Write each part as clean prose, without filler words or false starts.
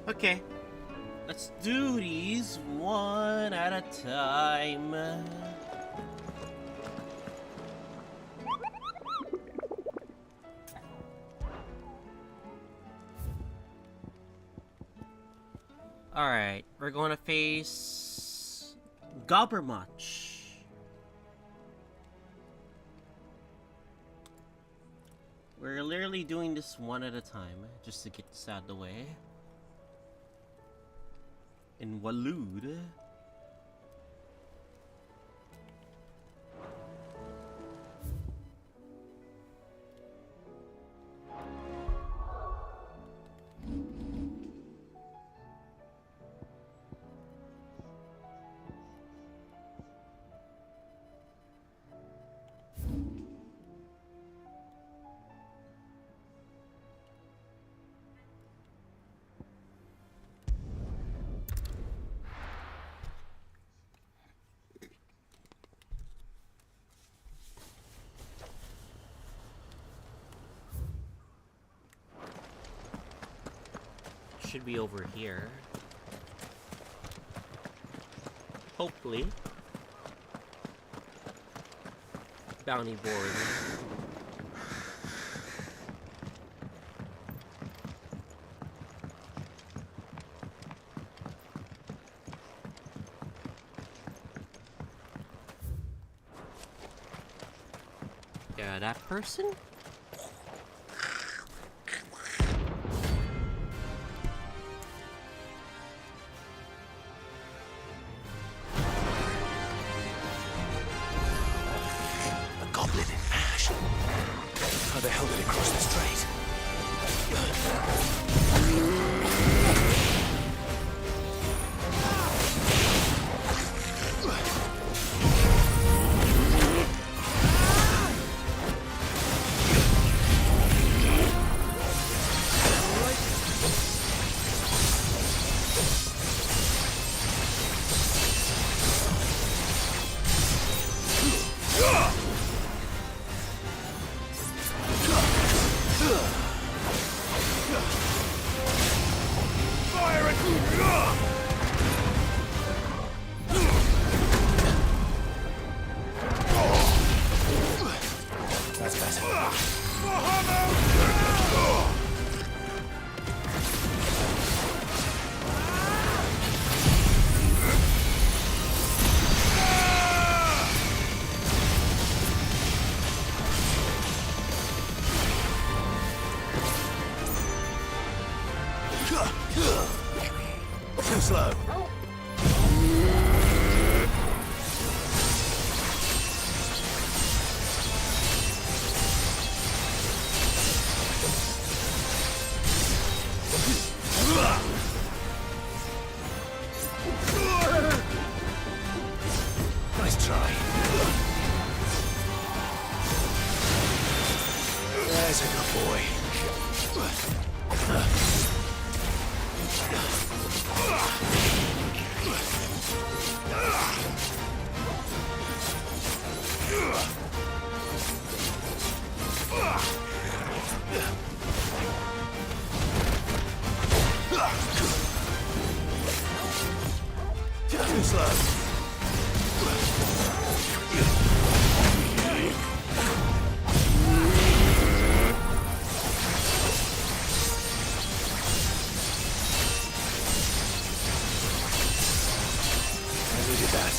Okay, let's do these one at a time. Alright, we're going to face Gobbermuch. We're literally doing this one at a time, just to get this out of the way. In Waloed. Should be over here. Hopefully. Bounty board. Yeah, that person? How the hell did it cross the strait? Too slow. Nice try. There's a good boy. Too slow. I needed that.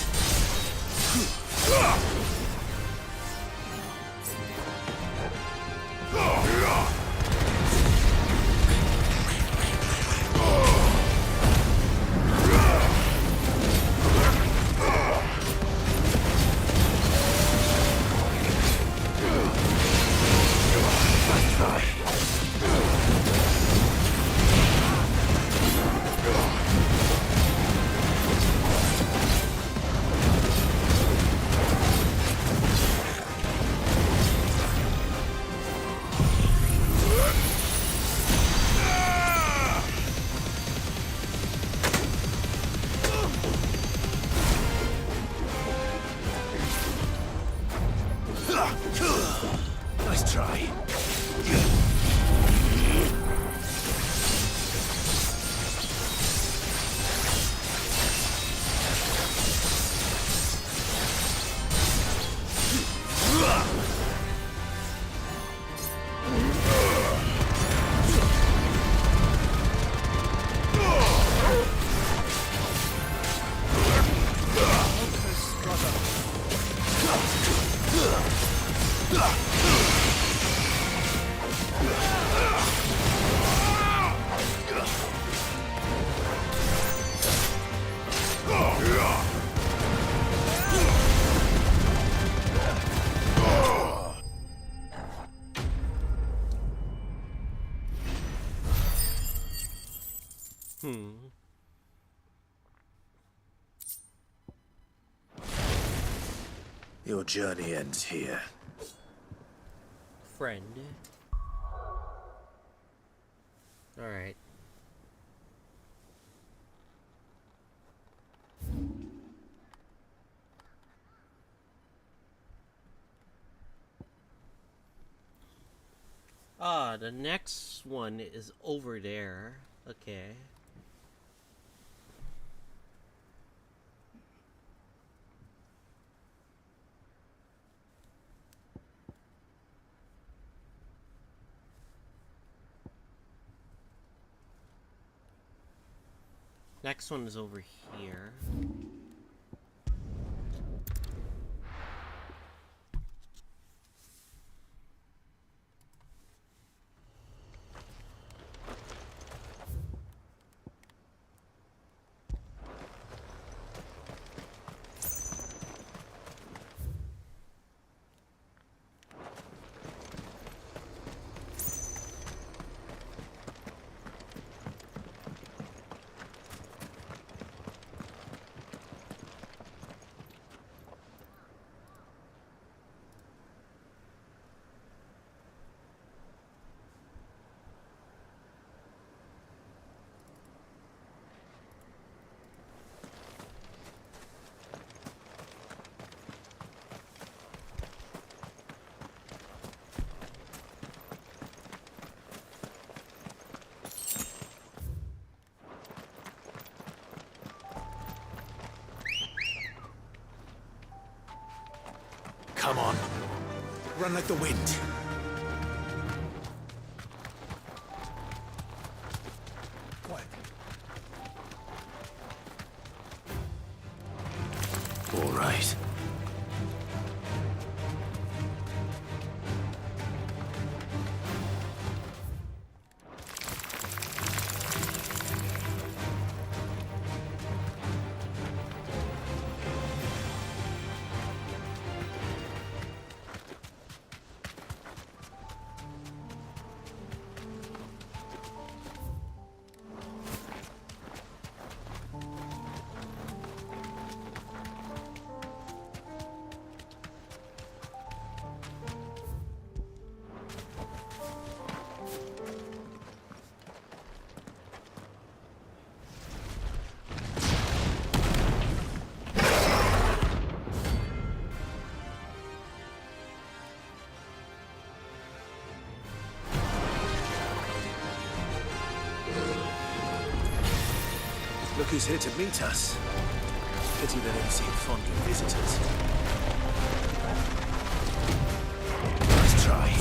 Your journey ends here. Friend. Alright. Ah, the next one is over there. Okay. Next one is over here. Come on. Run like the wind. Quiet. All right. Look who's here to meet us. Pity they don't seem fond of visitors. Nice try.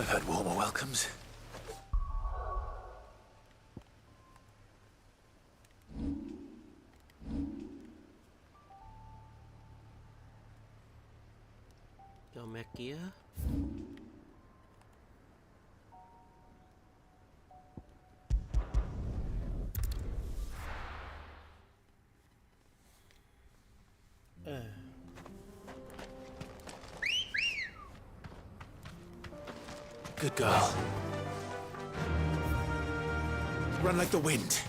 I've had warmer welcomes. Go mech gear. Good girl. Run like the wind.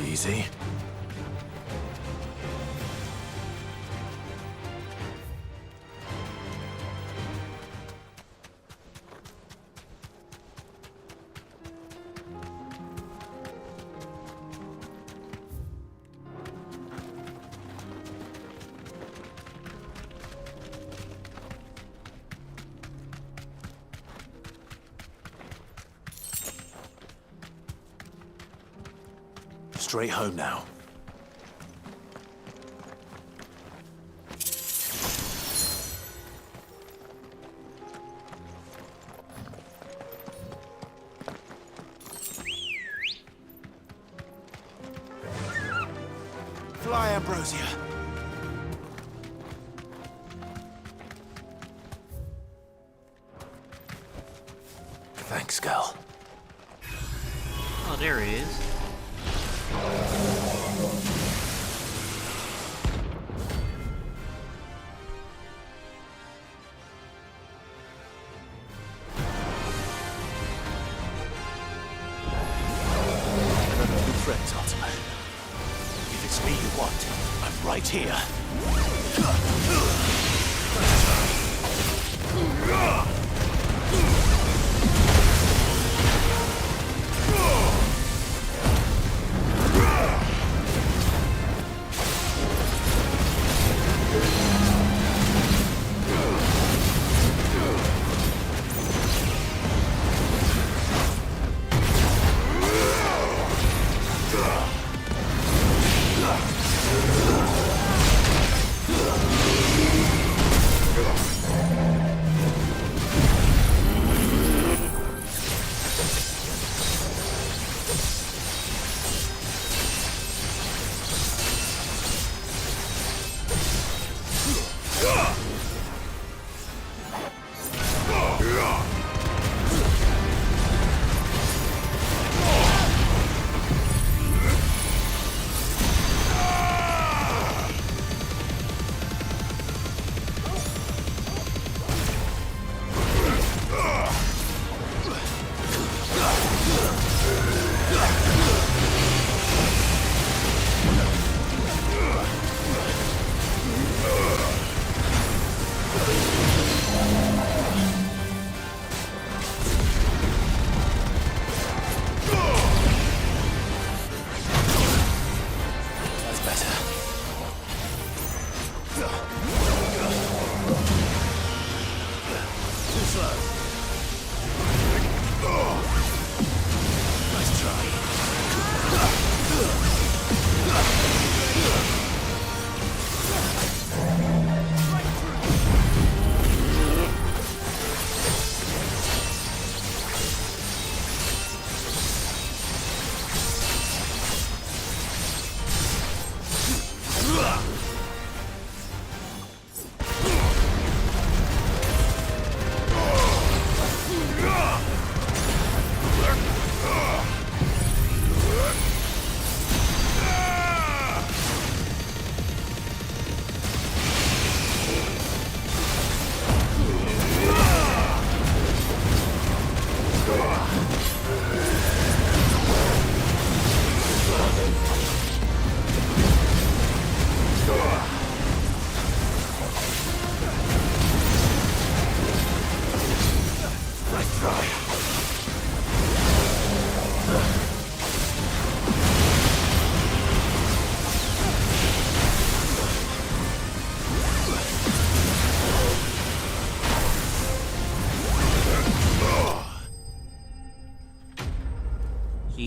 Easy. Straight home now. Fly, Ambrosia. Thanks, girl. Oh, there he is. Friends, Ultima. If it's me you want, I'm right here.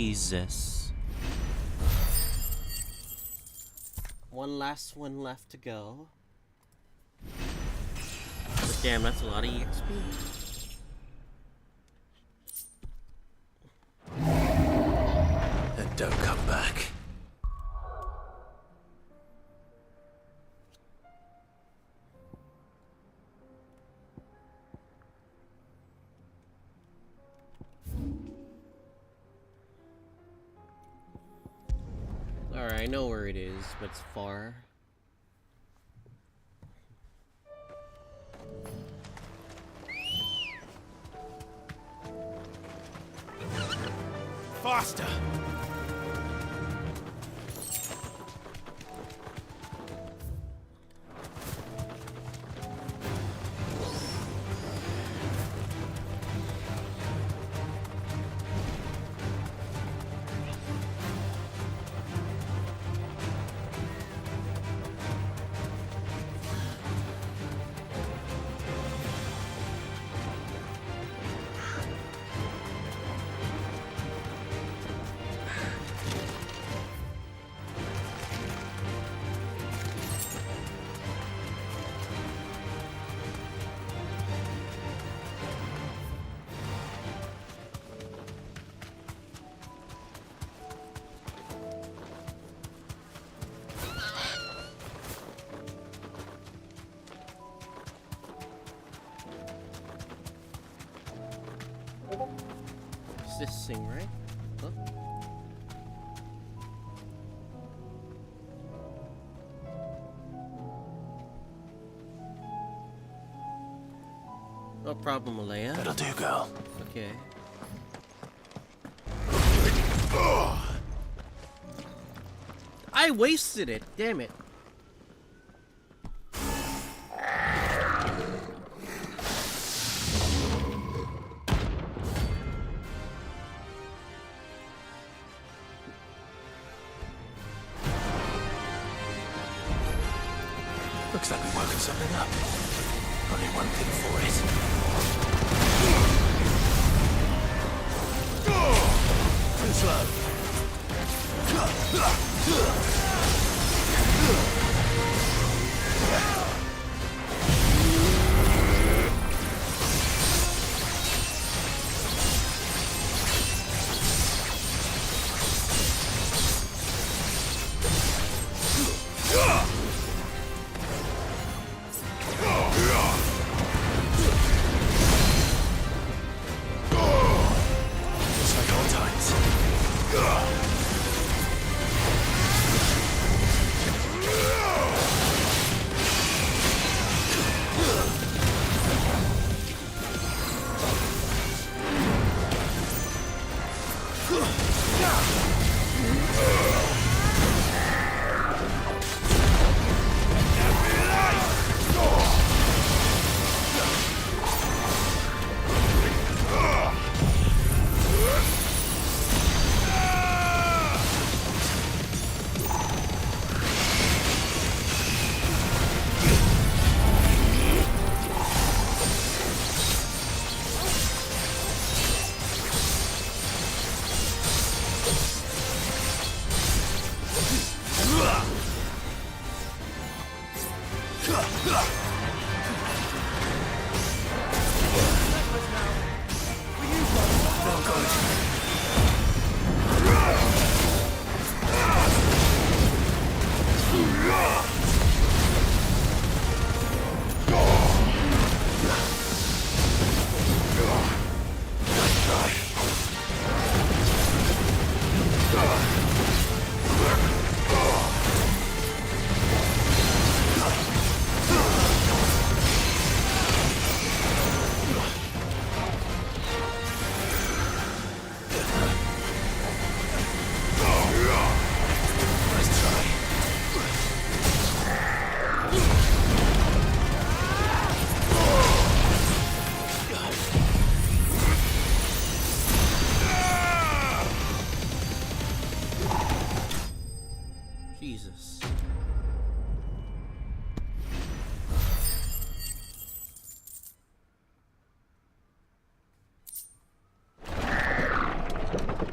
Jesus. One last one left to go. But damn, that's a lot of EXP. And don't come back. Alright, I know where it is, but it's far. Faster! It's this thing, right? Huh? No problem, Alea. That'll do, girl. Okay. I wasted it, damn it. Looks like we're working something up. Only one thing for it. Too slow.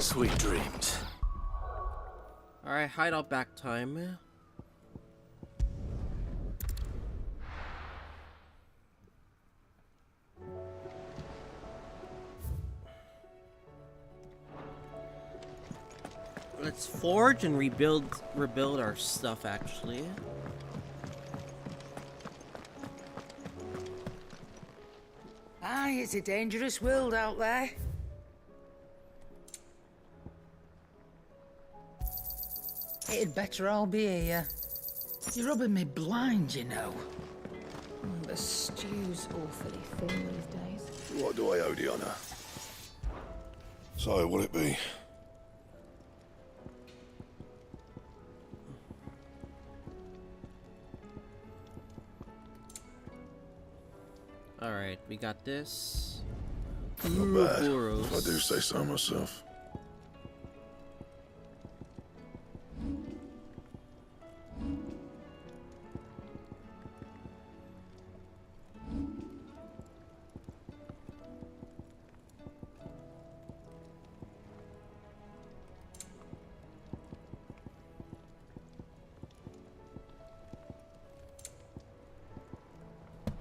Sweet dreams. Alright, hideout back time. Let's forge and rebuild our stuff actually. Aye, it's a dangerous world out there. It'd better all be here. You're rubbing me blind, you know. The stew's awfully thin these days. What do I owe the honour? So, will it be? Alright, we got this. Not bad, Ouroboros. if I do say so myself.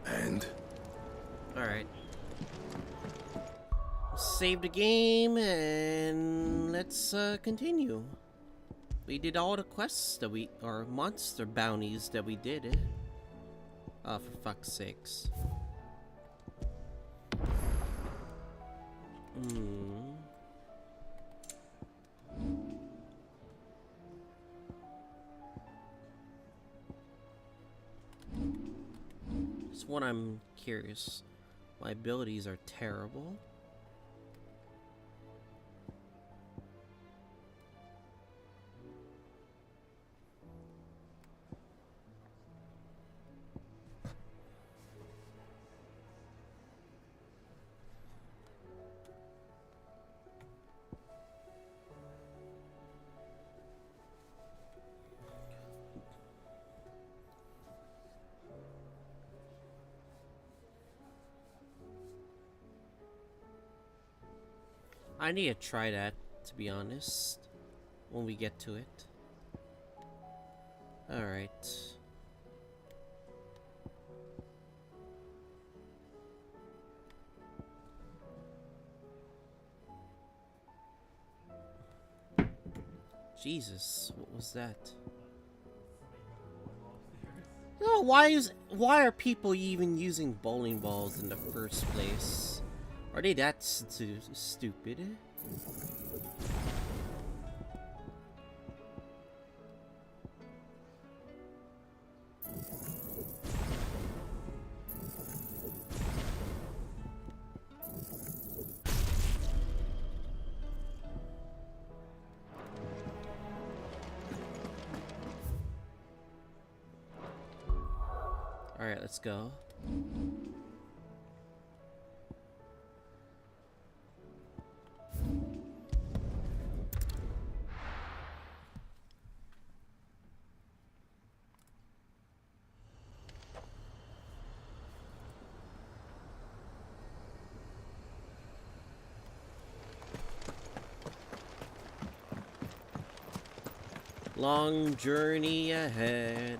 And? Alright. Save the game and let's continue. We did all the quests that or monster bounties that we did. Oh, for fuck's sakes. That's what I'm curious. My abilities are terrible. I need to try that, to be honest, when we get to it. Alright. Jesus, what was that? No, why are people even using bowling balls in the first place? Are they that stupid? Alright, let's go. Long journey ahead.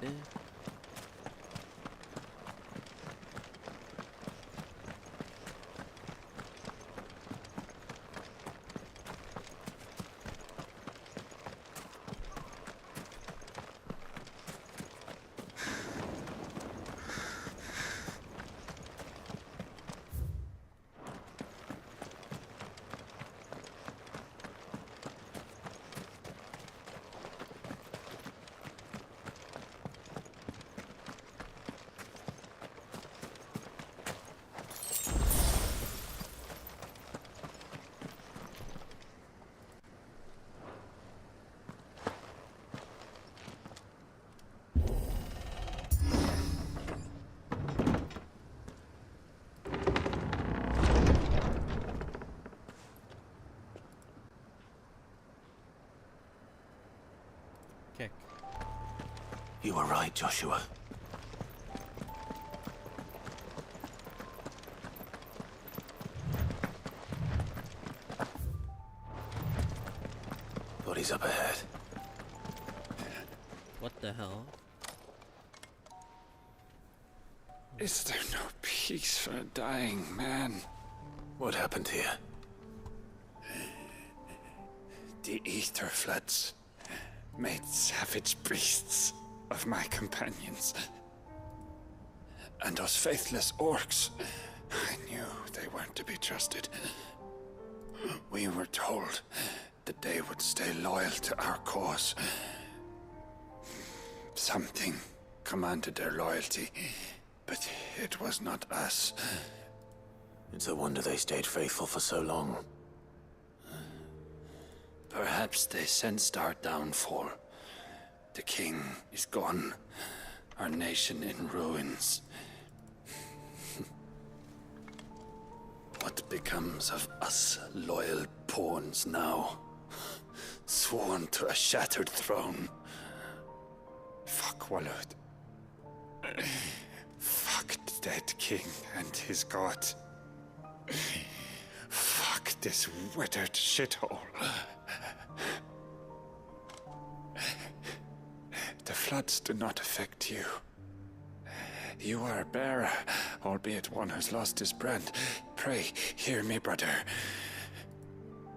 Kick. You were right, Joshua. bodies up ahead. What the hell? Is there no peace for a dying man? What happened here? The ether floods made savage beasts of my companions. And those faithless orcs, I knew they weren't to be trusted. We were told that they would stay loyal to our cause. Something commanded their loyalty, but it was not us. It's a wonder they stayed faithful for so long. Perhaps they sensed our downfall. The king is gone, our nation in ruins. What becomes of us loyal pawns now? Sworn to a shattered throne. Fuck Walud. Fuck the dead king and his god. Fuck this withered shithole. The floods do not affect you. You are a bearer, albeit one who's lost his brand. Pray, hear me, brother.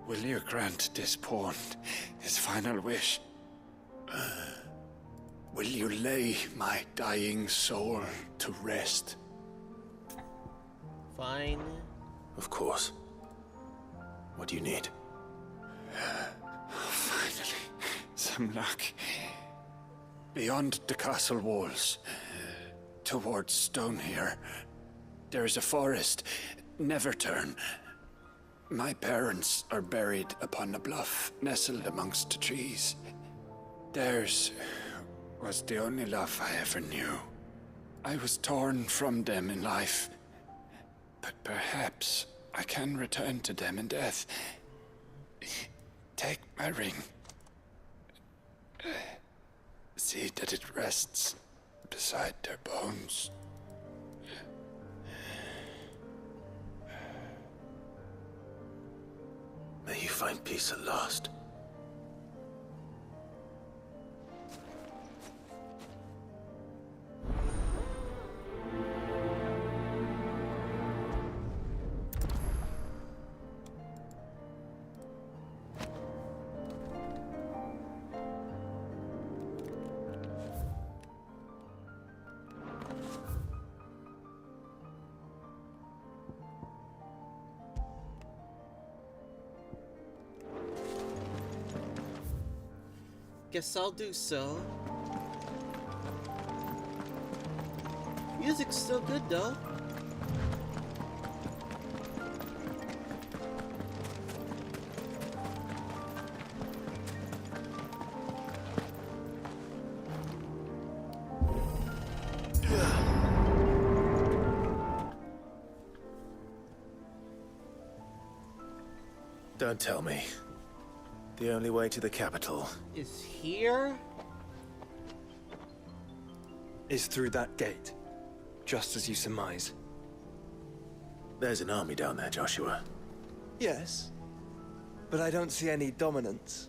Will you grant this pawn his final wish? Will you lay my dying soul to rest? Fine. Of course. What do you need? Finally, some luck. Beyond the castle walls, towards Stonehere, there is a forest. Never turn. My parents are buried upon a bluff, nestled amongst the trees. Theirs was the only love I ever knew. I was torn from them in life, but perhaps I can return to them in death. Take my ring. See that it rests beside their bones. May you find peace at last. Guess I'll do so. Music's still good though. Don't tell me. The only way to the capital Is here? Is through that gate, just as you surmise. There's an army down there, Joshua. Yes, but I don't see any dominance.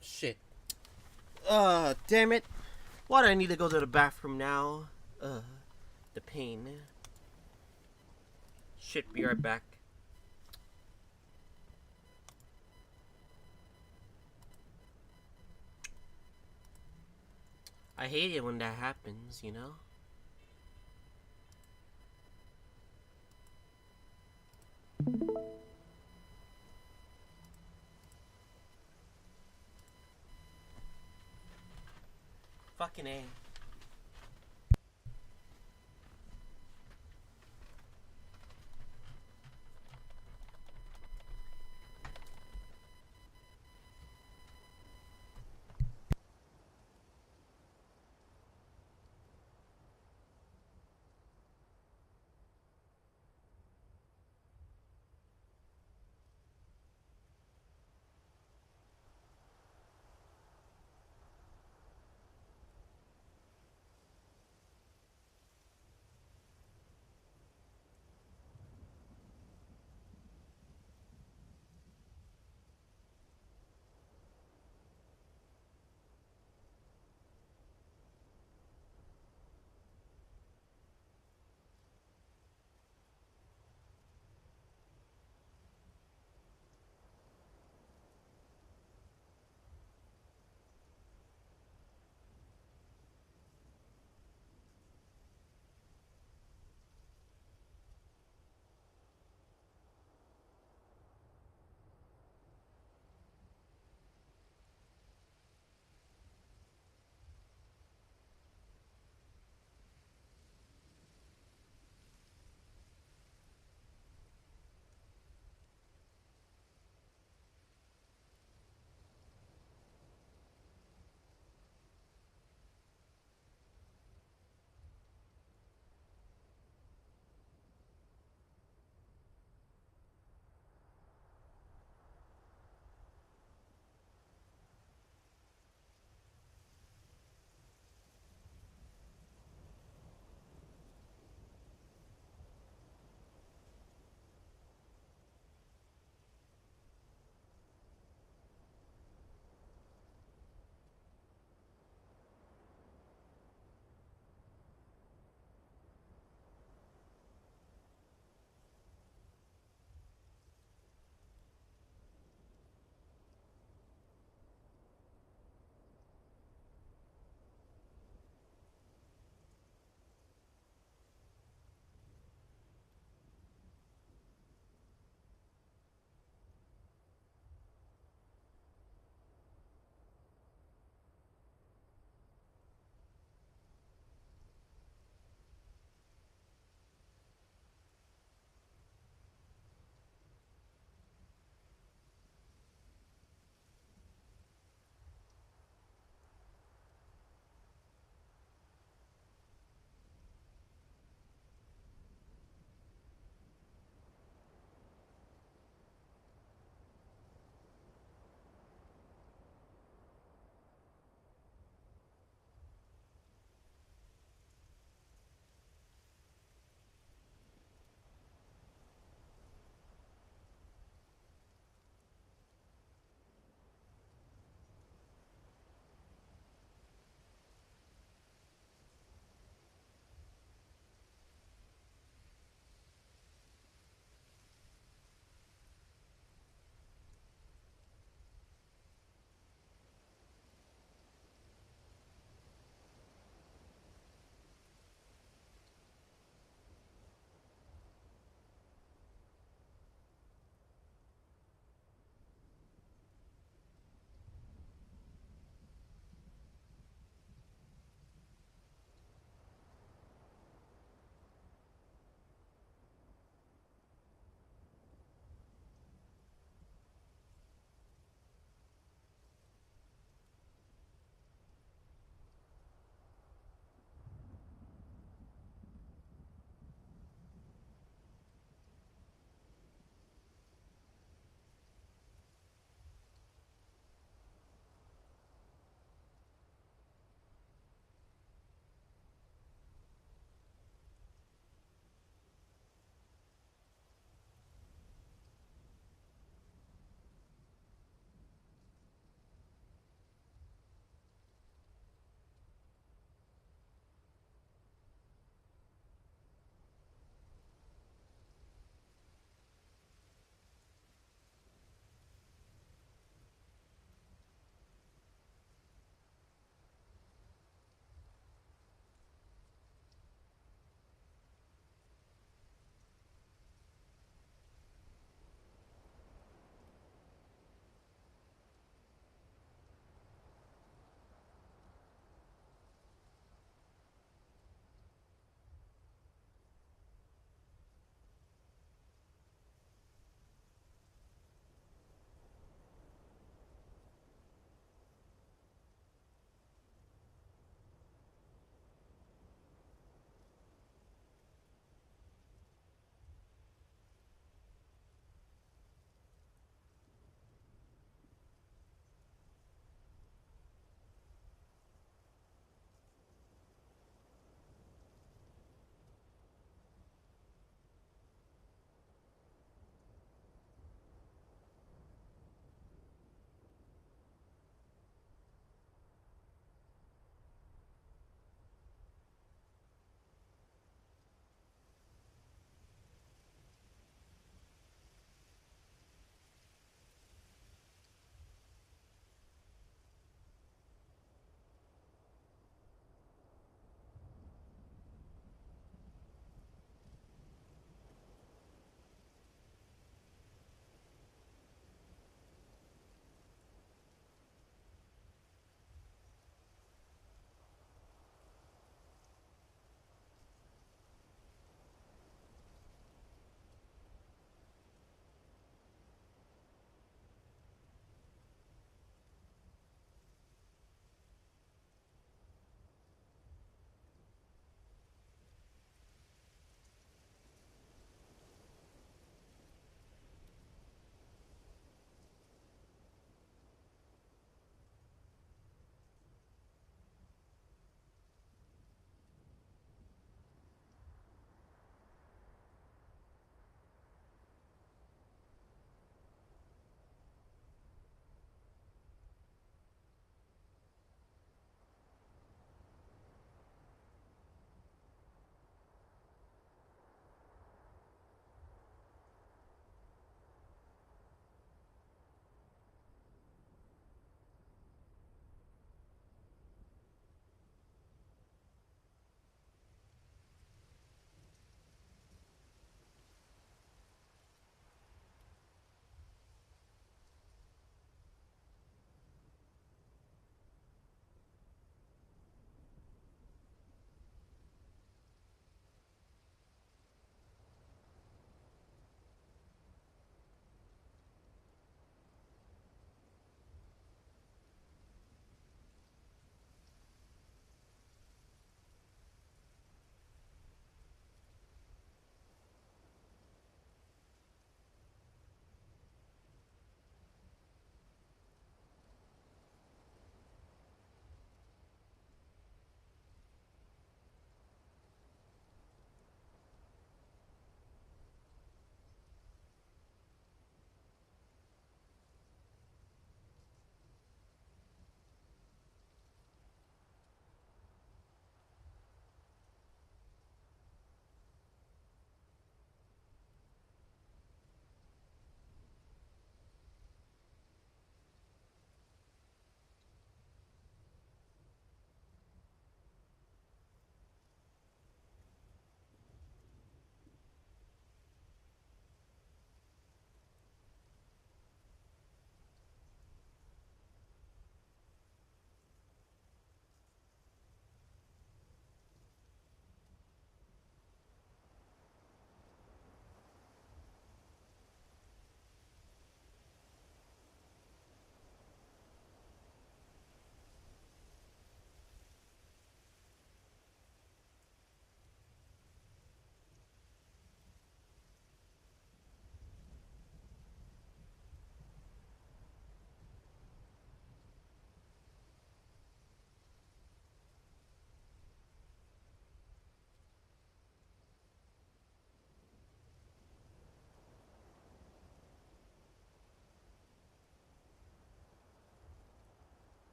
Shit. Damn it. Why do I need to go to the bathroom now? The pain. Shit, be right back. I hate it when that happens, you know? Fucking A.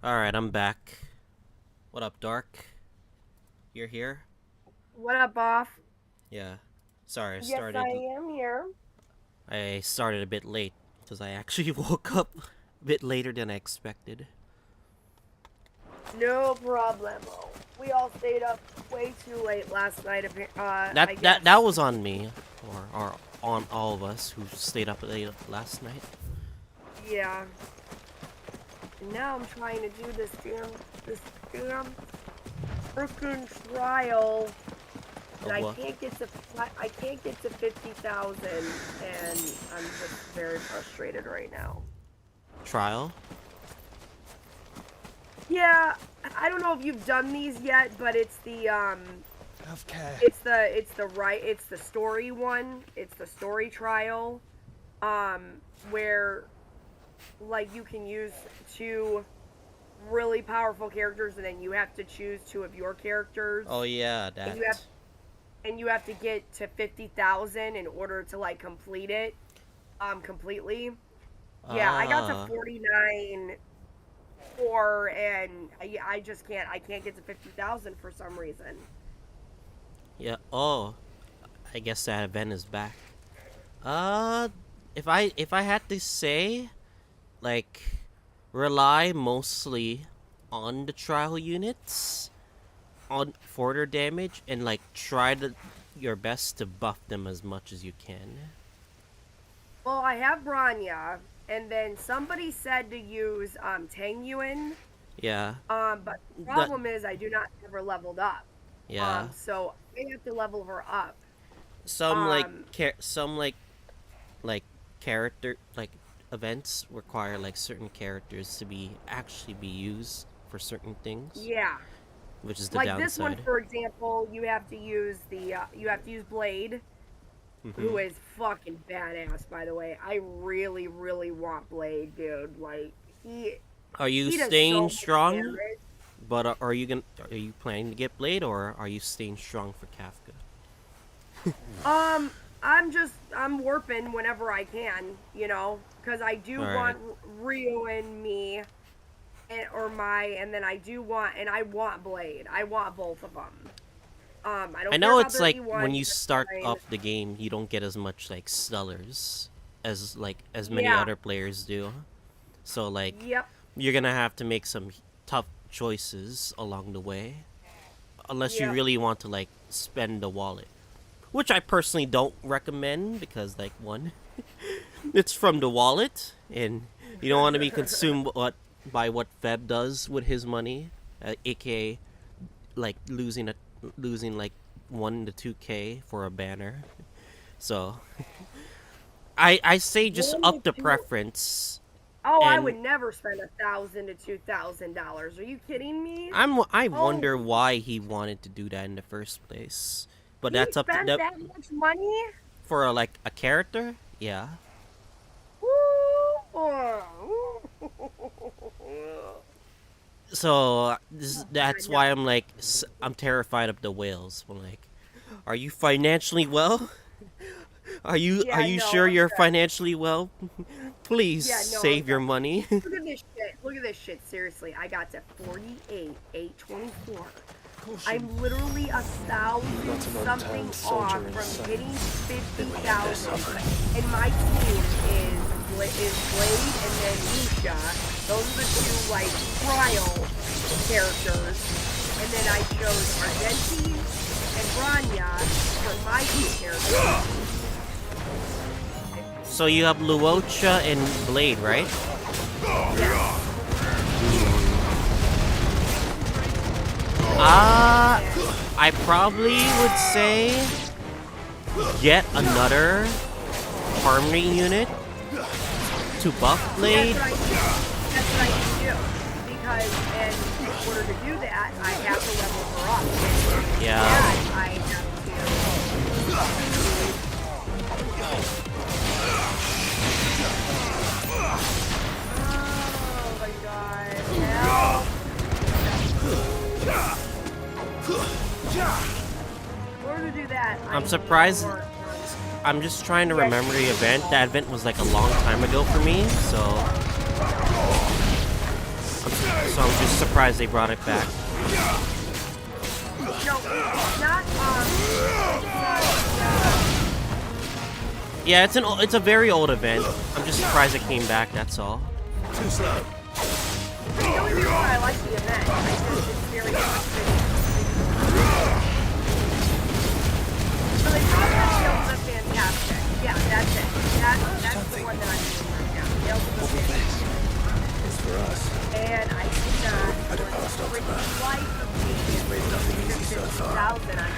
Alright, I'm back. What up, Dark? You're here? What up, Off? Yeah. Sorry, Yes, I am here. I started a bit late because I actually woke up a bit later than I expected. No problemo. We all stayed up way too late last night. That was on me, or on all of us who stayed up late last night. Yeah. And now I'm trying to do this damn freaking trial, and I can't get to 50,000, and I'm just very frustrated right now. Trial? Yeah, I don't know if you've done these yet, but it's the Healthcare. it's the story one. It's the story trial, where like you can use 2 really powerful characters, and then you have to choose 2 of your characters. Oh yeah, that. And you have to get to 50,000 in order to like complete it, completely. Yeah, I got to 49. And I just can't. I can't get to 50,000 for some reason. Yeah. Oh, I guess that event is back. If I had to say, like, rely mostly on the trial units, for their damage, and like try your best to buff them as much as you can. Well, I have Branya, and then somebody said to use Tang Yuan. Yeah. But the problem is I do not have her leveled up. Yeah. So I have to level her up. Some character events require like certain characters to be used for certain things. Yeah. Which is the like downside. This one, for example, you have to use Blade, who is fucking badass, by the way. I really, really want Blade, dude. Like Are you staying strong? But are you planning to get Blade, or are you staying strong for Kafka? I'm warping whenever I can, you know, because I do want Rio and me, and then I want Blade. I want both of them. I know it's like when you start off the game, you don't get as much like stellars as many other players do. So like, Yep. you're gonna have to make some tough choices along the way, unless you Yep. really want to like spend the wallet, which I personally don't recommend because like one, it's from the wallet, and you don't want to be consumed by what Feb does with his money, aka like losing like 1 to 2K for a banner. So I say just up the preference. Oh, I And- would never spend $1,000 to $2,000. Are you kidding me? I wonder Oh. why he wanted to do that in the first place. But He that's up to spent that that much money? for like a character. Yeah. So that's why I'm like I'm terrified of the whales. I'm like, are you financially well? Are you Yeah, no, sure I'm you're good. financially well? Please Yeah, no, save I'm your good. money. Look at this shit. Look at this shit. Seriously, I got to 48,824. I'm literally 1,000 something off from hitting 50,000. And my team is Blade and then Lucia. Those are the two like trial characters. And then I chose Argentine and Rania for my two characters. So you have Luocha and Blade, right? Yes. I probably would say get another harmony unit to buff Blade. That's what I can do. Because in order to do that, I have to level her up. And Yeah. I have to. Oh my god. Help. In order to do that, I'm need surprised- more- I'm just trying to remember the event. That event was like a long time ago for me, so I'm just surprised they brought it back. No, it's not, Yeah, it's a very old event. I'm just surprised it came back. That's all. Too slow. the only reason why I like the event. I just, it's very interesting. So the combat skills are fantastic. Yeah, that's it. That's the one that I'm doing right now. Skills are fantastic. It's for us. And I did not, I'd have passed on to freaking that. life of me, Made nothing easy so far. 50,000 on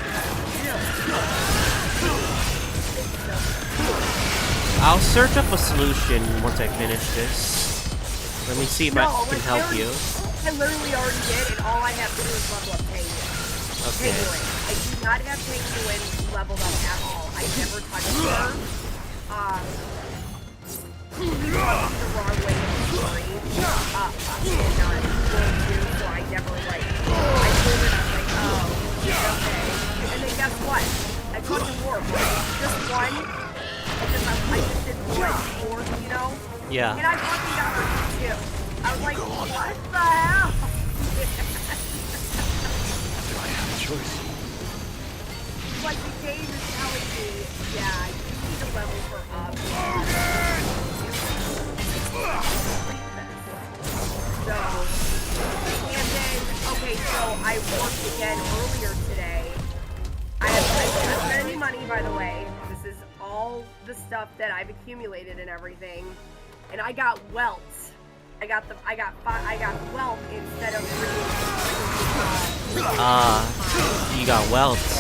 I'll search up a solution once I finish this. Let me see if I can help you. I literally already did, and all I have to do is level up Penguin. Okay. Penguin. I do not have Penguin leveled up at all. I never touched her. We walked the wrong way in the story. And World 2, so I never, like, I told her, I'm like, oh, okay. And then guess what? I caught the warp, right? Just one. I just did one, you know? Yeah. And I fucking got her too. I was like, what the hell? Do I have a choice? Like the game is telling me, yeah, you need to level her up. So, and then, okay, so I worked again earlier today. I haven't spent any money, by the way. This is all the stuff that I've accumulated and everything. And I got welts. I got welt instead of You got welts.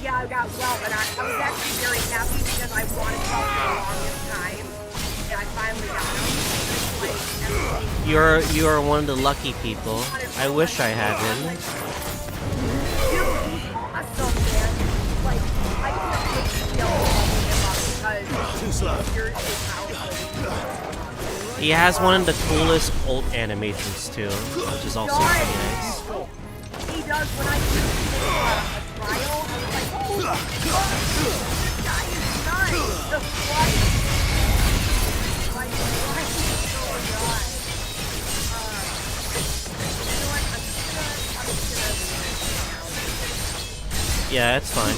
yeah, I got welt, and I was actually very happy because I wanted welt for the longest time, and I finally got them. Like, everything. You are one of the lucky people. I wish I had him. Awesome, man. Like, I can't wait to be able to level him up Too slow. because you're so powerful. He has one of the coolest ult animations too, which is also pretty nice. He does. When I did a trial, I was like, oh, this guy is nice. The flight. Like, what? Oh my god. You know what? I'm just gonna Yeah, it's fine.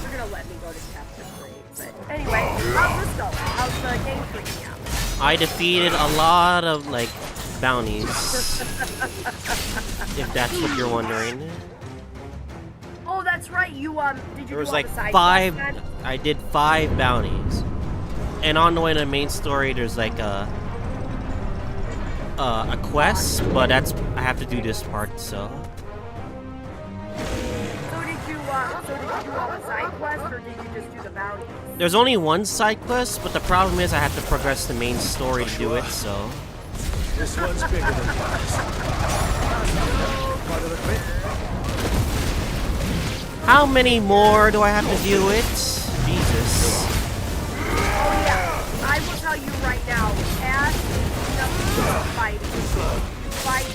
They're gonna let me go to chapter 3. But anyway, how's this going? How's the game treating you? I defeated a lot of like bounties. If that's what you're wondering. Oh, that's right. You did you There was do all like the side 5. quests then? I did 5 bounties, and on the way to the main story, there's like a quest, but I have to do this part. So So did you do all the side quests, or did you just do the bounties? there's only one side quest, but the problem is I have to progress the main story to do it. So This one's bigger than last. Part of the bit. how many more do I have to do it? Jesus. Oh yeah, I will tell you right now, Ash is nothing but fighting. Fight.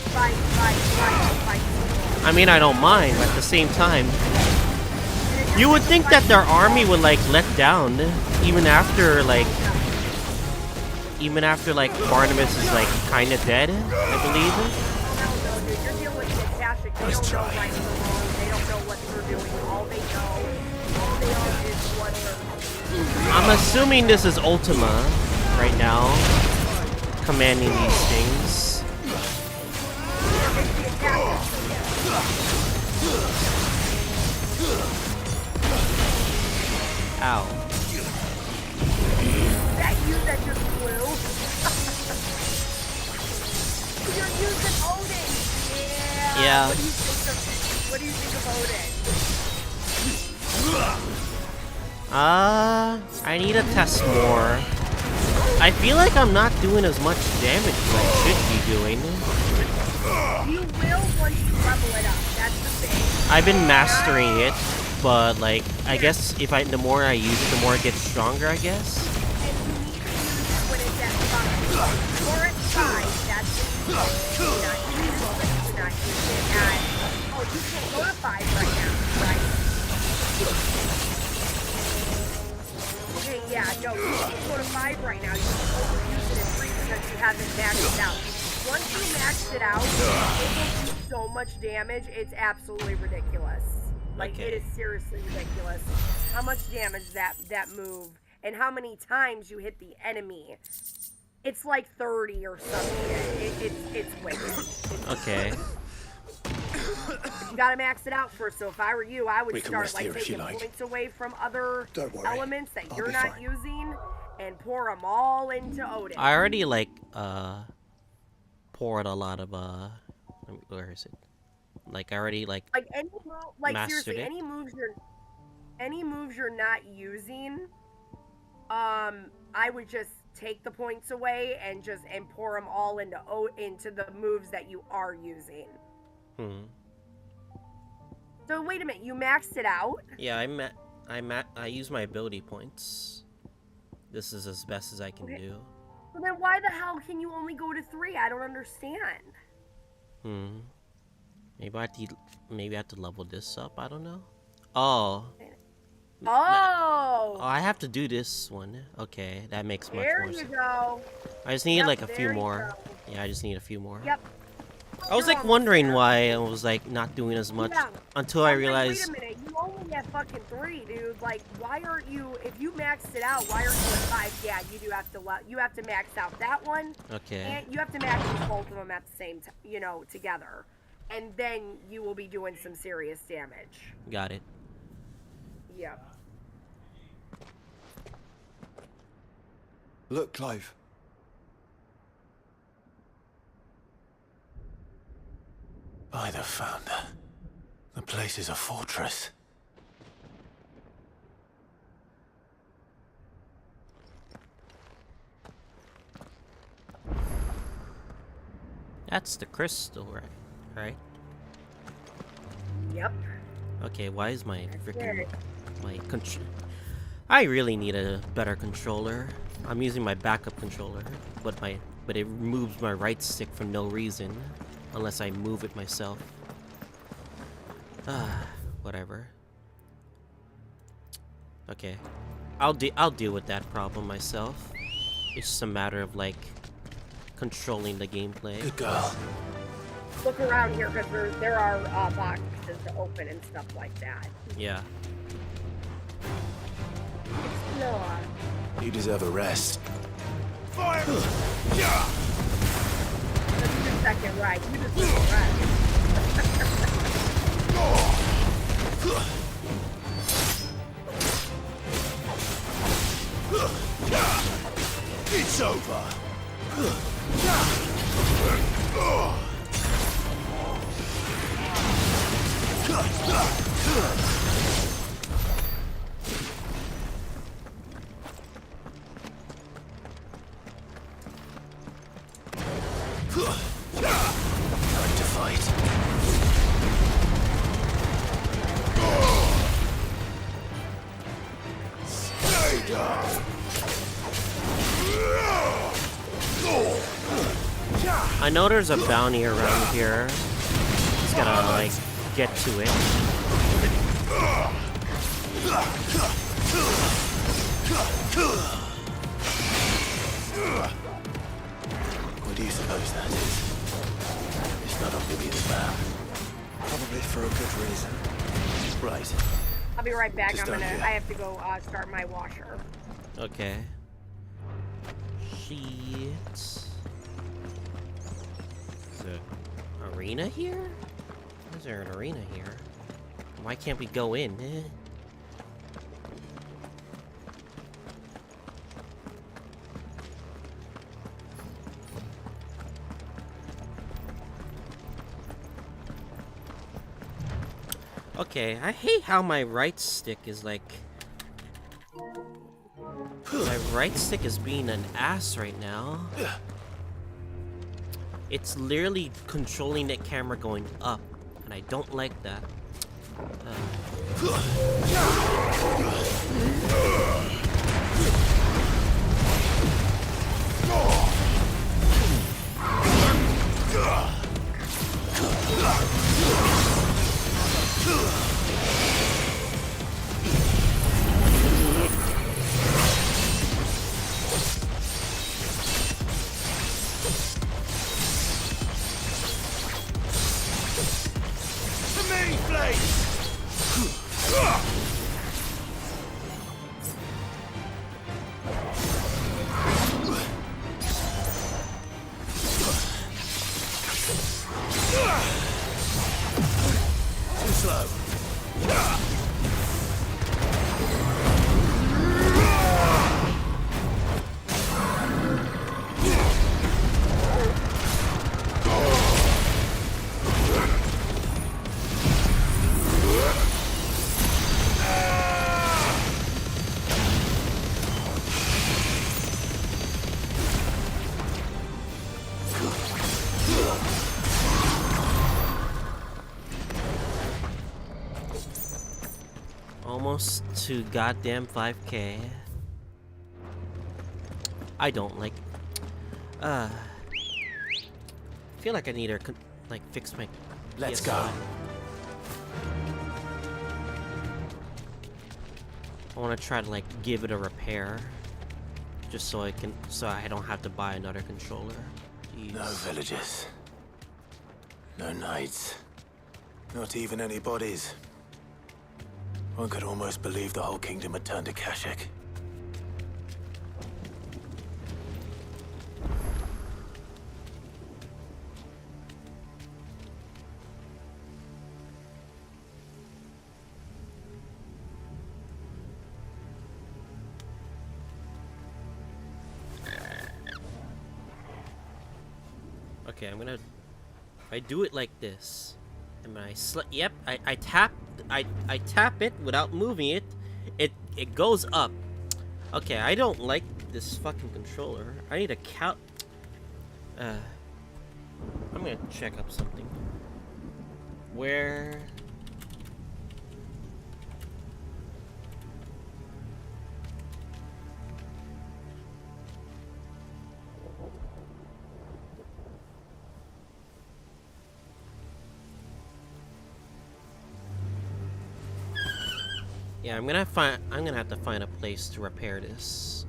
I mean, I don't mind, but at the same time, you would think that their army would like let down, even after like Barnabas is like kind of dead, I believe. No, dude, you're dealing with Akashic. They don't know right from wrong. They don't know what they're doing. All they are is what they're. I'm assuming this is Ultima right now, commanding these things. Ow. That you that just flew. You're using Odin. Yeah. What do you think of Odin? I need to test more. I feel like I'm not doing as much damage as I should be doing. You will once you level it up. That's the thing. I've been mastering it, but like I guess if the more I use it, the more it gets stronger, I guess. And you need to use it when it's at 5. Or at 5, that's when you not use it at... Oh, you can't go to 5 right now, right? Okay, yeah, no, you can't go to 5 right now. You can overuse it at 3 because you haven't maxed it out. Once you max it out, it will do so much damage, it's absolutely ridiculous. Like, Okay. it is seriously ridiculous how much damage that move and how many times you hit the enemy. It's like 30 or something. It's wicked. Okay. You gotta max it out first, so if I were you, I would We can start rest like here if you taking like. points away from other Don't worry, elements that I'll you're be not fine. using and pour them all into Odin. I already like poured a lot of where is it? Like I already like Like mastered seriously, it. any moves you're not using, I would just take the points away and pour them all into the moves that you are using. So wait a minute, you maxed it out? Yeah, I use my ability points. This is as best as I can do. So then why the hell can you only go to 3? I don't understand. Maybe I have to level this up. I don't know. Oh, Oh, I have to do this one. Okay, that makes much there more you sense. go. I just need Yep, like a there few you more. go. Yeah, I just need a few more. Yep. I was You're like almost wondering there. why I was like not doing as much Yeah. until I I'm like, realized. wait a minute, you only have fucking 3, dude. Like, why aren't you? If you maxed it out, why aren't you at 5? Yeah, you do have to. You have to max out that one, Okay. and you have to max both of them at the same time. You know, together, and then you will be doing some serious damage. Got it. Yep. Look, Clive. By the founder. The place is a fortress. That's the crystal, right? Yep. Okay, why is my That's freaking it. I really need a better controller. I'm using my backup controller, but it moves my right stick for no reason, unless I move it myself. Whatever. Okay, I'll deal with that problem myself. It's just a matter of like controlling the gameplay. Good girl. Look around here because there are boxes to open and stuff like that. Yeah. Explore. You deserve a rest. That's your second right. You just went right. It's over. Time to fight. Stay down. I know there's a bounty around here. Just gotta, like, get to it. What do you suppose that is? It's not Oblivion's map. Probably for a good reason. Right. I'll be right back. Just I down here. have to go start my washer. Okay. Shit. Is there an arena here? Is there an arena here? Why can't we go in? Okay, I hate how my right stick is like... My right stick is being an ass right now. It's literally controlling the camera going up, and I don't like that. The main place! Too slow. Almost to goddamn 5K. I don't like... I feel like I need to like fix my Let's PS5. go. I want to try to like give it a repair, just so I don't have to buy another controller. Jeez. No villages. No knights. Not even any bodies. One could almost believe the whole kingdom had turned to Kashik. Okay, I'm gonna... If I do it like this, and I yep, I tap it without moving it, it goes up. Okay, I don't like this fucking controller. I need a count. I'm gonna check up something. Where... Yeah, I'm gonna have to find a place to repair this.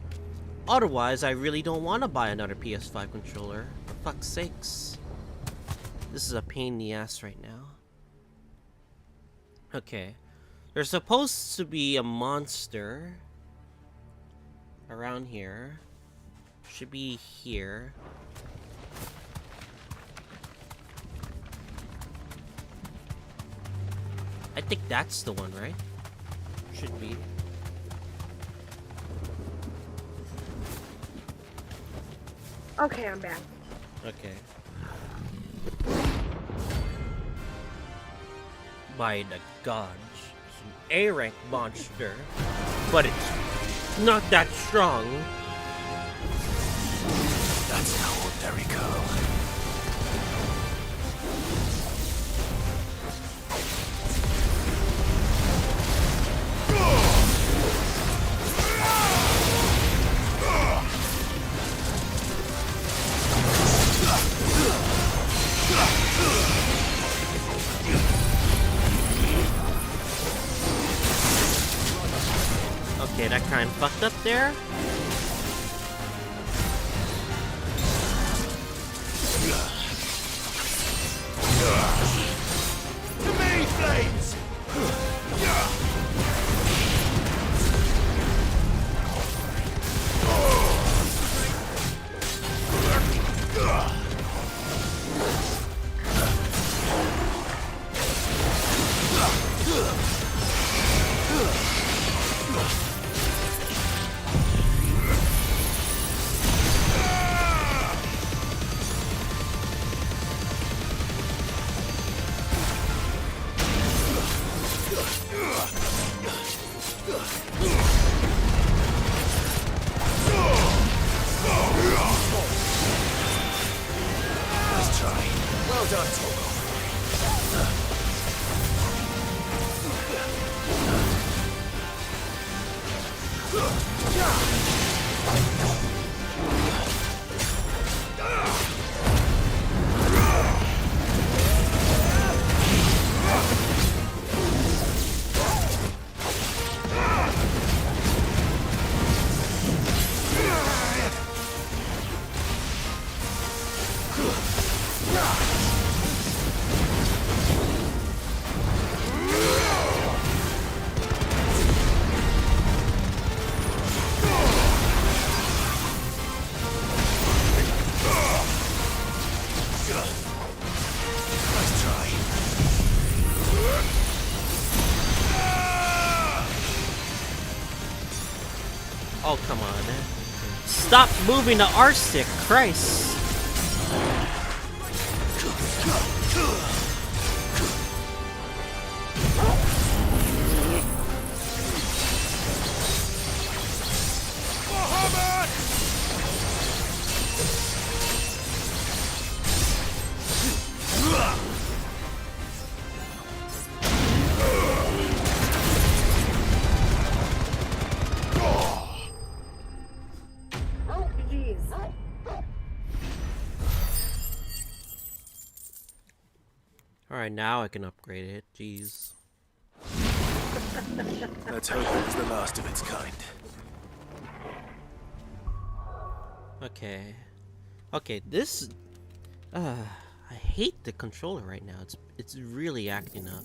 Otherwise, I really don't want to buy another PS5 controller. For fuck's sakes. This is a pain in the ass right now. Okay. There's supposed to be a monster around here. Should be here. I think that's the one, right? Should be. Okay, I'm back. Okay. By the gods, it's an A-rank monster, but it's not that strong. That's no ordinary girl. Okay, that kind of fucked up there. To me, flames! Nice try. Well done, Togo. Nice try. Oh, come on. Stop moving the R stick, Christ. Jeez. Alright, now I can upgrade it. Jeez. Let's hope it was the last of its kind. Okay. Okay, this... I hate the controller right now. It's really acting up.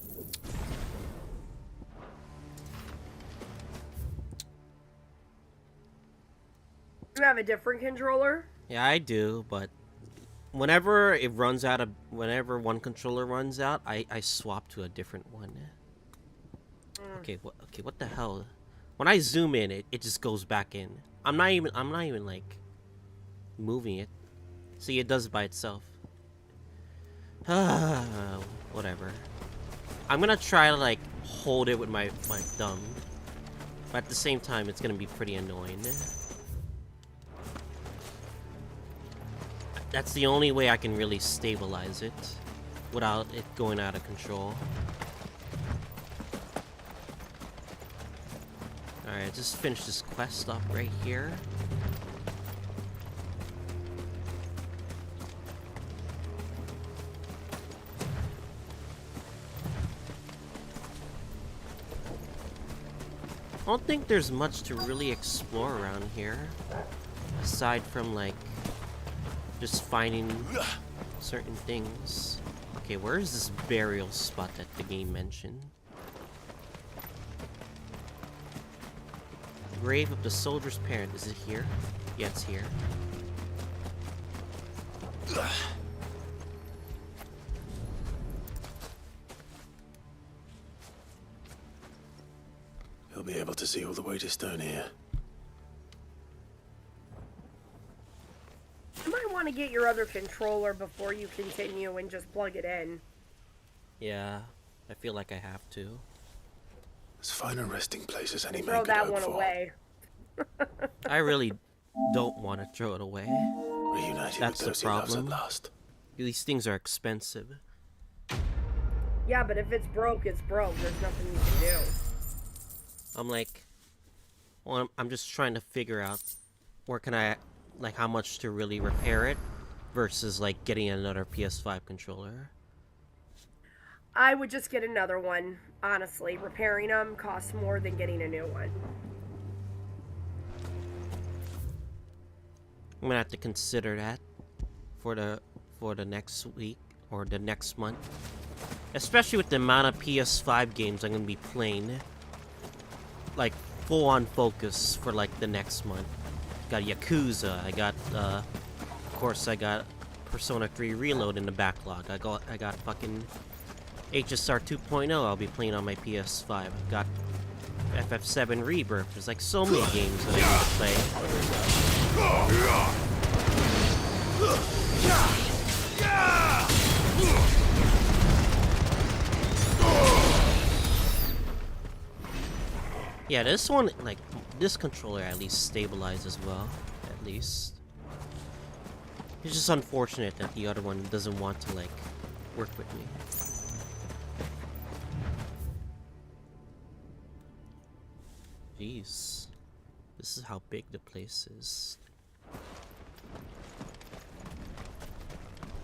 You have a different controller? Yeah, I do, but whenever it runs out of... Whenever one controller runs out, I swap to a different one. Okay, what the hell? When I zoom in, it just goes back in. I'm not even like moving it. See, it does it by itself. Whatever. I'm gonna try to like hold it with my thumb, but at the same time, it's gonna be pretty annoying. That's the only way I can really stabilize it without it going out of control. Alright, just finish this quest up right here. I don't think there's much to really explore around here, aside from like just finding certain things. Okay, where is this burial spot that the game mentioned? Grave of the soldier's parent. Is it here? Yeah, it's here. You'll be able to see all the way to Stone here. You might want to get your other controller before you continue and just plug it in. Yeah, I feel like I have to. As fine a resting place as any man Throw could that hope one for. away. I really don't want to throw it away. Reunited That's with those the he loves at problem. last. These things are expensive. Yeah, but if it's broke, it's broke. There's nothing you can do. I'm like, well, I'm just trying to figure out where can I, like, how much to really repair it versus like getting another PS5 controller. I would just get another one. Honestly, repairing them costs more than getting a new one. I'm gonna have to consider that for the next week or the next month, especially with the amount of PS5 games I'm gonna be playing. Like full on focus for like the next month. Got Yakuza. I got of course I got Persona 3 Reload in the backlog. I got fucking HSR 2.0 I'll be playing on my PS5. I've got FF7 Rebirth. There's like so many games that I need to play. Yeah, this one, like, this controller at least stabilizes well, at least. It's just unfortunate that the other one doesn't want to, like, work with me. Jeez. This is how big the place is. I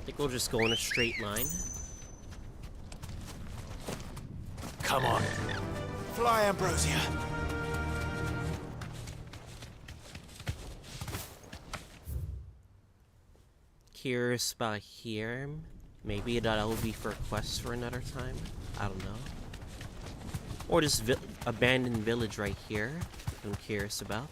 think we'll just go in a straight line. Come on. Fly, Ambrosia. Curious about here. Maybe that'll be for quests for another time. I don't know. Or this abandoned village right here. I'm curious about.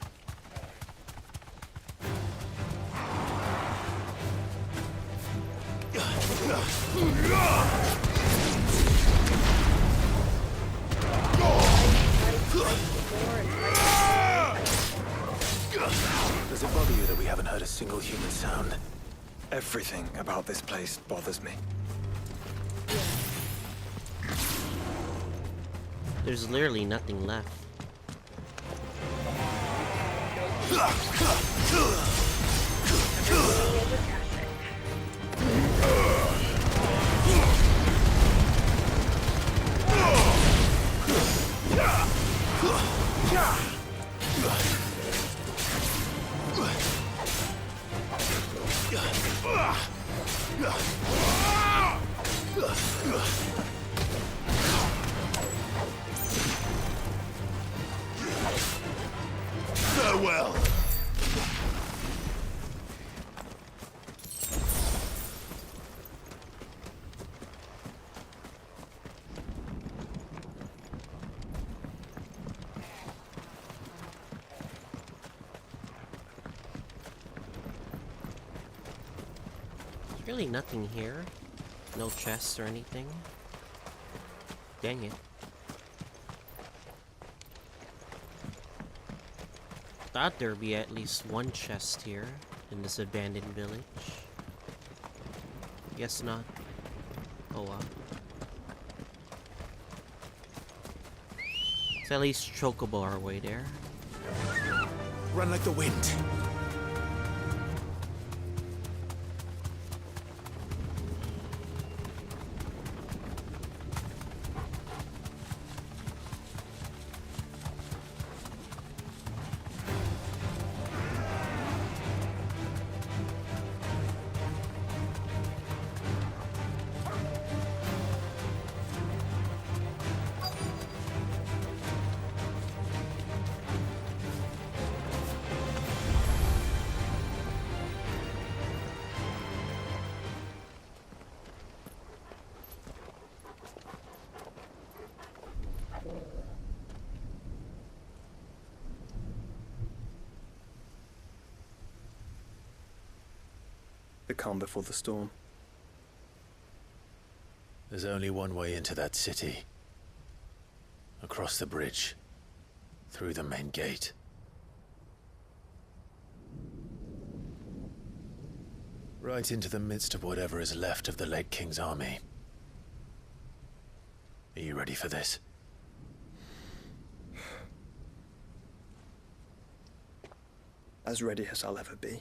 Does it bother you that we haven't heard a single human sound? Everything about this place bothers me. There's literally nothing left. Farewell. There's really nothing here. No chests or anything. Dang it. Thought there'd be at least one chest here in this abandoned village. Guess not. Oh well. Let's at least chocobo our way there. Run like the wind. The calm before the storm. There's only one way into that city. Across the bridge. Through the main gate. Right into the midst of whatever is left of the late King's army. Are you ready for this? As ready as I'll ever be.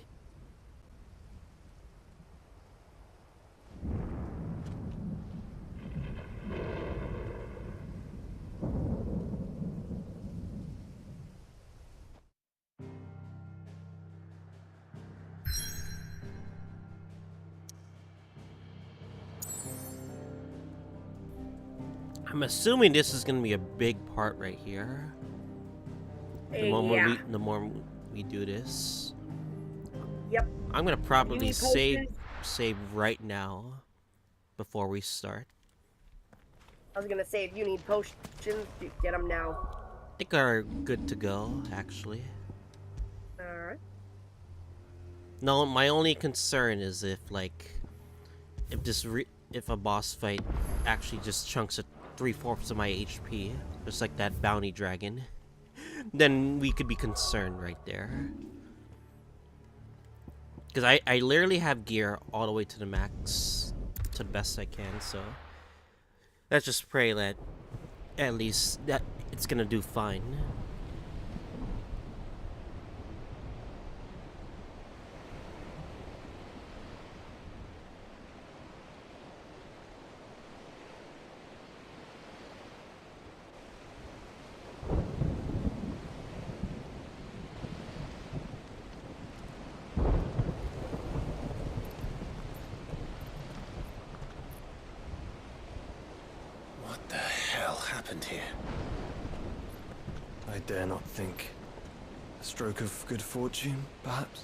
I'm assuming this is gonna be a big part right here. The more we do this. Yep. I'm gonna probably need save potions? right now before we start. I was gonna say, if you need potions, you get them now. I think are good to go, actually. Alright. No, my only concern is if if a boss fight actually just chunks at 3/4 of my HP, just like that bounty dragon, then we could be concerned right there. Because I literally have gear all the way to the max, to the best I can, so let's just pray that at least that it's gonna do fine. What the hell happened here? I dare not think. A stroke of good fortune, perhaps?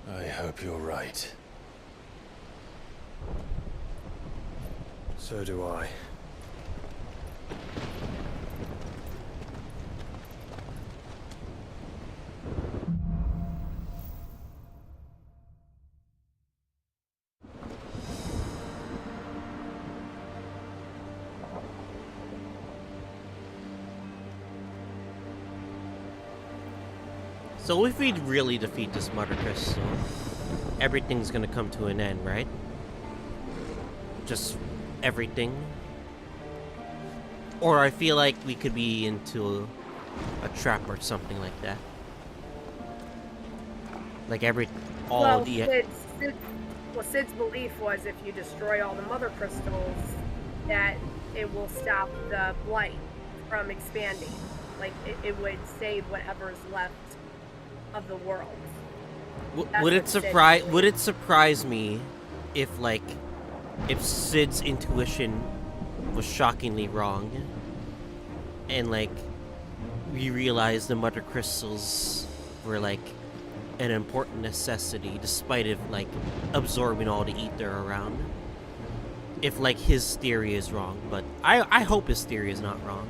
I hope you're right. So do I. So if we really defeat this Mother Crystal, everything's gonna come to an end, right? Just everything? Or I feel like we could be into a trap or something like that. Like Sid's belief was if you destroy all the Mother Crystals, that it will stop the blight from expanding. Like, it would save whatever is left of the world. Would it surprise me if Sid's intuition was shockingly wrong, and we realized the Mother Crystals were an important necessity, despite it absorbing all the ether around? If his theory is wrong, but I hope his theory is not wrong.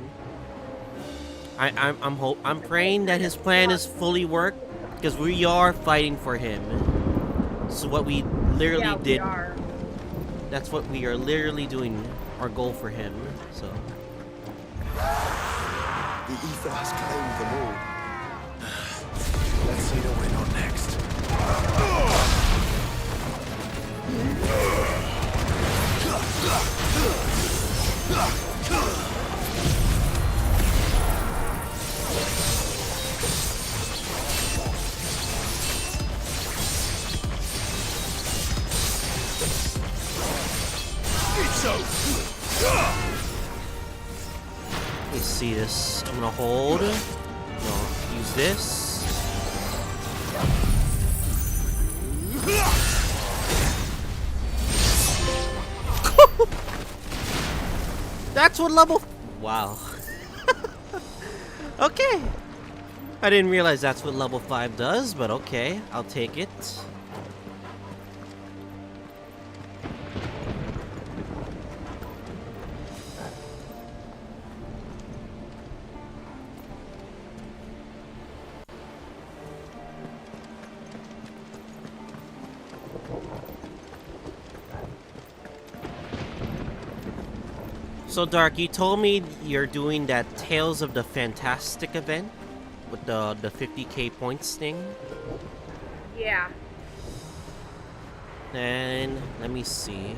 I'm praying that his plan is fully worked, because we are fighting for him. So what we literally did, that's what we are literally doing, our goal for him. So The ether has claimed them all. Let's see the winner next. let's see this. I'm gonna hold. No, use this. That's what level. Wow. Okay. I didn't realize that's what level 5 does, but okay, I'll take it. So Dark, you told me you're doing that Tales of the Fantastic event with the 50k points thing. Yeah. And let me see.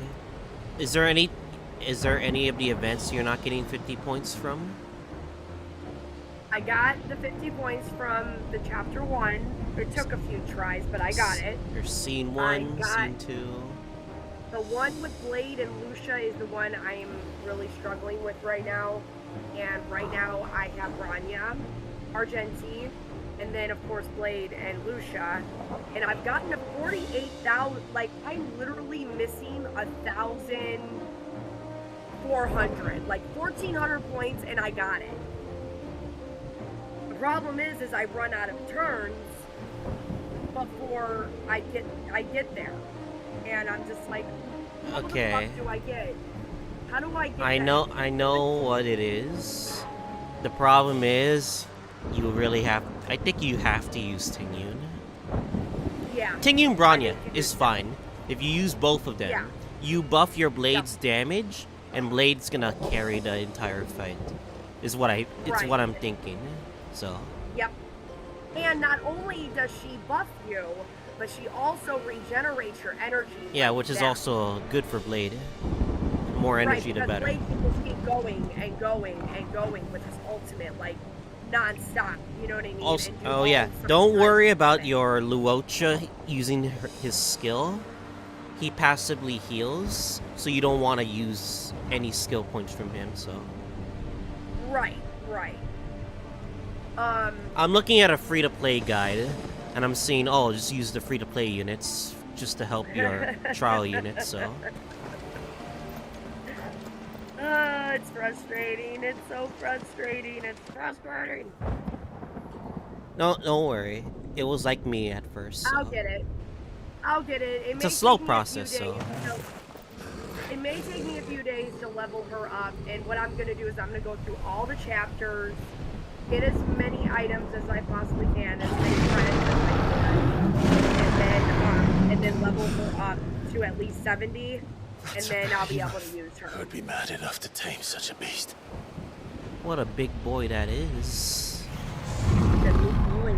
Is there any of the events you're not getting 50 points from? I got the 50 points from the chapter 1. It took a few tries, but I got it. There's scene 1, scene 2. The one with Blade and Lucia is the one I'm really struggling with right now. And right now I have Rania, Argenti, and then of course Blade and Lucia. And I've gotten to 48,000, like I'm literally missing 1,400, like 1,400 points, and I got it. The problem is I run out of turns before I get there. And I'm just like, how the fuck do I get? How do I get I know what it is. The problem is, you really have. I think you have to use Tingyun. Yeah. Tingyun Bronya is fine if you use both of them. Yeah. You buff your Blade's damage, and Blade's gonna carry the entire fight. It's what I'm thinking. So. Yep. And not only does she buff you, but she also regenerates your energy. Yeah, which is also good for Blade. The more energy, the better. Blade can just keep going and going and going with his ultimate, like, non-stop. You know what I mean? Also, oh yeah, don't worry about your Luocha using his skill. He passively heals, so you don't want to use any skill points from him. So. Right. I'm looking at a free-to-play guide, and I'm seeing, just use the free-to-play units just to help your trial units, so. It's frustrating. It's so frustrating. It's frustrating. No, don't worry. It was like me at first. So. I'll get it. It's a slow process, so. It may take me a few days to level her up, and what I'm going to do is I'm going to go through all the chapters, get as many items as I possibly can, as many credits as I can, and then level her up to at least 70, and then I'll be able to use her. I'd be mad enough to tame such a beast. What a big boy that is. The big boy.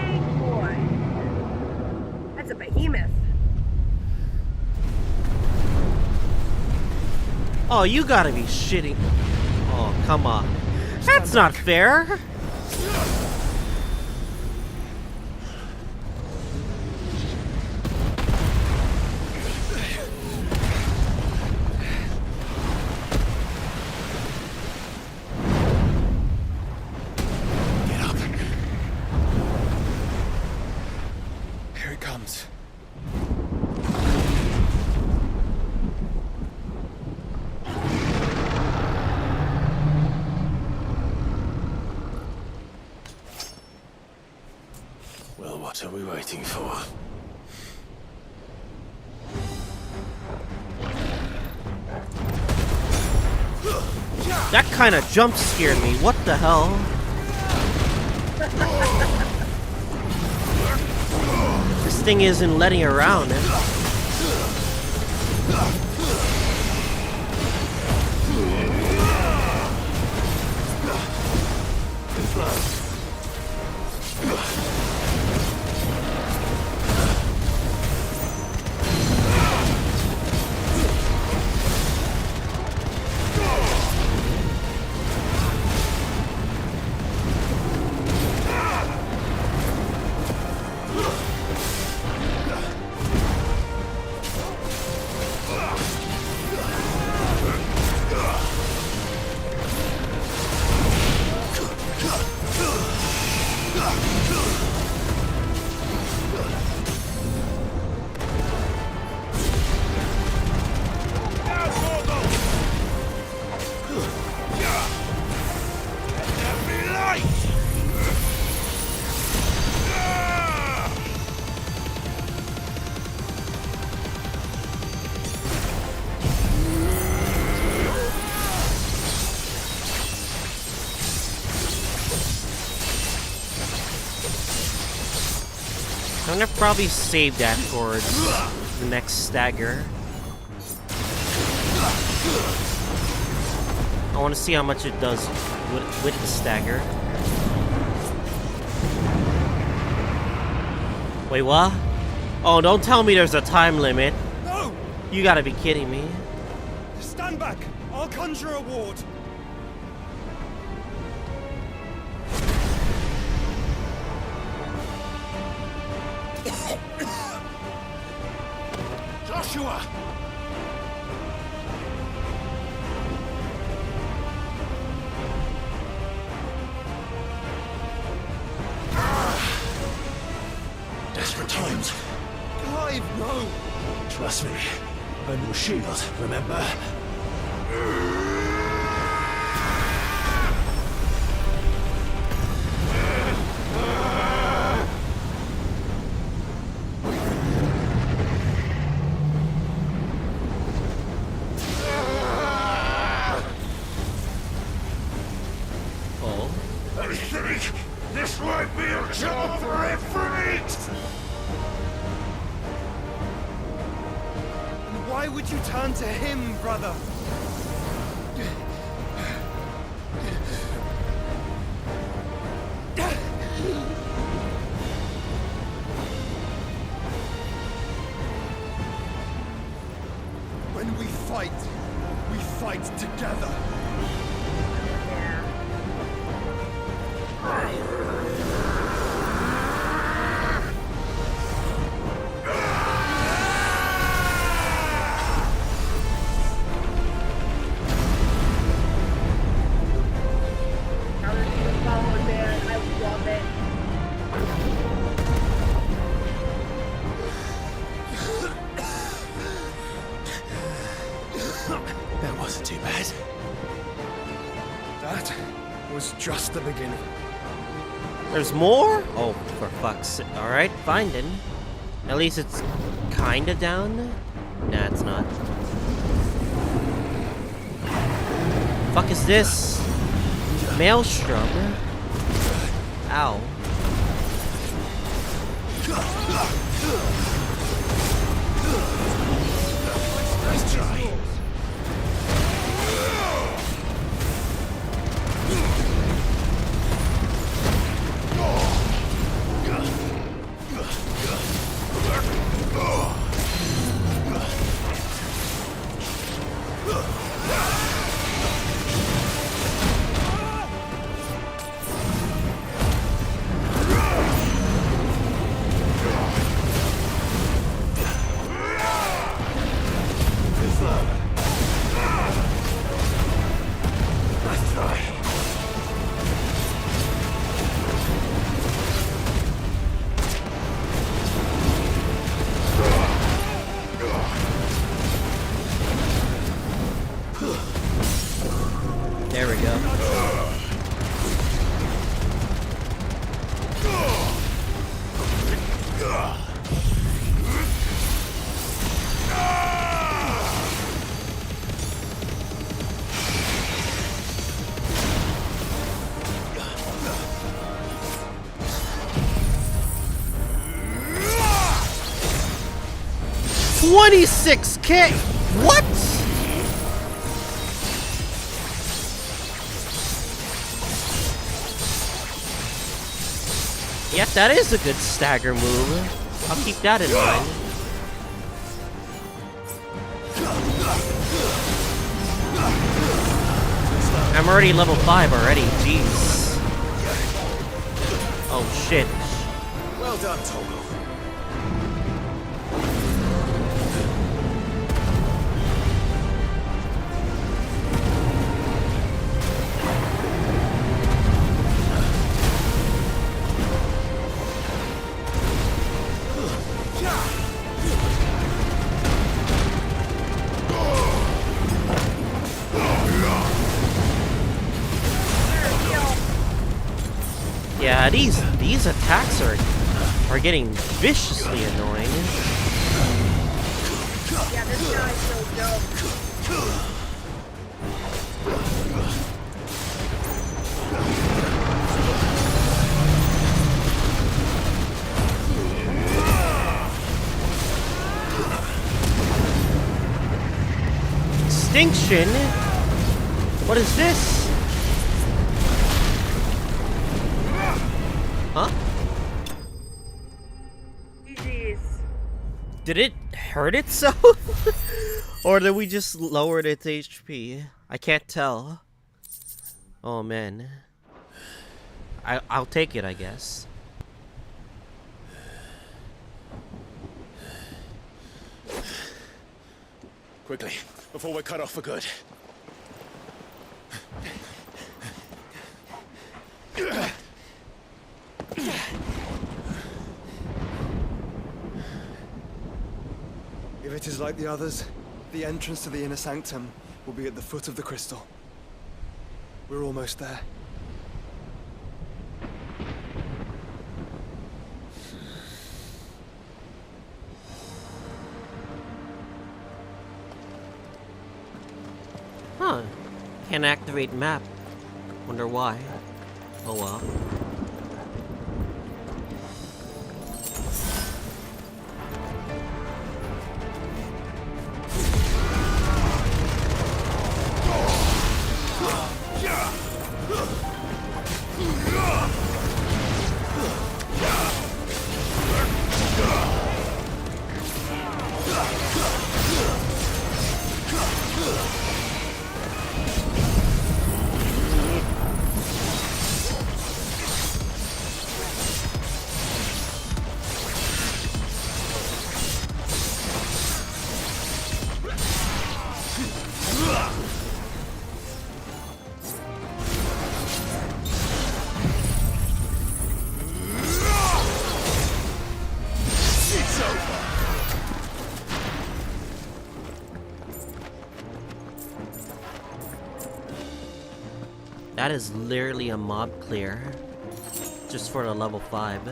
Big boy. That's a behemoth. Oh, you gotta be shitting. Oh, come on. That's not fair. Get up. Here it comes. Well, what are we waiting for? That kind of jump scared me. What the hell? This thing isn't letting around. I'm gonna probably save that for the next stagger. I want to see how much it does with the stagger. Wait, what? Oh, don't tell me there's a time limit. No! You gotta be kidding me. Stand back! I'll conjure a ward. Joshua! Desperate times. Clive, no! Trust me. I'm your shield, remember? Oh. I think this might be a job for a freak! Why would you turn to him, brother? When we fight together. That wasn't too bad. That was just the beginning. There's more? Oh, for fuck's sake. Alright, fine then. At least it's kinda down. Nah, it's not. Fuck is this? Maelstrom? Ow. Nice try. There we go. $26K? What? Yep, that is a good stagger move. I'll keep that in mind. I'm already level 5 already, jeez. Oh shit. Well done, Toggle. Yeah, these attacks are getting viciously annoying. Yeah, this guy's so dope. extinction? What is this? Huh? GG's. Did it hurt itself? Or did we just lower its HP? I can't tell. Oh man. I'll take it, I guess. Quickly, before we're cut off for good. If it is like the others, the entrance to the inner sanctum will be at the foot of the crystal. We're almost there. Huh. Can't activate map. Wonder why. Oh well. That is literally a mob clear. Just for the level 5.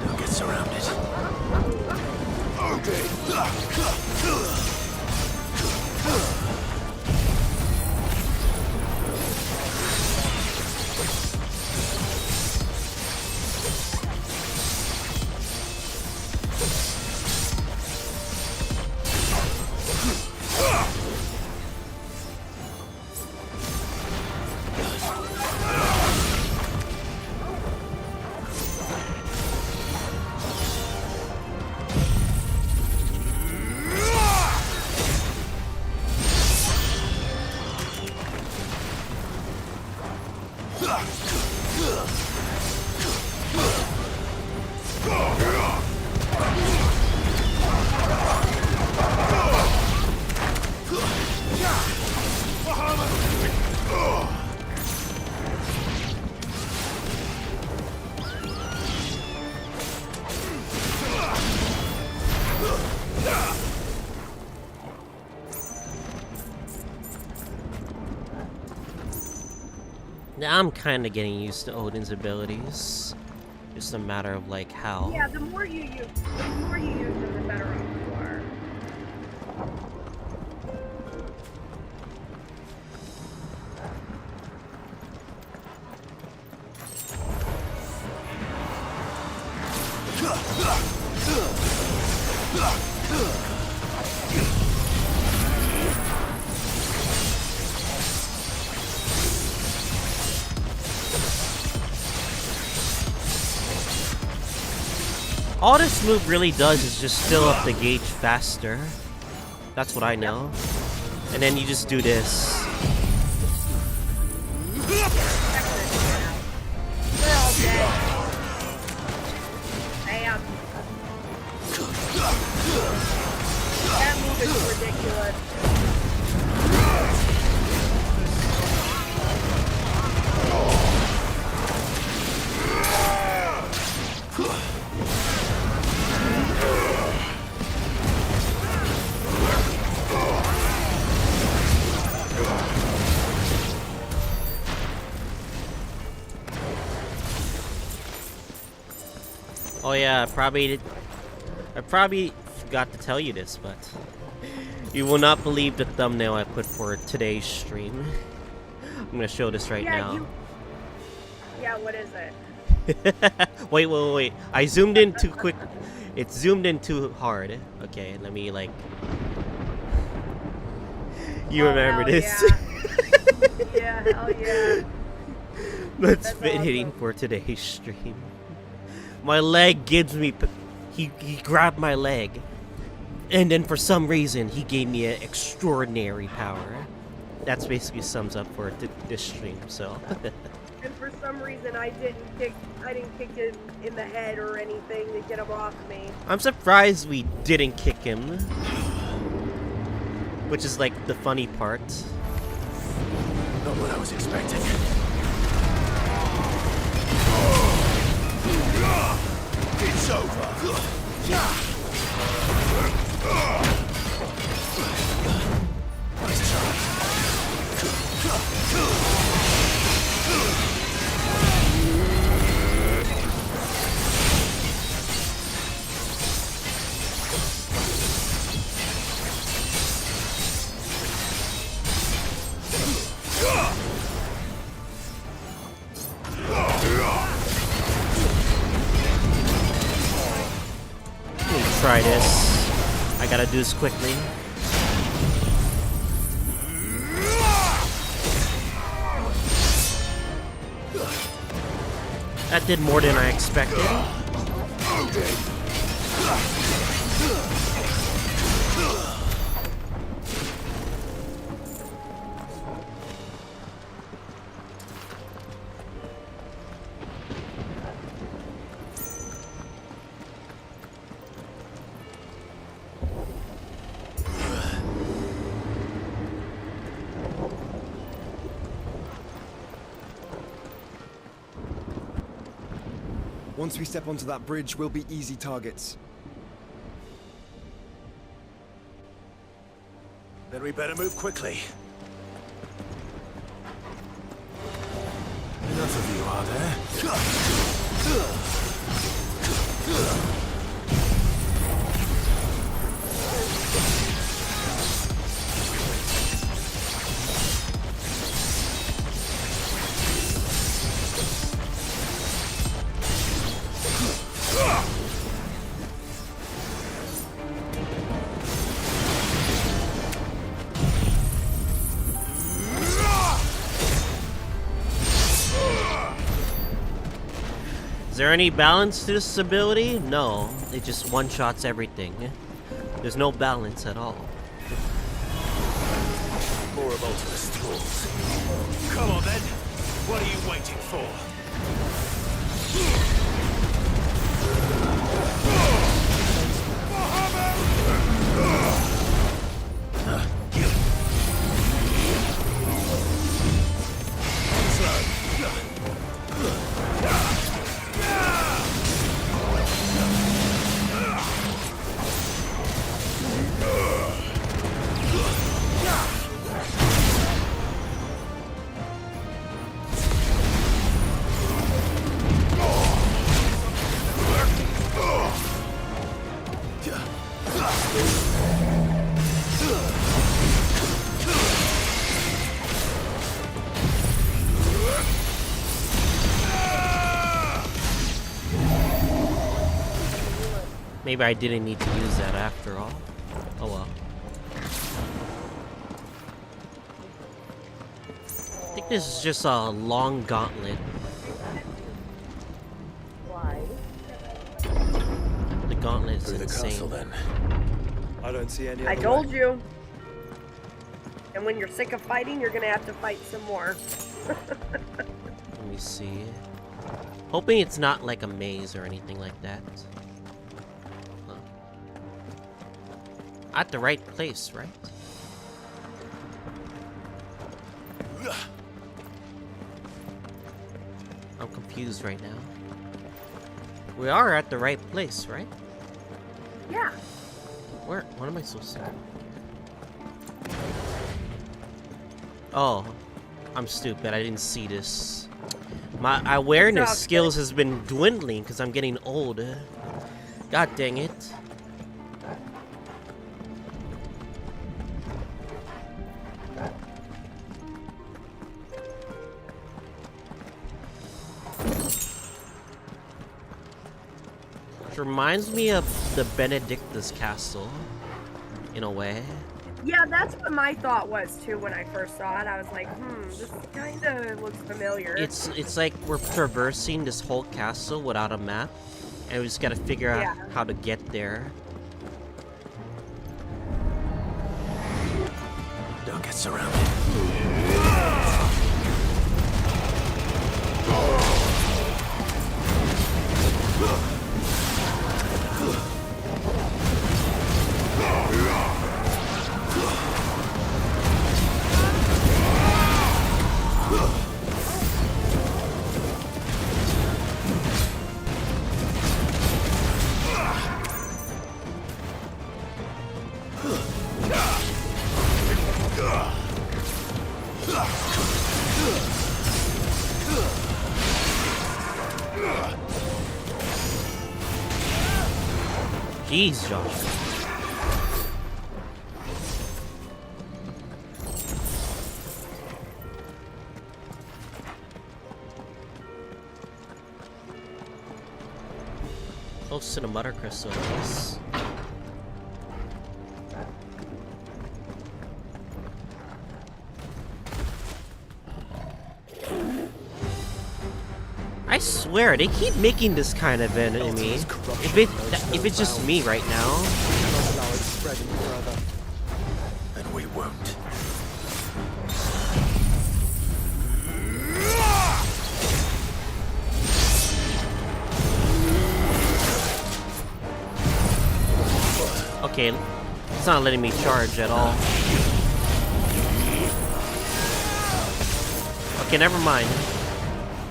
Don't get surrounded. Okay. Now I'm kind of getting used to Odin's abilities. Just a matter of like how. Yeah, the more you use them, the better off you are. All this move really does is just fill up the gauge faster. That's what I know. And then you just do this. They're all dead. Bam. That move is ridiculous. Oh yeah, I probably forgot to tell you this, but you will not believe the thumbnail I put for today's stream. I'm gonna show this right now. Yeah, what is it? Wait. I zoomed in too quick. It zoomed in too hard. Okay, let me like... You remember hell this? Yeah, hell yeah. Let's That's fit hitting awesome. for today's stream. My leg gives me... He grabbed my leg. And then for some reason, he gave me an extraordinary power. That's basically sums up for this stream, so... And for some reason, I didn't kick him in the head or anything to get him off me. I'm surprised we didn't kick him. Which is like the funny part. Not what I was expecting. It's over. Nice try. Let me try this. I gotta do this quickly. That did more than I expected. Once we step onto that bridge, we'll be easy targets. Then we better move quickly. Enough of you, are there? Is there any balance to this ability? No, it just one-shots everything. There's no balance at all. More of Ultimus thralls. Come on then. What are you waiting for? Maybe I didn't need to use that after all. Oh well. I think this is just a long gauntlet. Why? The gauntlet is Through the insane. castle then. I don't see any I other told way. you. And when you're sick of fighting, you're gonna have to fight some more. Let me see. Hoping it's not like a maze or anything like that. Huh. At the right place, right? I'm confused right now. We are at the right place, right? Yeah. Where? What am I supposed to do? Oh, I'm stupid. I didn't see this. My awareness Okay. skills has been dwindling because I'm getting old. God dang it. reminds me of the Benedictus Castle, in a way. Yeah, that's what my thought was too when I first saw it. I was like, this kind of looks familiar. It's like we're traversing this whole castle without a map, and we just gotta figure out how to get there. Don't get surrounded. Jeez, Josh. Close to the Mother Crystal, yes. I swear, they keep making this kind of enemy. If it's just me right now. Not allow it to spread any further. And we won't. Okay, it's not letting me charge at all. Okay, never mind.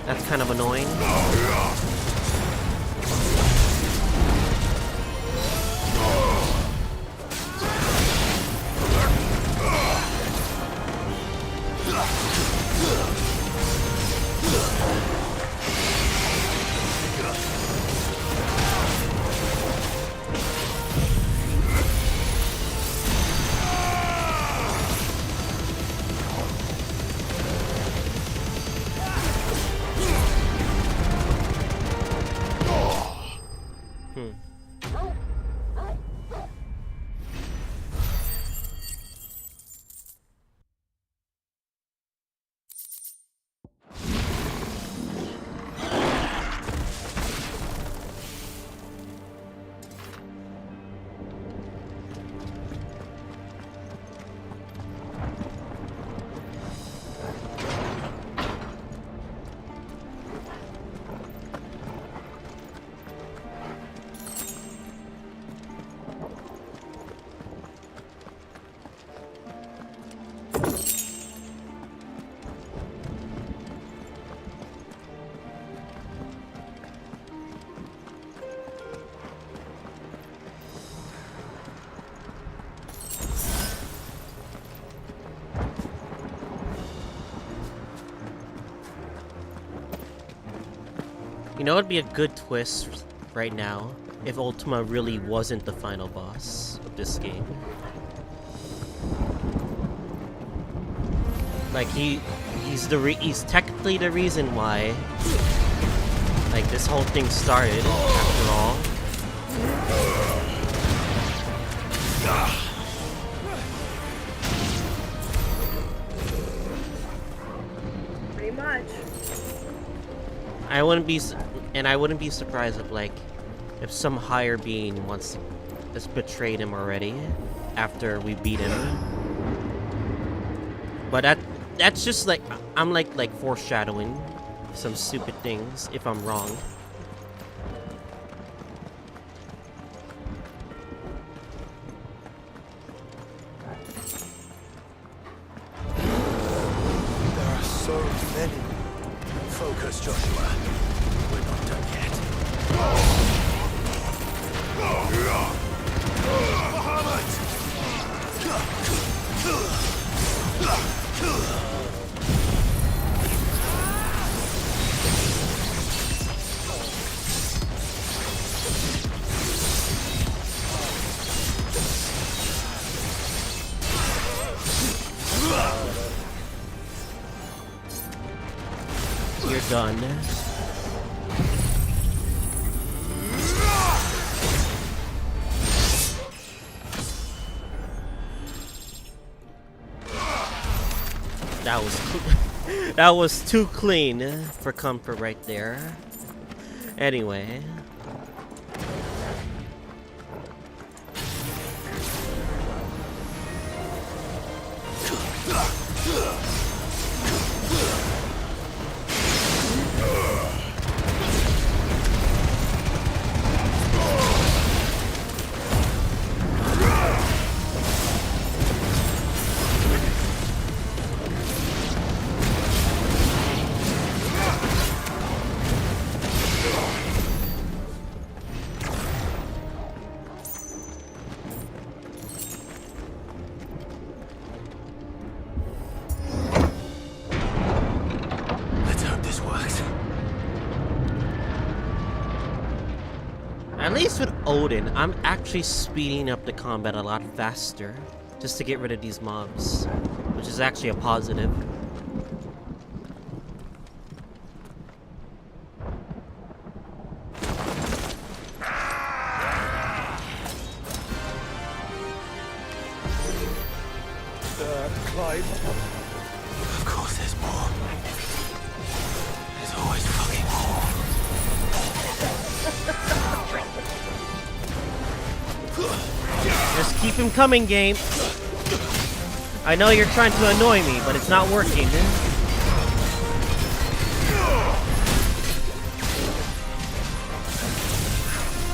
That's kind of annoying. You know, it'd be a good twist right now if Ultima really wasn't the final boss of this game. Like he's technically the reason why like this whole thing started after all. Pretty much. I wouldn't be surprised if some higher being has betrayed him already after we beat him. But that's just like I'm like foreshadowing some stupid things if I'm wrong. There are so many. Focus, Joshua. We're not done yet. You're done. That was that was too clean for comfort right there. Anyway. Let's hope this works. At least with Odin, I'm actually speeding up the combat a lot faster just to get rid of these mobs, which is actually a positive. Clive. Of course there's more. There's always fucking more. Just keep him coming, game. I know you're trying to annoy me, but it's not working.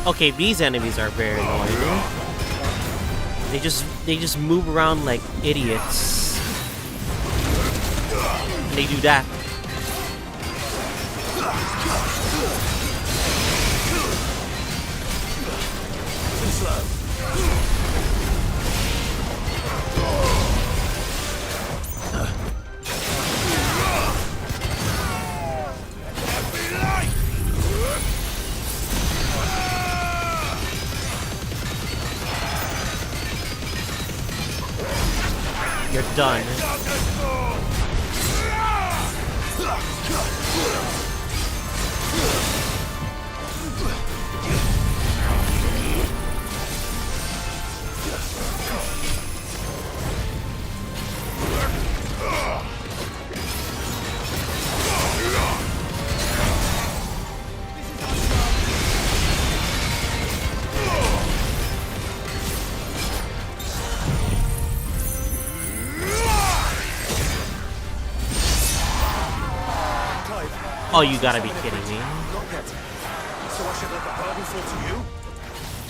Okay, these enemies are very annoying. They just move around like idiots. They do that. Too slow. You're done. Oh, you gotta be kidding me. Not yet. So I should let the burden fall to you?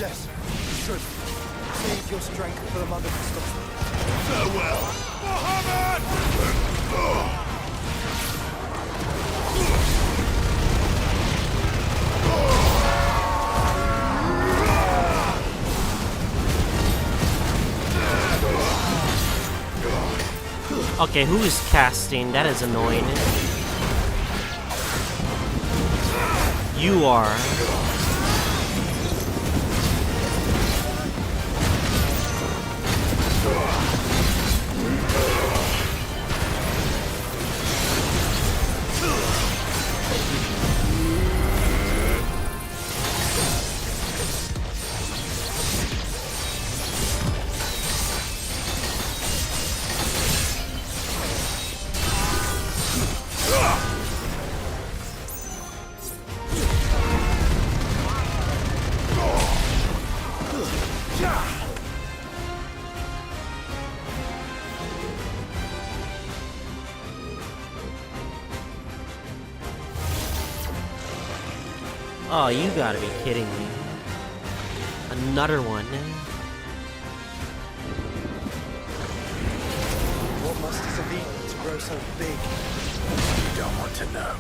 Yes, you should. Save your strength for the mother crystal. Farewell. Okay, who is casting? That is annoying. You are. Oh, you gotta be kidding me. Another one. What must have eaten to grow so big? You don't want to know.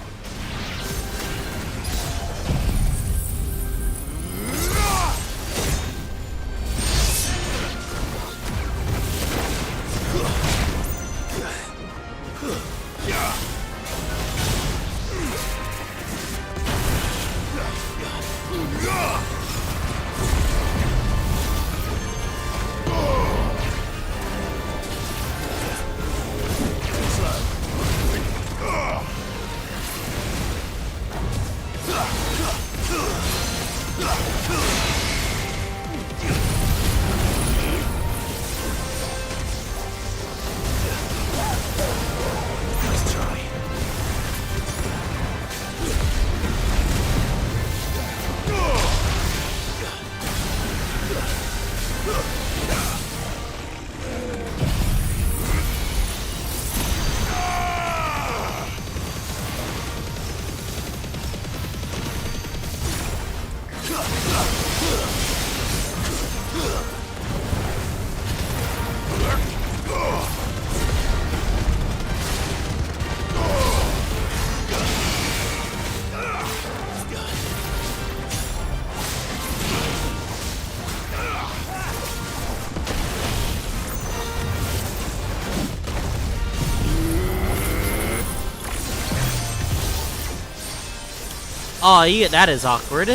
Oh, yeah, that is awkward.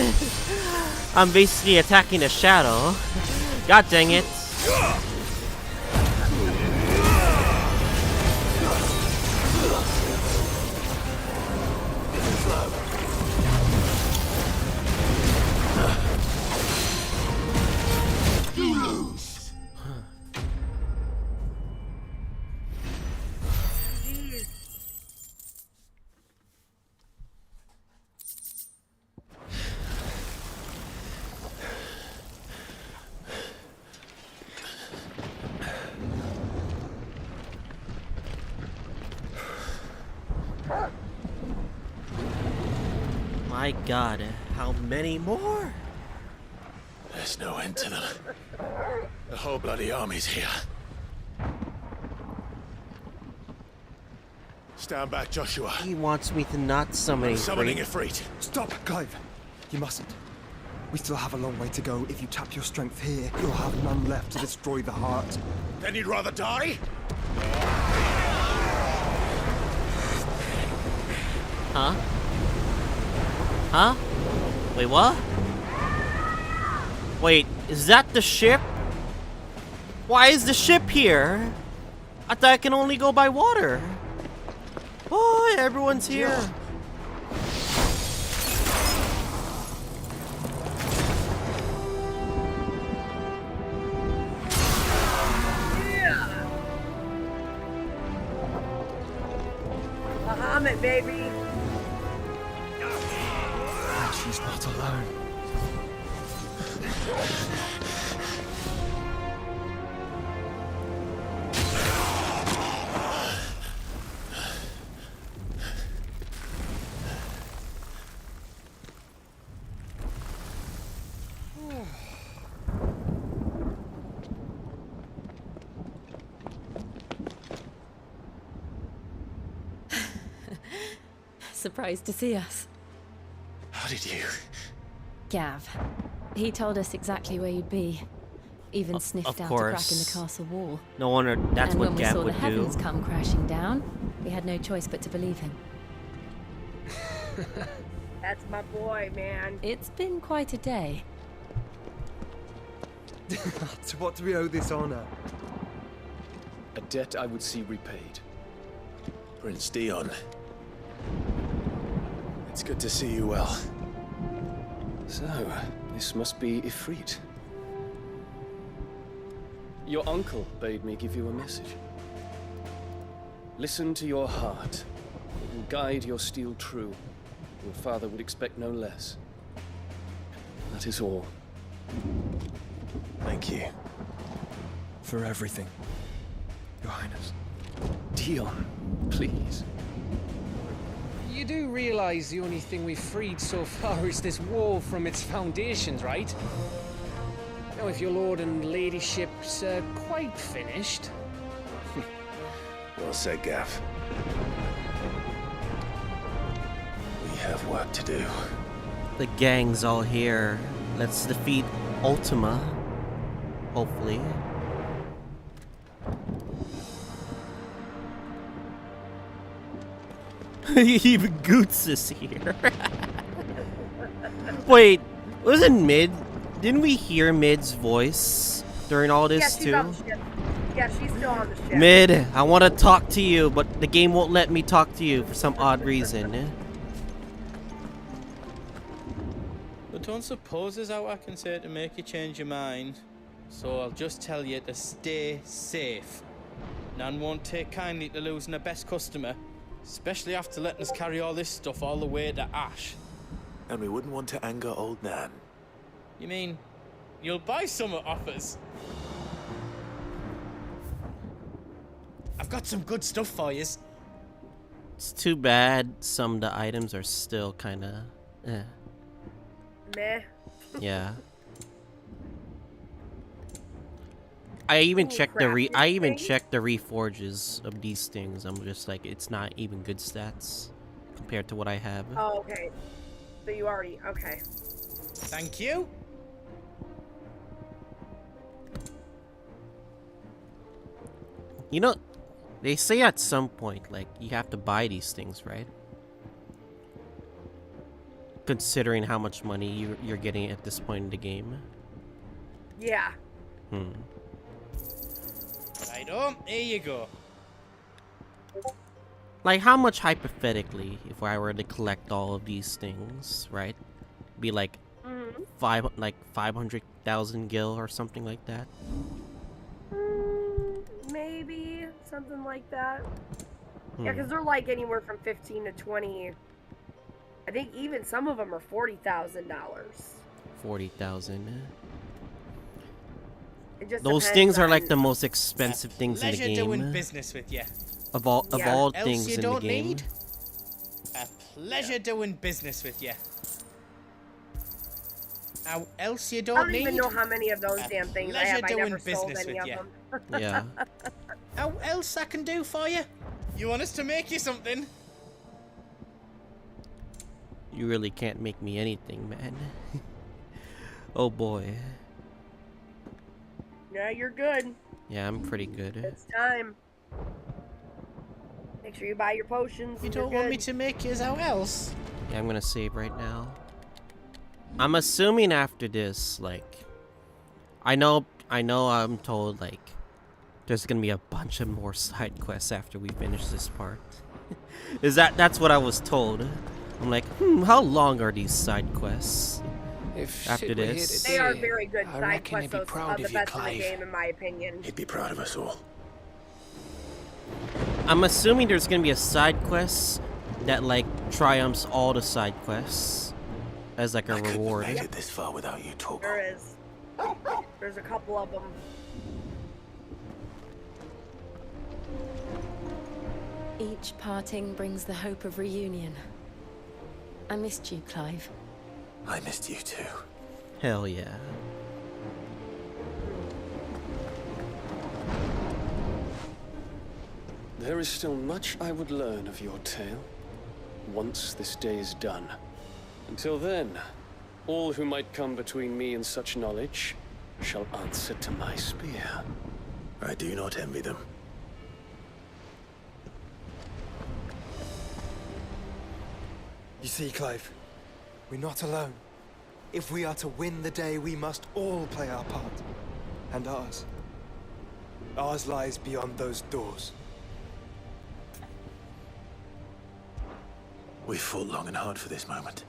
I'm basically attacking a shadow. God dang it. My God, how many more? There's no end to them. The whole bloody army's here. Stand back, Joshua. He wants me to not summon I'm summoning Ifrit. Ifrit. Stop, Clive. You mustn't. We still have a long way to go. If you tap your strength here, you'll have none left to destroy the heart. Then you'd rather die? Huh? Huh? Wait, what? Wait, is that the ship? Why is the ship here? I thought I can only go by water. Oh, everyone's here. Bahamut, baby. She's not alone. Surprised to see us. How did you? Gav. He told us exactly where you'd be. Even sniffed out a crack in the castle wall. No wonder that's and what when we Gav saw the would do. heavens come crashing down, we had no choice but to believe him. That's my boy, man. It's been quite a day. To what do we owe this honor? A debt I would see repaid. Prince Dion. It's good to see you well. So, this must be Ifrit. Your uncle bade me give you a message. Listen to your heart. It will guide your steel true. Your father would expect no less. That is all. Thank you. For everything, Your Highness. Dion, please. You do realize the only thing we've freed so far is this wall from its foundations, right? Now, if your lord and ladyship's quite finished... Well said, Gav. We have work to do. The gang's all here. Let's defeat Ultima. Hopefully. Even Goots is here. Wait, wasn't Mid? Didn't we hear Mid's voice during all this she's too? on the ship. Yeah, she's still on the ship. Mid, I want to talk to you, but the game won't let me talk to you for some odd reason. But don't suppose there's out I can say to make you change your mind. So I'll just tell you to stay safe. Nan won't take kindly to losing her best customer, especially after letting us carry all this stuff all the way to Ash. And we wouldn't want to anger old Nan. You mean you'll buy some off us? I've got some good stuff for you. It's too bad some of the items are still kind of Meh. Yeah. I even checked the reforges of these things. I'm just like, it's not even good stats compared to what I have. Oh, okay. So you already... Okay. Thank you. You know, they say at some point, like, you have to buy these things, right? considering how much money you're getting at this point in the game. Yeah. Right on, here you go. Like, how much hypothetically, if I were to collect all of these things, right? Be like 500,000 gil or something like that. Maybe something like that. Yeah, because they're like anywhere from 15 to 20. I think even some of them are $40,000. 40,000. Those things are like the most expensive things in the game. Pleasure doing business with you. Of all things you in don't the game. Need? A pleasure doing business with you. How else you don't need? I don't even know how many of those damn things I have. I never sold any of them. Yeah. How else I can do for you? You want us to make you something? You really can't make me anything, man. Oh boy. Yeah, you're good. Yeah, I'm pretty good. It's time. Make sure you buy your potions. You don't want me to make you how else? Yeah, I'm gonna save right now. I'm assuming after this, like, I know I'm told, like, there's gonna be a bunch of more side quests after we finish this part. That's what I was told. I'm like, how long are these side quests? After this, they are very good side quests. Those are the best in the game, in my opinion. He'd be proud of us all. I'm assuming there's gonna be a side quest that like triumphs all the side quests as like a reward. I couldn't have made it this far without you, Torgal. There is. There's a couple of them. Each parting brings the hope of reunion. I missed you, Clive. I missed you too. Hell yeah. There is still much I would learn of your tale, once this day is done. Until then, all who might come between me and such knowledge shall answer to my spear. I do not envy them. You see, Clive, we're not alone. If we are to win the day, we must all play our part. And ours. Ours lies beyond those doors. We fought long and hard for this moment.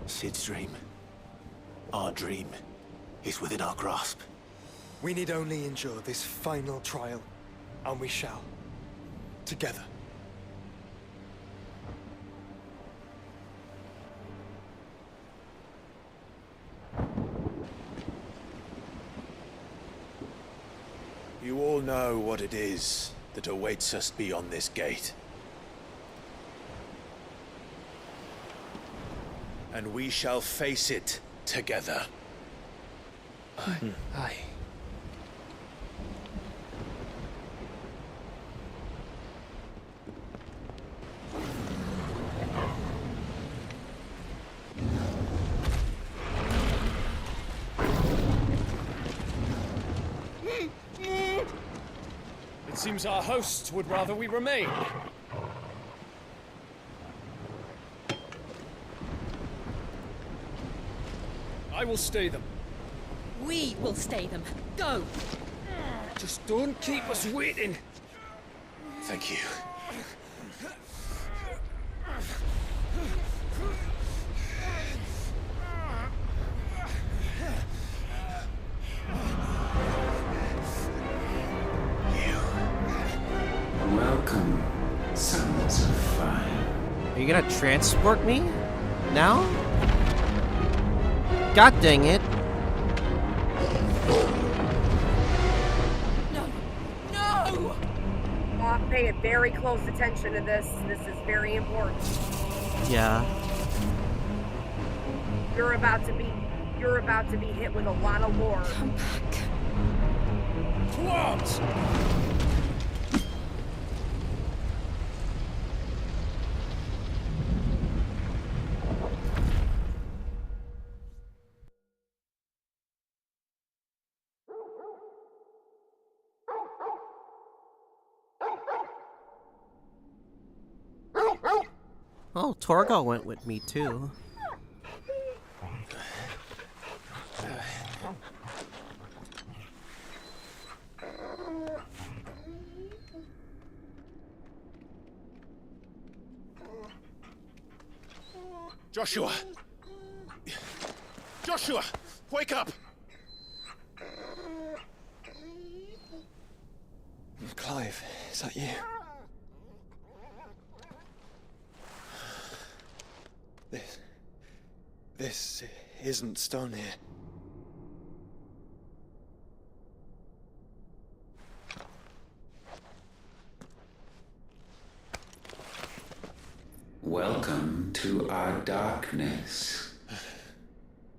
Sid's dream, our dream, is within our grasp. We need only endure this final trial, and we shall. Together. You all know what it is that awaits us beyond this gate. And we shall face it together. Aye. It seems our hosts would rather we remain. I will stay them. We will stay them. Go! Just don't keep us waiting. Thank you. Welcome, sons of fire. Are you gonna transport me? Now? God dang it. No! Pay very close attention to this. This is very important. Yeah. You're about to be hit with a lot of lore. Come back. What? Oh, Torgal went with me too. Joshua! Joshua! Wake up! Clive, is that you? This isn't stone here. Welcome to our darkness.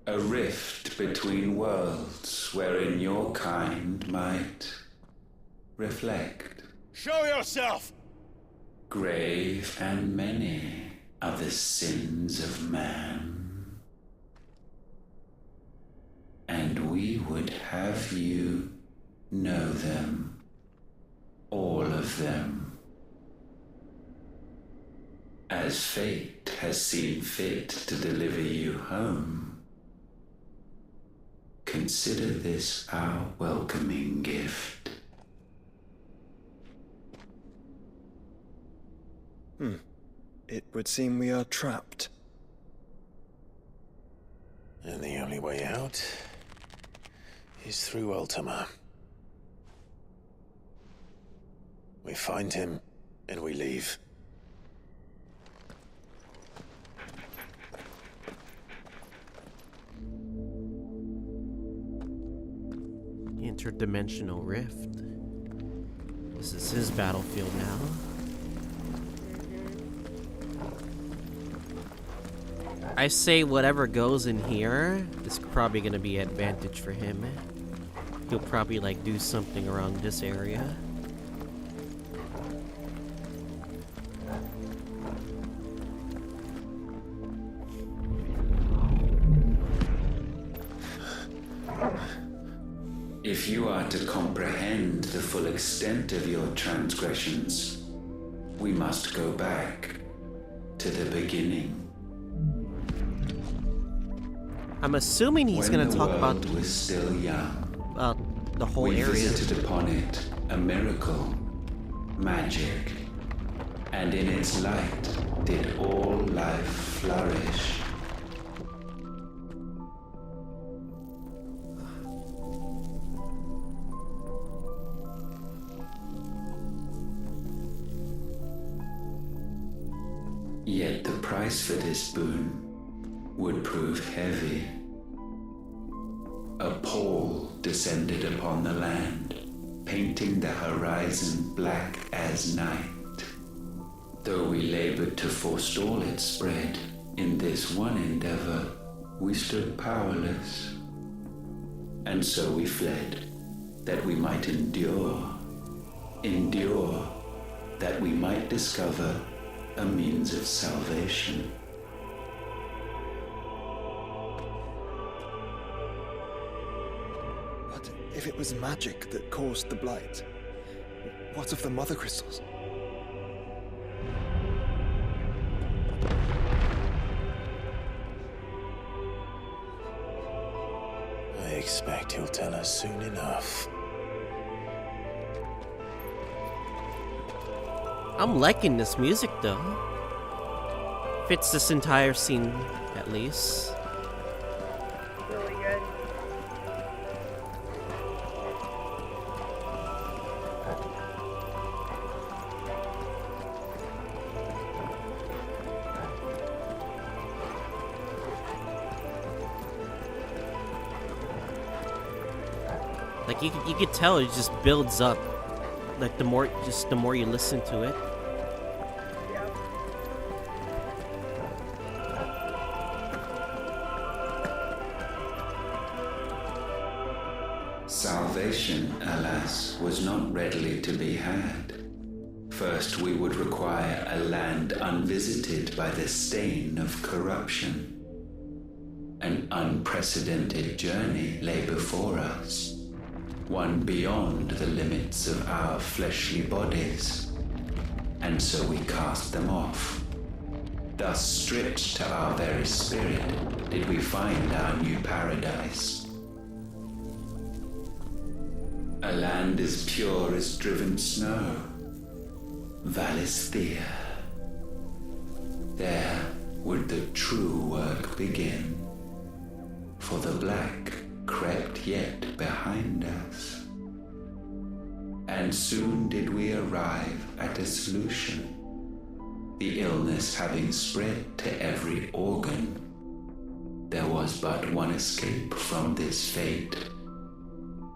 A rift between worlds wherein your kind might reflect. Show yourself! Grave and many are the sins of man. And we would have you know them. All of them. As fate has seen fit to deliver you home, consider this our welcoming gift. It would seem we are trapped. And the only way out is through Ultima. We find him, and we leave. Interdimensional rift. This is his battlefield now. I say whatever goes in here is probably gonna be advantage for him. He'll probably like do something around this area. If you are to comprehend the full extent of your transgressions, we must go back to the beginning. I'm assuming he's going to talk about was still young. The whole area. We visited upon it a miracle, magic, and in its light did all life flourish. Yet the price for this boon would prove heavy. A pall descended upon the land, painting the horizon black as night. Though we labored to forestall its spread, in this one endeavor, we stood powerless. And so we fled, that we might endure, that we might discover a means of salvation. But if it was magic that caused the blight, what of the mother crystals? I expect he'll tell us soon enough. I'm liking this music though. Fits this entire scene, at least. Really good. Like you could tell it just builds up. Like the more you listen to it. Salvation, alas, was not readily to be had. First, we would require a land unvisited by the stain of corruption. An unprecedented journey lay before us, one beyond the limits of our fleshly bodies. And so we cast them off. Thus, stripped to our very spirit, did we find our new paradise. A land as pure as driven snow. Valisthea. There would would the true work begin. For the black crept yet behind us. And soon did we arrive at a solution. The illness having spread to every organ, there was but one escape from this fate,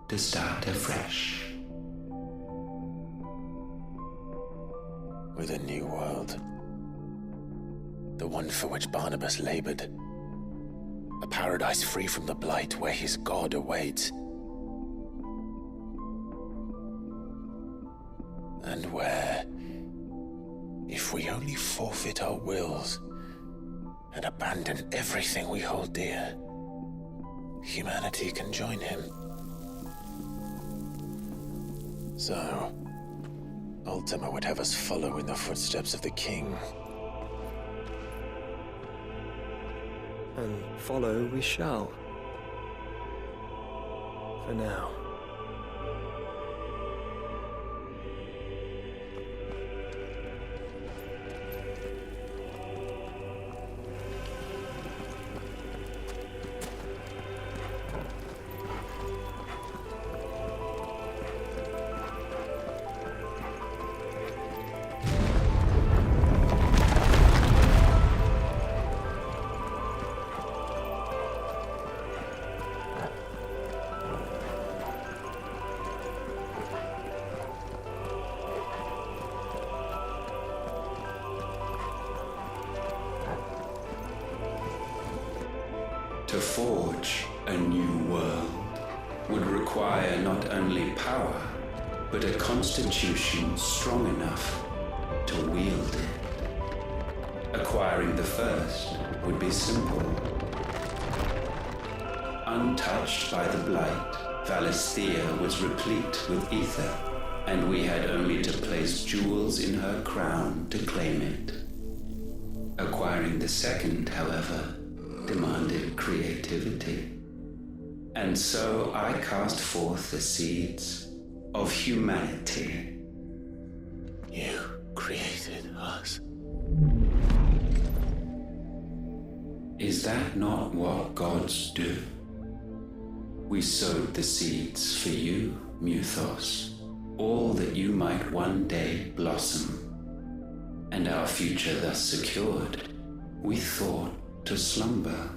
to start afresh. With a new world. The one for which Barnabas labored. A paradise free from the blight where his God awaits. And where, if we only forfeit our wills and abandon everything we hold dear, humanity can join him. So, Ultima would have us follow in the footsteps of the king. And follow we shall. For now. To forge a new world would require not only power, but a constitution strong enough to wield it. Acquiring the first would be simple. Untouched by the blight, Valisthea was replete with ether, and we had only to place jewels in her crown to claim it. Acquiring the second, however, demanded creativity. And so I cast forth the seeds of humanity. You created us. Is that not what gods do? We sowed the seeds for you, Muthos, all that you might one day blossom. And our future thus secured, we thought to slumber,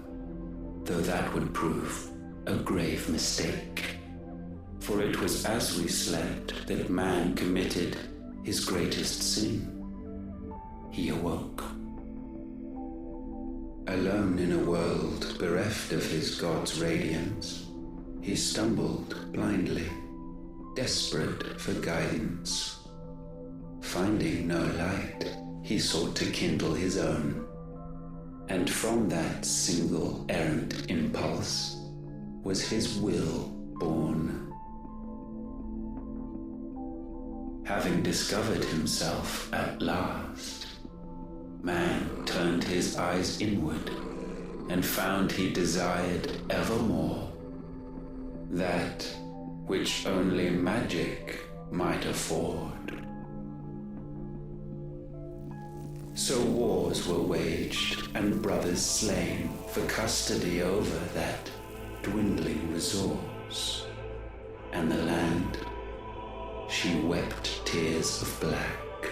though that would prove a grave mistake. For it was as we slept that man committed his greatest sin. He awoke. Alone in a world bereft of his God's radiance, he stumbled blindly, desperate for guidance. Finding no light, he sought to kindle his own. And from that single errant impulse was his will born. Having discovered himself at last, man turned his eyes inward and found he desired evermore that which only magic might afford. So wars were waged and brothers slain for custody over that dwindling resource. And the land, she wept tears of black.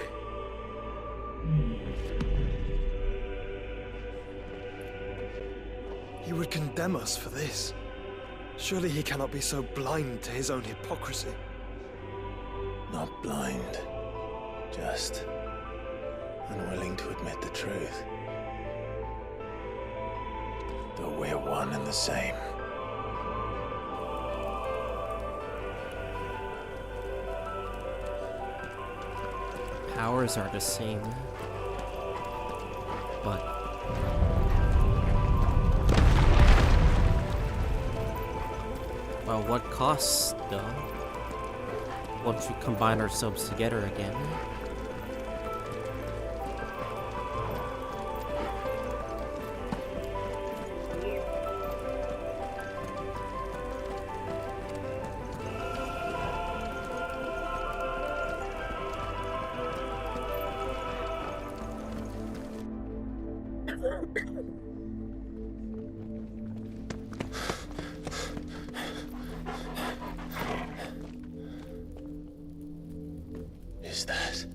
He would condemn us for this. Surely he cannot be so blind to his own hypocrisy. Not blind, just unwilling to admit the truth. Though we're one and the same. Powers are the same, but well, what cost though? Once we combine ourselves together again. Is that?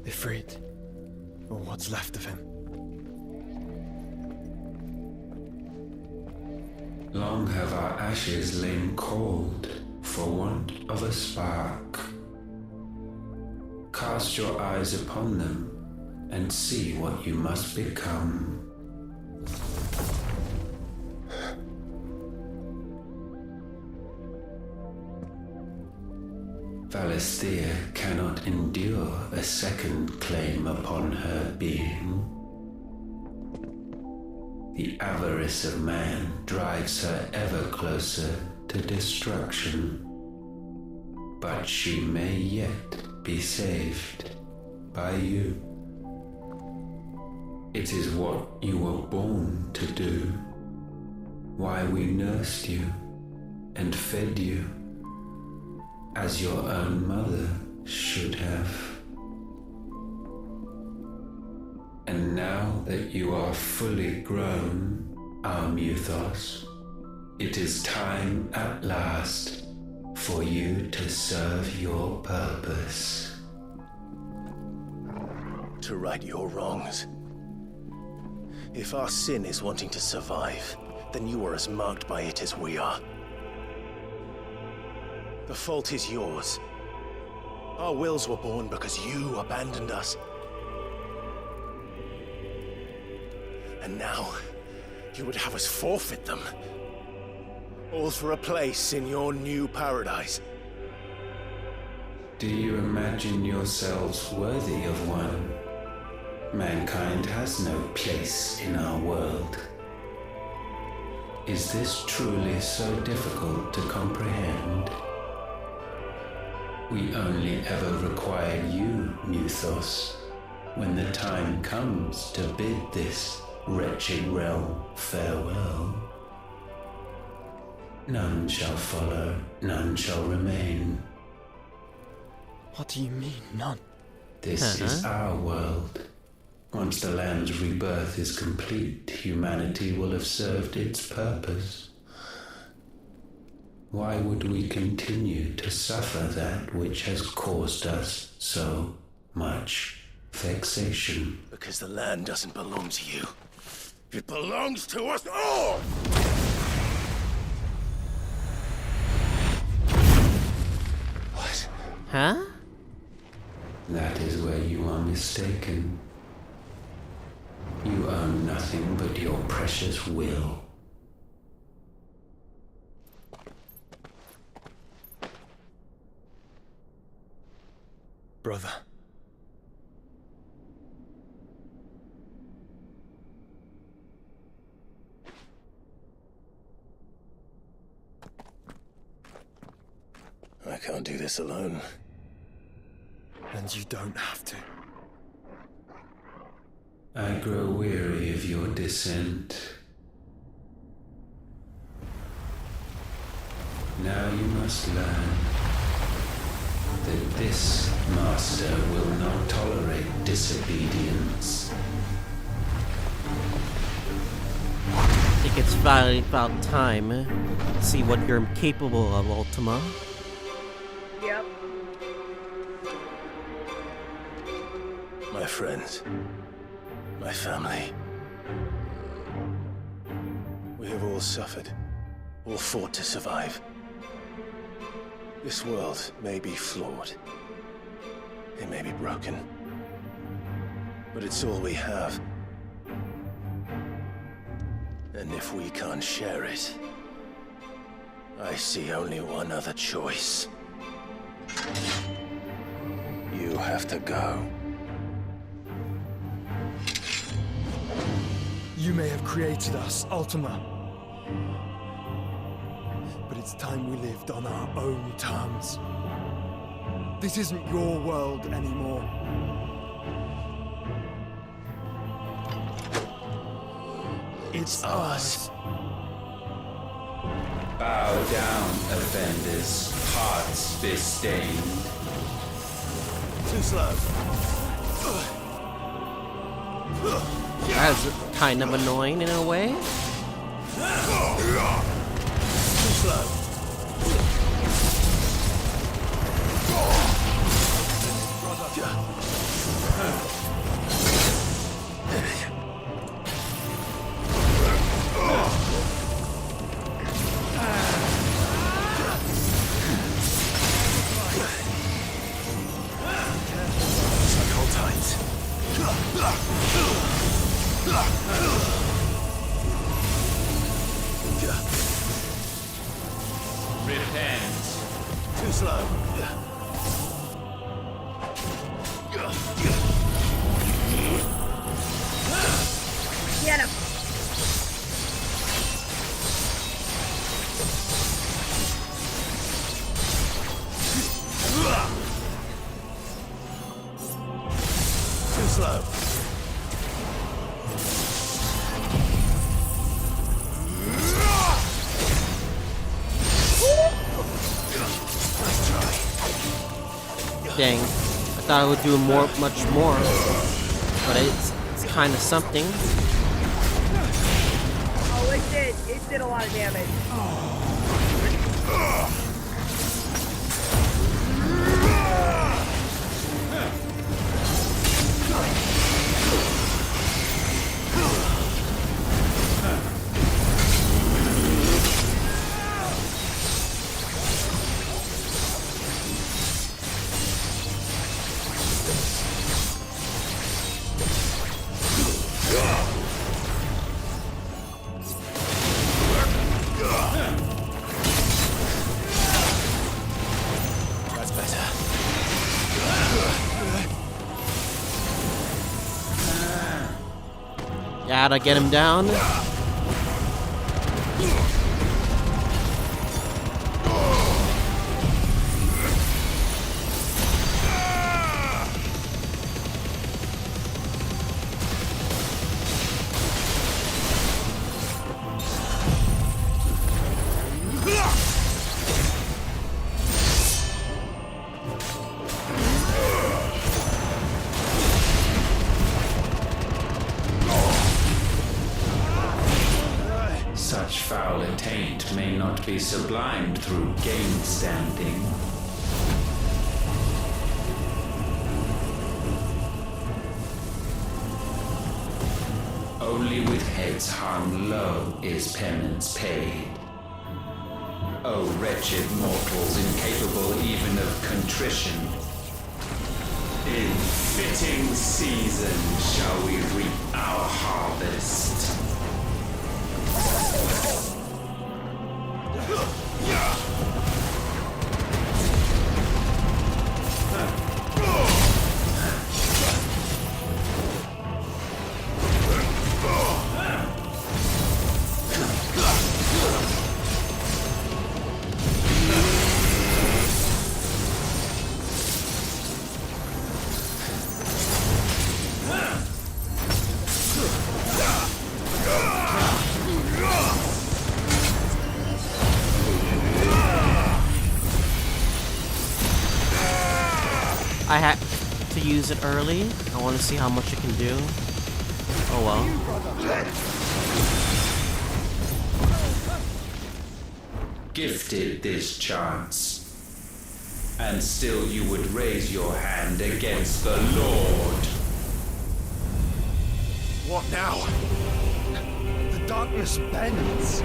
Ifrit. Or what's left of him. Long have our ashes lain cold for want of a spark. Cast your eyes upon them and see what you must become. Valisthea cannot endure a second claim upon her being. The avarice of man drives her ever closer to destruction. But she may yet be saved by you. It is what you were born to do, why we nursed you and fed you, as your own mother should have. And now that you are fully grown, our Muthos, it is time at last for you to serve your purpose. To right your wrongs. If our sin is wanting to survive, then you are as marked by it as we are. The fault is yours. Our wills were born because you abandoned us. And now, you would have us forfeit them. All for a place in your new paradise. Do you imagine yourselves worthy of one? Mankind has no place in our world. Is this truly so difficult to comprehend? We only ever require you, Muthos, when the time comes to bid this wretched realm farewell. None shall follow, none shall remain. What do you mean, none? This is our world. Once the land's rebirth is complete, humanity will have served its purpose. Why would we continue to suffer that which has caused us so much vexation? Because the land doesn't belong to you. It belongs to us all! What? Huh? That is where you are mistaken. You own nothing but your precious will. Brother. I can't do this alone. And you don't have to. I grow weary of your dissent. Now you must learn that this master will not tolerate disobedience. I think it's finally about time to see what you're capable of, Ultima. Yep. My friends. My family. We have all suffered. All fought to survive. This world may be flawed. It may be broken. But it's all we have. And if we can't share it, I see only one other choice. You have to go. You may have created us, Ultima. But it's time we lived on our own terms. This isn't your world anymore. It's ours. Bow down, offenders, hearts disdained. Too slow. That's kind of annoying in a way. Too slow. Repent. Too slow. Get him. Too slow. Dang, I thought it would do much more, but it's kind of something. Oh, it did a lot of damage. That's better. Gotta get him down. Such foul attaint may not be sublimed through gainstanding. Only with heads hung low is penance paid. O wretched mortals incapable even of contrition, in fitting season shall we reap our harvest. I had to use it early. I want to see how much it can do. Oh well. Gifted this chance, and still you would raise your hand against the Lord. What now? The darkness bends.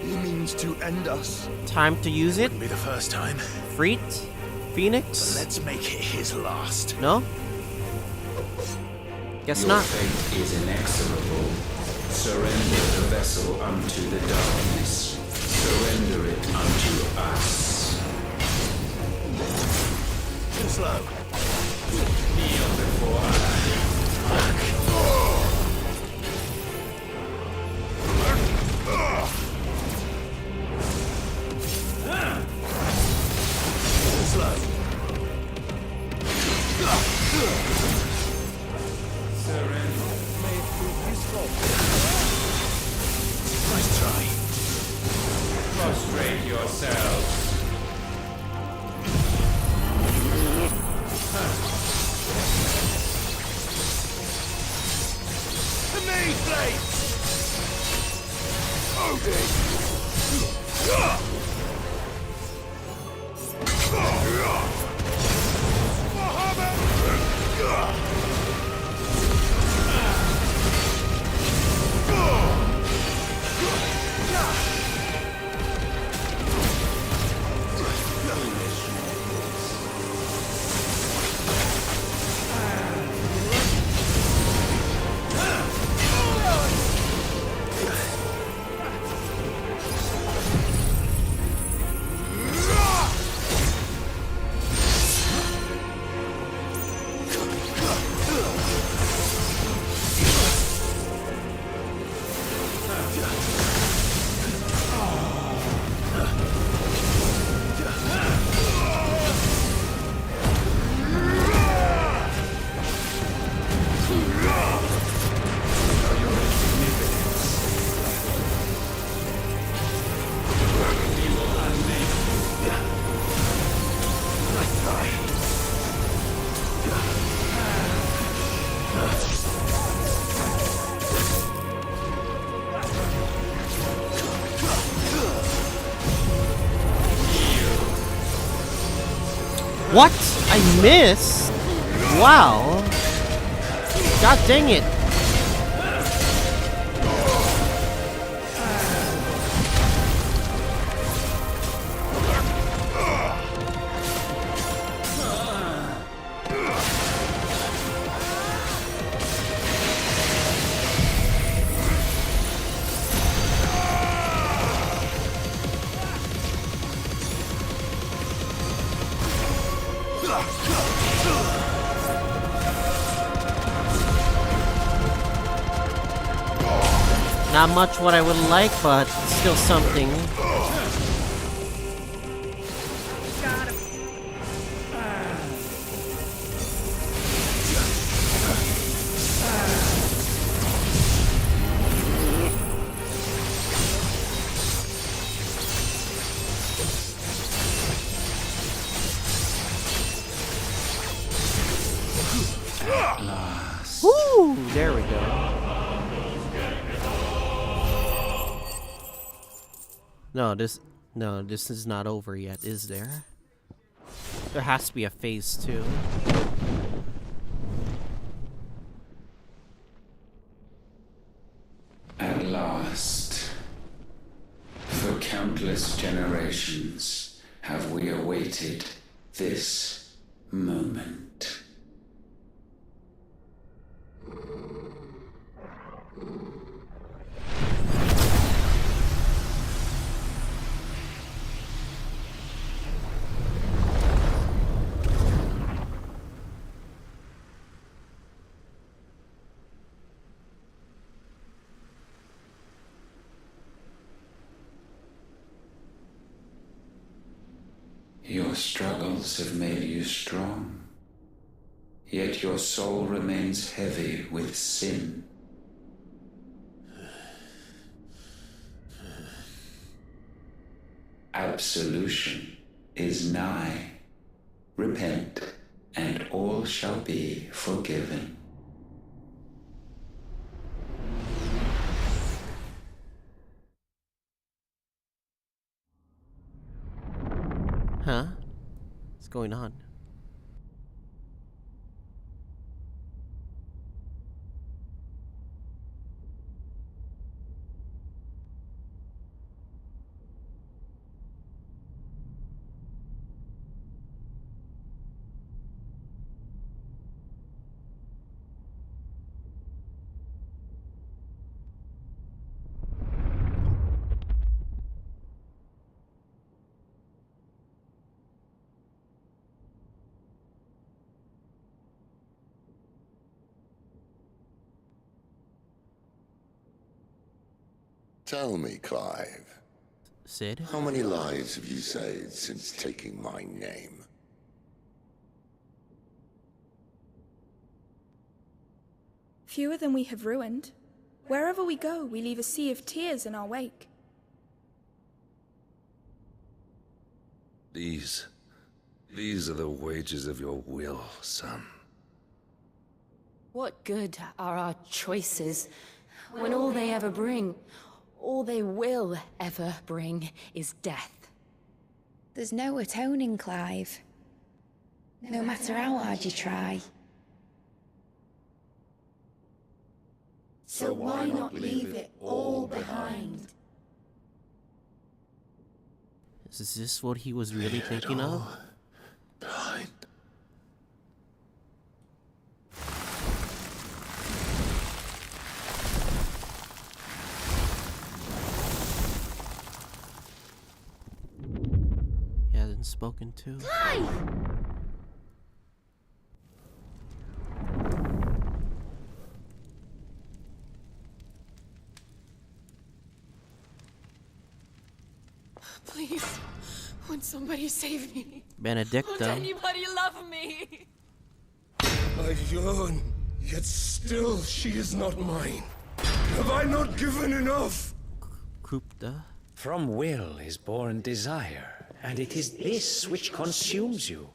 He means to end us. Time to use it. Wouldn't be the first time. Freet? But Phoenix? let's make it his last. No? Guess Your not. fate is inexorable. Surrender the vessel unto the darkness. Surrender it unto us. Too slow. Kneel before Too slow. Nice try. prostrate yourselves. What? I missed? Wow. God dang it. Not much what I would like, but still something. Got him. Woo! There we go. No, this is not over yet, is there? There has to be a phase 2. At last, for countless generations, have we awaited this moment. Your struggles have made you strong, yet your soul remains heavy with sin. Absolution is nigh. Repent, and all shall be forgiven. Huh? What's going on? Tell me, Clive. Sid? How many lives have you saved since taking my name? Fewer than we have ruined. Wherever we go, we leave a sea of tears in our wake. These are the wages of your will, son. What good are our choices when all they ever bring, All they will ever bring is death. There's no atoning, Clive. No matter how hard you try. So why not leave it all behind? Is this what he was really thinking of? Behind. He hasn't spoken to. Clive! Please, won't somebody save me? Benedicta. Won't anybody love me? I yearn, yet still she is not mine. Have I not given enough? Kupta. From will is born desire, and it is this which consumes you,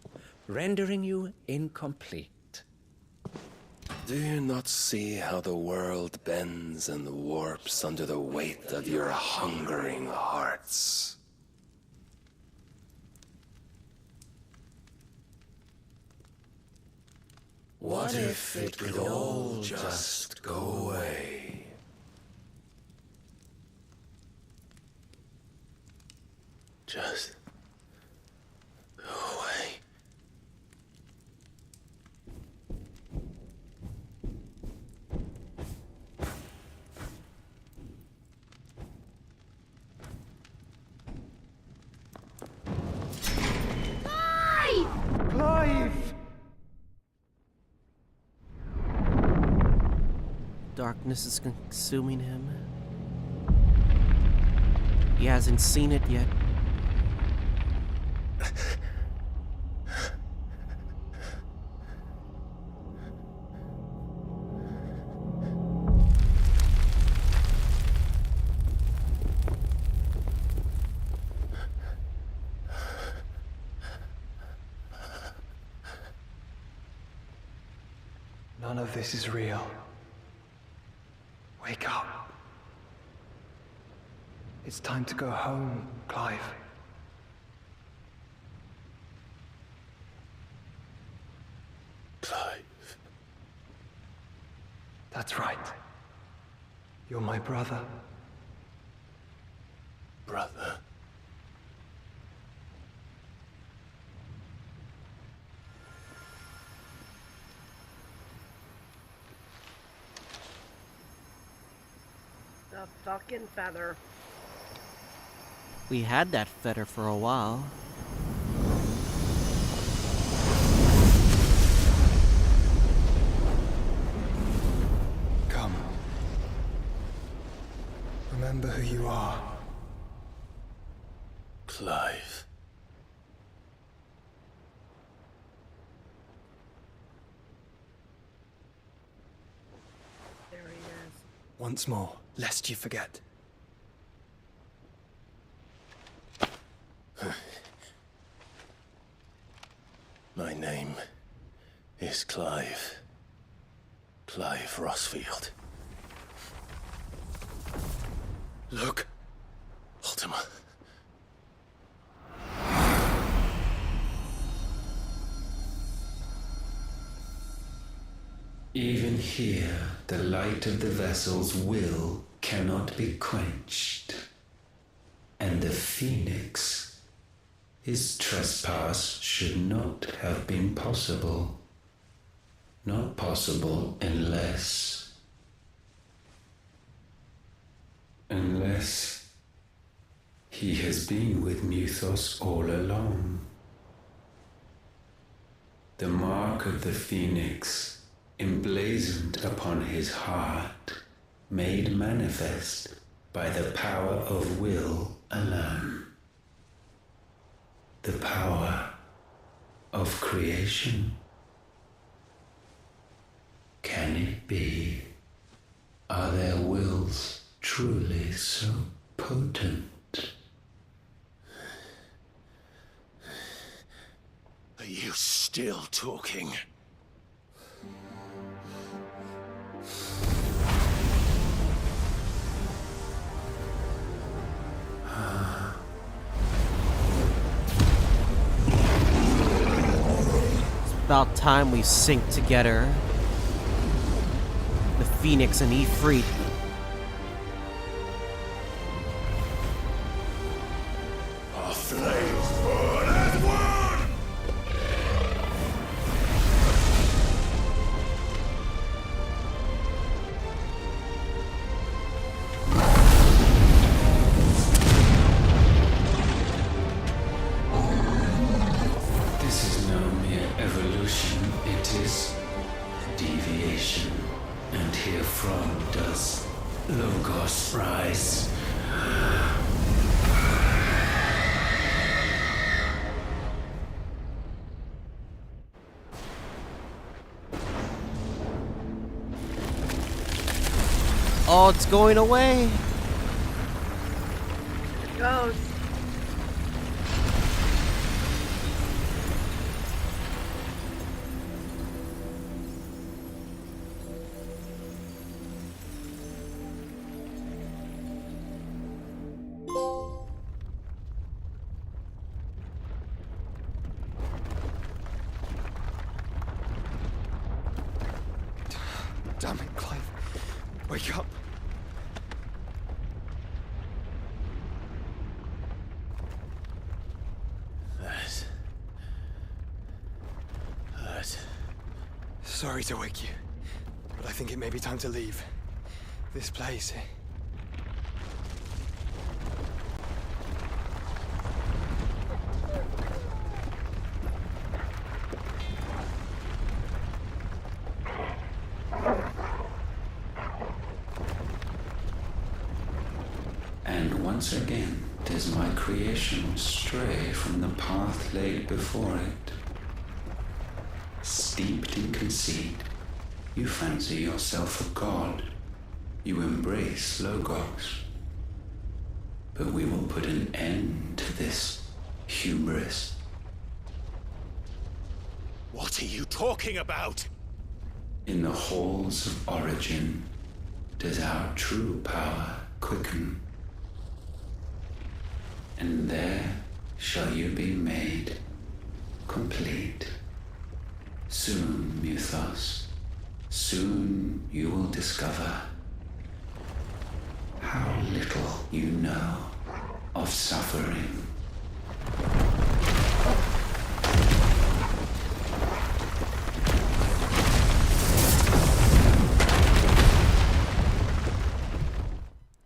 rendering you incomplete. Do you not see how the world bends and warps under the weight of your hungering hearts? What if it could all just go away? Just go away. Clive! Darkness is consuming him. He hasn't seen it yet. None of this is real. Wake up. It's time to go home, Clive. Clive. That's right. You're my brother. Brother. The fucking feather. We had that feather for a while. Come. Remember who you are. Clive. There he is. Once more, lest you forget. My name is Clive. Clive Rossfield. Look, Ultima. Even here, the light of the vessel's will cannot be quenched. And the Phoenix, his trespass should not have been possible. Not possible unless he has been with Muthos all along. The mark of the Phoenix, emblazoned upon his heart, made manifest by the power of will alone. The power of creation. Can it be? Are their wills truly so potent? Are you still talking? About time we sync together. The Phoenix and Ifrit. Our flames burn as one! This is no mere evolution, it is deviation. And herefrom does Logos rise. Oh, it's going away. It goes. Damn it, Clive. Wake up. That. Sorry to wake you, but I think it may be time to leave. This place. And once again does my creation stray from the path laid before it. Steeped in conceit, you fancy yourself a god. You embrace Logos. But we will put an end to this hubris. What are you talking about? In the halls of origin does our true power quicken. And there shall you be made complete. Soon, Mythos, soon you will discover how little you know of suffering.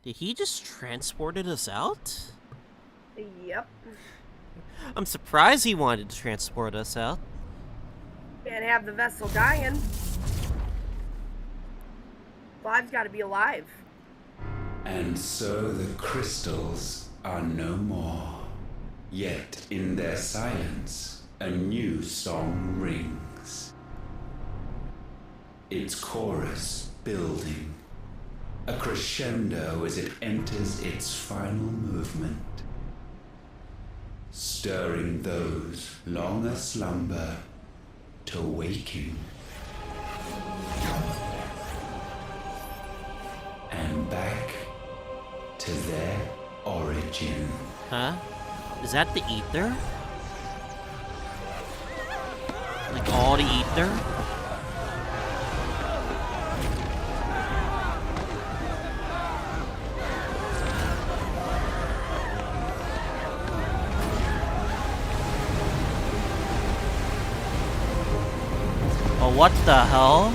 Did he just transported us out? Yep. I'm surprised he wanted to transport us out. Can't have the vessel dying. Clive's got to be alive. And so the crystals are no more. Yet in their silence, a new song rings. Its chorus building, a crescendo as it enters its final movement, stirring those long aslumber to waking. And back to their origin. Huh? Is that the ether? Like all the ether? Oh, what the hell?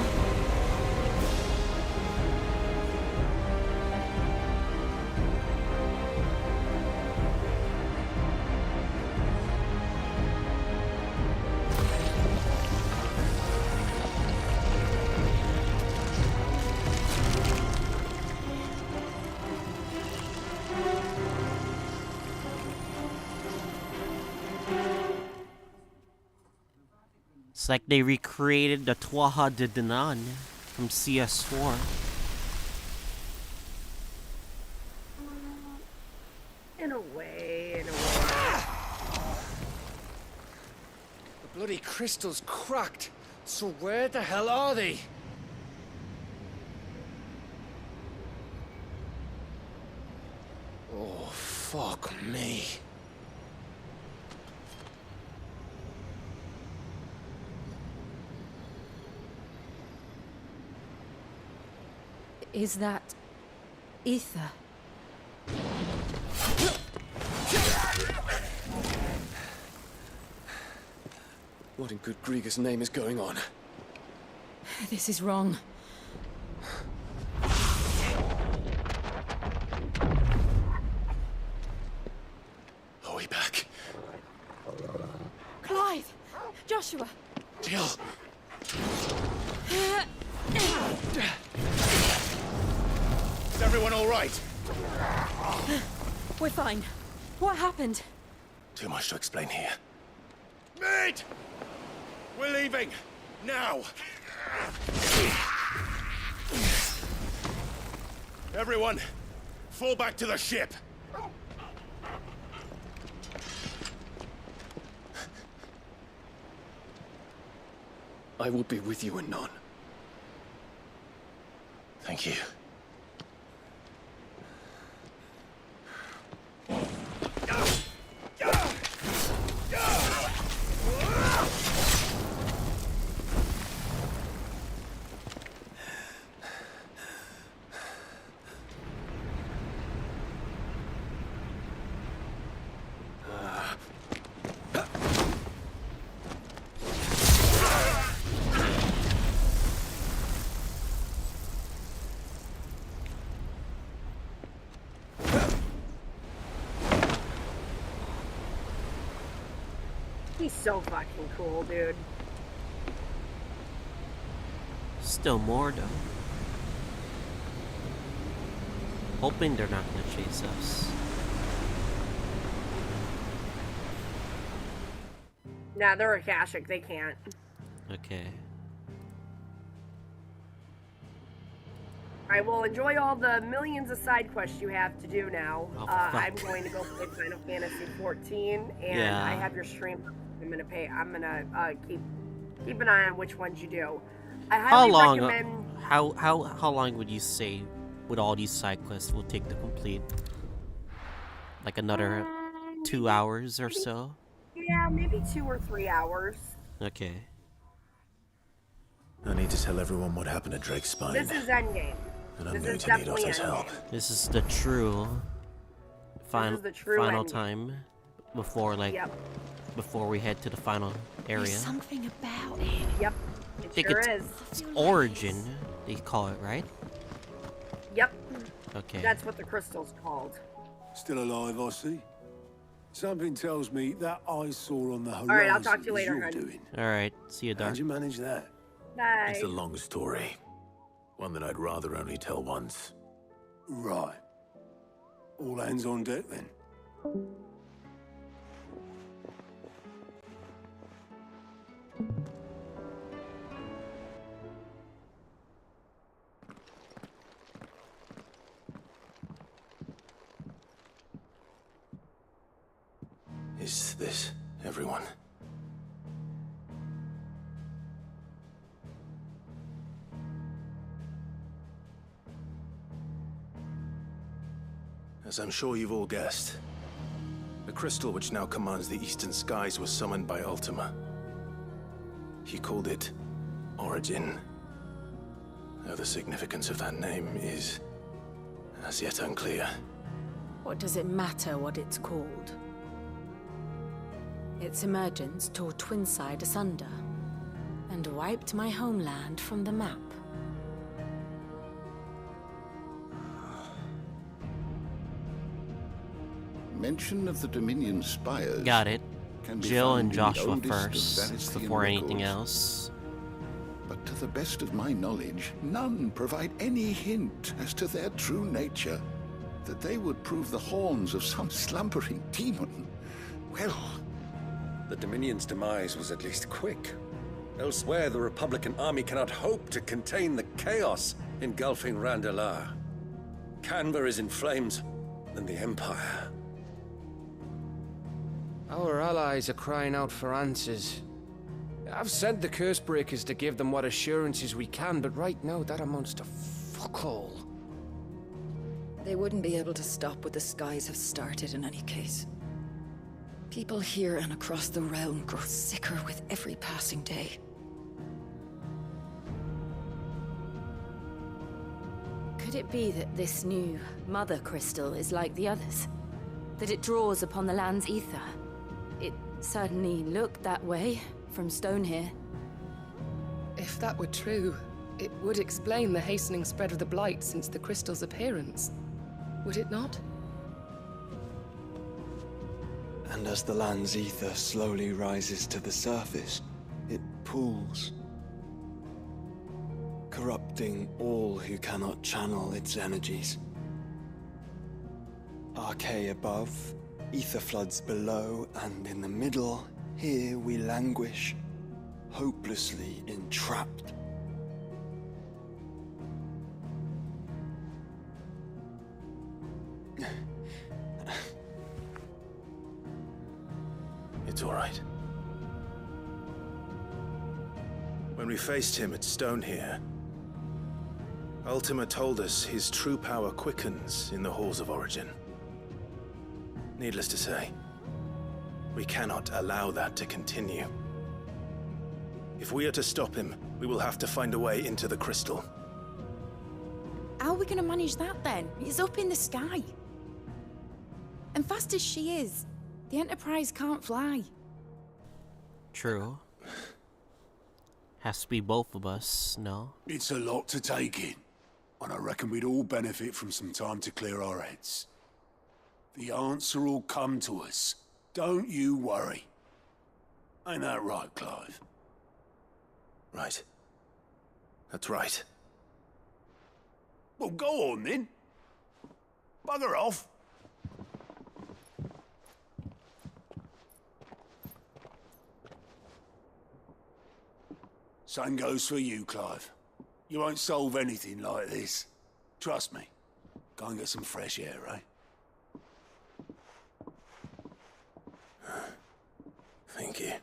It's like they recreated the Tuatha De Danann from CS4. In a way. The bloody crystal's cracked. So where the hell are they? Oh, fuck me. Is that ether? What in good Grieger's name is going on? This is wrong. Are we back? Clive! Joshua! Jill! Is everyone all right? We're fine. What happened? Too much to explain here. Mate! We're leaving! Now! Everyone, fall back to the ship! I will be with you anon. Thank you. He's so fucking cool, dude. Still more, though. Hoping they're not gonna chase us. Nah, they're Akashic. They can't. Okay. I will enjoy all the millions of side quests you have to do now. Oh, I'm going to go play Final Fantasy 14, and Yeah. I have your stream. I'm gonna keep an eye on which ones you do. I How highly long? recommend. How long would you say with all these side quests will take to complete? Like another 2 hours or so? Yeah, maybe 2 or 3 hours. Okay. I need to tell everyone what happened at Drake's Spine. This is endgame. And I'm This going is to need definitely Otto's help. endgame. This is the true final the true final endgame. time before before we head to the final area. There's something about it. Yep, I it think sure it's, is. it's Origin, they call it, right? Yep. Okay. That's what the crystal's called. Still alive, I see. Something tells me that I saw on the horizon. All right, I'll talk to you is later, you're hon. doing. Alright, see you, Dark. How'd you manage that? Bye. It's a long story. One that I'd rather only tell once. Right. All hands on deck then. Is this everyone? As I'm sure you've all guessed, the crystal which now commands the eastern skies was summoned by Ultima. He called it Origin. Though the significance of that name is as yet unclear. What does it matter what it's called? Its emergence tore Twinside asunder and wiped my homeland from the map. Mention of the Dominion spires. Got it. Can be Jill found and in the Joshua oldest of first, Vanethian before anything records. else. But to the best of my knowledge, none provide any hint as to their true nature. That they would prove the horns of some slumbering demon. Well, the Dominion's demise was at least quick. Elsewhere, the Republican army cannot hope to contain the chaos engulfing Randalar. Canberra is in flames, and the Empire. Our allies are crying out for answers. I've sent the Cursebreakers to give them what assurances we can, but right now that amounts to fuck all. They wouldn't be able to stop what the skies have started in any case. People here and across the realm grow sicker with every passing day. Could Could it be that this new mother crystal is like the others? That it draws upon the land's ether? It certainly looked that way from stone here. If that were true, it would explain the hastening spread of the blight since the crystal's appearance. Would it not? And as the land's ether slowly rises to the surface, it pools, corrupting all who cannot channel its energies. Archay above, ether floods below, and in the middle, here we languish, hopelessly entrapped. It's all right. When we faced him at Stone here, Ultima told us his true power quickens in the halls of origin. Needless to say, we cannot allow that to continue. If we are to stop him, we will have to find a way into the crystal. How are we going to manage that then? He's up in the sky. And fast as she is, the Enterprise can't fly. True. Has to be both of us, no? It's a lot to take in, and I reckon we'd all benefit from some time to clear our heads. The answer will come to us. Don't you worry. Ain't that right, Clive? Right. That's right. Well, go on then. Bugger off. Same goes for you, Clive. You won't solve anything like this. Trust me. Go and get some fresh air, eh? Thank you.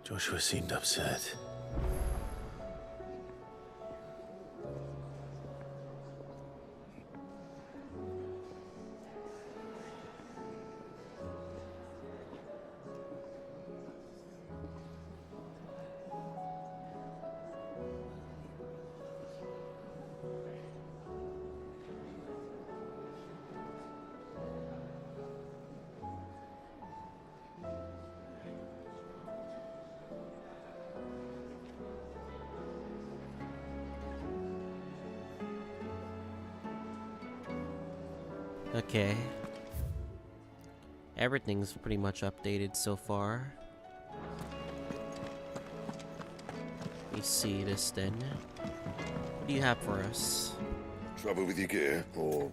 Joshua seemed upset. Okay. Everything's pretty much updated so far. Let me see this then. What do you have for us? Trouble with your gear, or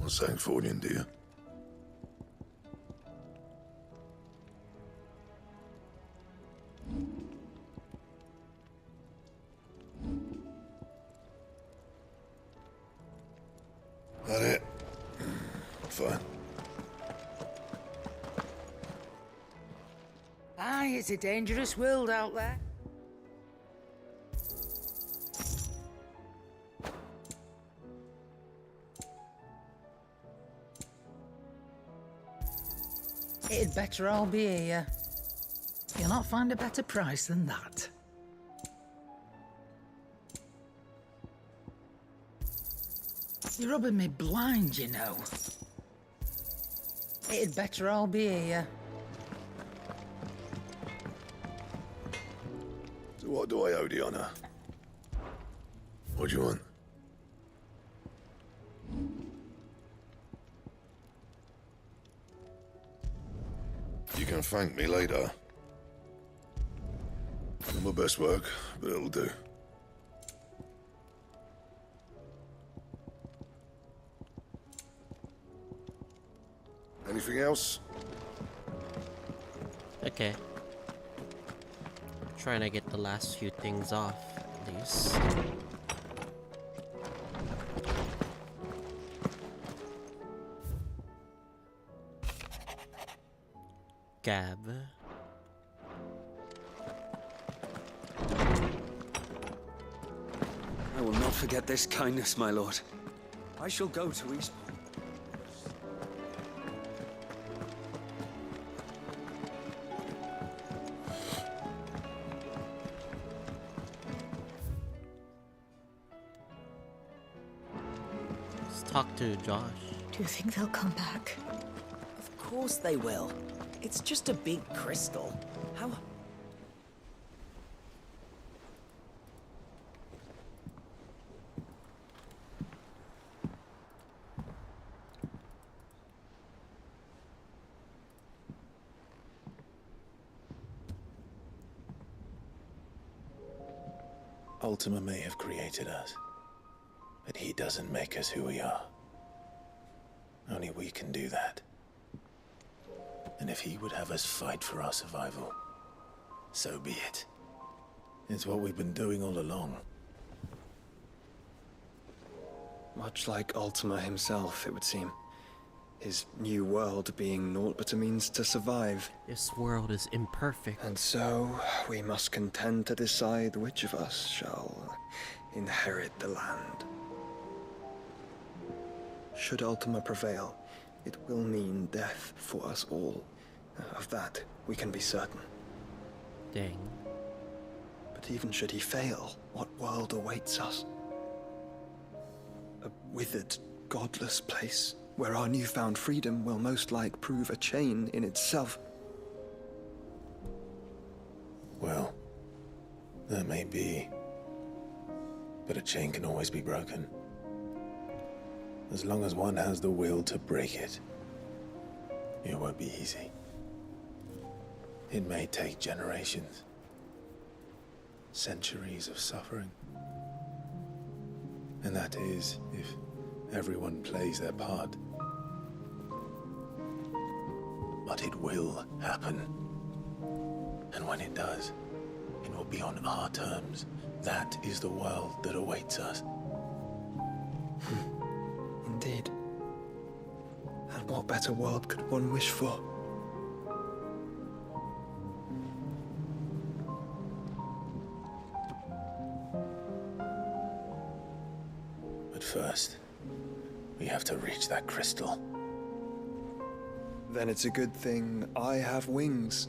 something for you, dear? That it? Fine. Aye, it's a dangerous world out there. It'd better all be here. You'll not find a better price than that. You're rubbing me blind, you know. It'd better all be here. So what do I owe the honor? What do you want? You can thank me later. Not my best work, but it'll do. Anything else? Okay. Trying to get the last few things off, at least. Gab. I will not forget this kindness, my lord. I shall go to Eastport. Let's talk to Josh. Do you think they'll come back? Of course they will. It's just a big crystal. How... Ultima may have created us, but he doesn't make us who we are. Only we can do that. And if he would have us fight for our survival, so be it. It's what we've been doing all along. Much like Ultima himself, it would seem. His new world being naught but a means to survive. This world is imperfect. And so, we must contend to decide which of us shall inherit the land. Should Ultima prevail, it will mean death for us all. Of that, we can be certain. Dang. But even should he fail, what world awaits us? A withered, godless place, where our newfound freedom will most like prove a chain in itself. Well, that may be. But a chain can always be broken. As long as one has the will to break it. It won't be easy. It may take generations. Centuries of suffering. And that is if everyone plays their part. But it will happen. And when it does, it will be on our terms. That is the world that awaits us. Indeed. And what better world could one wish for? But first, we have to reach that crystal. Then it's a good thing I have wings.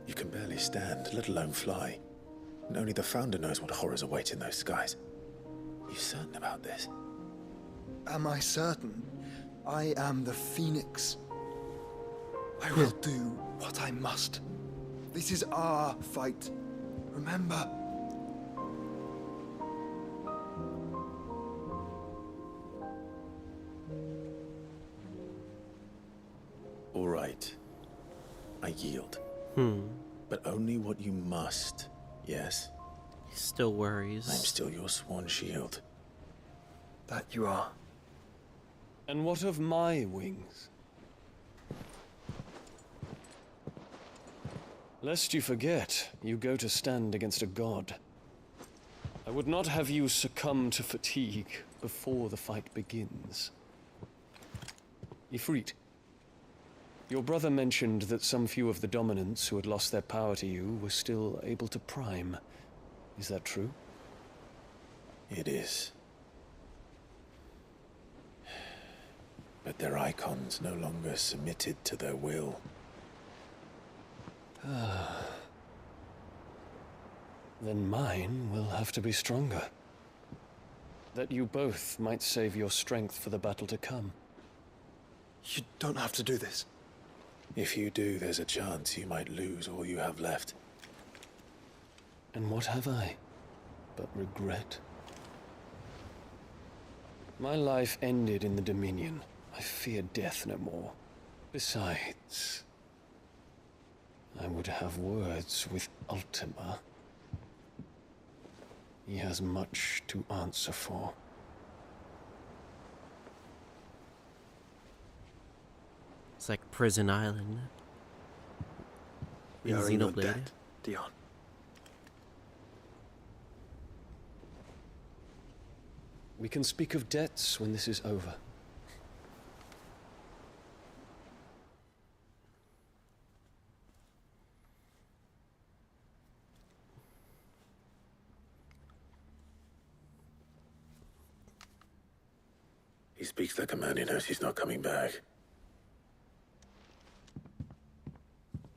You can barely stand, let alone fly. And only the Founder knows what horrors await in those skies. You certain about this? Am I certain? I am the Phoenix. I will do what I must. This is our fight. Remember? All right. I yield. But only what you must, yes? He still worries. I'm still your swan shield. That you are. And what of my wings? Lest you forget, you go to stand against a god. I would not have you succumb to fatigue before the fight begins. Ifrit, your brother mentioned that some few of the dominants who had lost their power to you were still able to prime. Is that true? It is. But their icons no longer submitted to their will. Then mine will have to be stronger. That you both might save your strength for the battle to come. You don't have to do this. If you do, there's a chance you might lose all you have left. And what have I but regret? My life ended in the Dominion. I fear death no more. Besides, I would have words with Ultima. He has much to answer for. It's like Prison Island. We are in your debt, Dion. We can speak of debts when this is over. He speaks like a man who knows he's not coming back.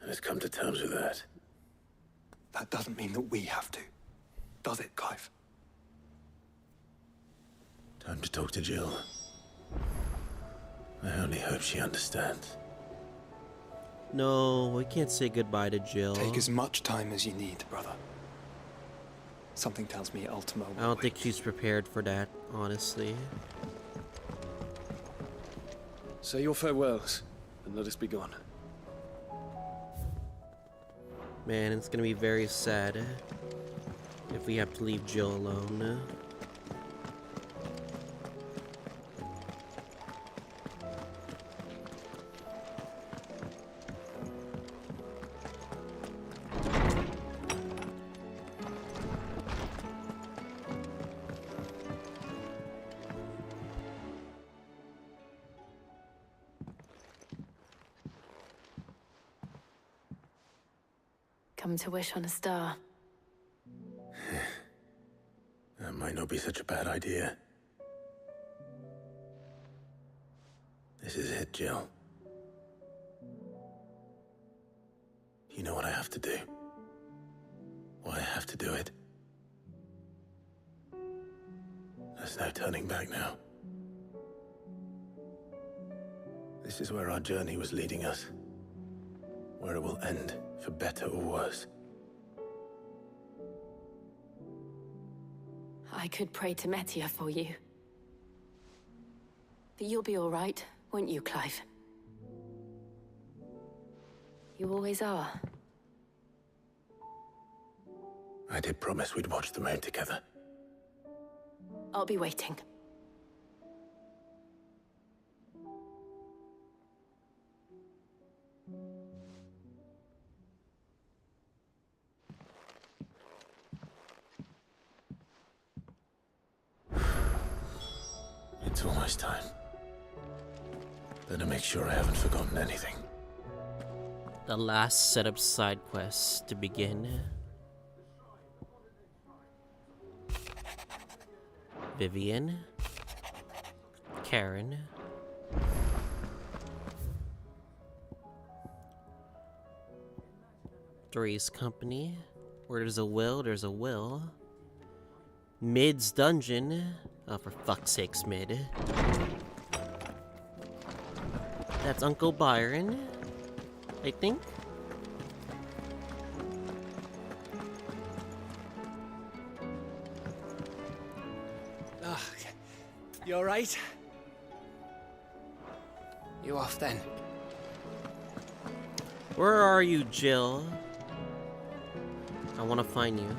And has come to terms with that. That doesn't mean that we have to. Does it, Clive? Time to talk to Jill. I only hope she understands. No, we can't say goodbye to Jill. Take as much time as you need, brother. Something tells me Ultima will I don't think she's prepared for that, honestly. Say your farewells, and let us be gone. Man, it's gonna be very sad if we have to leave Jill alone. Come to wish on a star. That might not be such a bad idea. This is it, Jill. You know what I have to do. Why I have to do it. There's no turning back now. This is where our journey was leading us. Where it will end, for better or worse. I could pray to Metia for you. But you'll be all right, won't you, Clive? You always are. I did promise we'd watch the moon together. I'll be waiting. It's almost time. Better make sure I haven't forgotten anything. The last set of side quests to begin. Vivian. Karen. Three's Company. Where there's a will, there's a will. Mid's Dungeon. Oh, for fuck's sakes, Mid. That's Uncle Byron, I think. Ah, you all right? You off then? Where are you, Jill? I want to find you.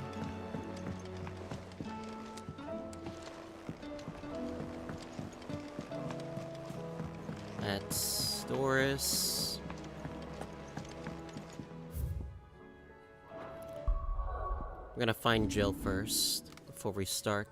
That's Doris. We're gonna find Jill first before we start.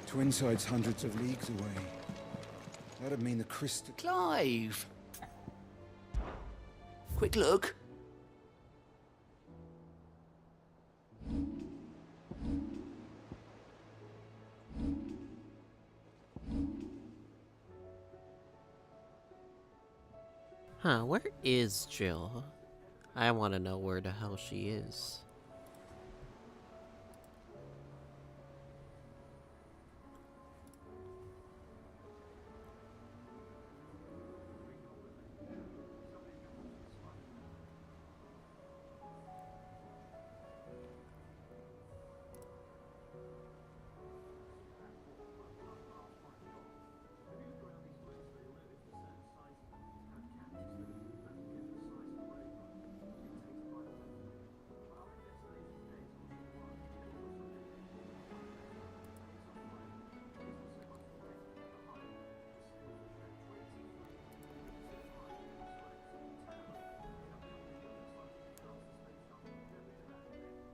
Twinside's hundreds of leagues away. That'd mean the crystal... Clive! Quick look. Huh, where is Jill? I want to know where the hell she is.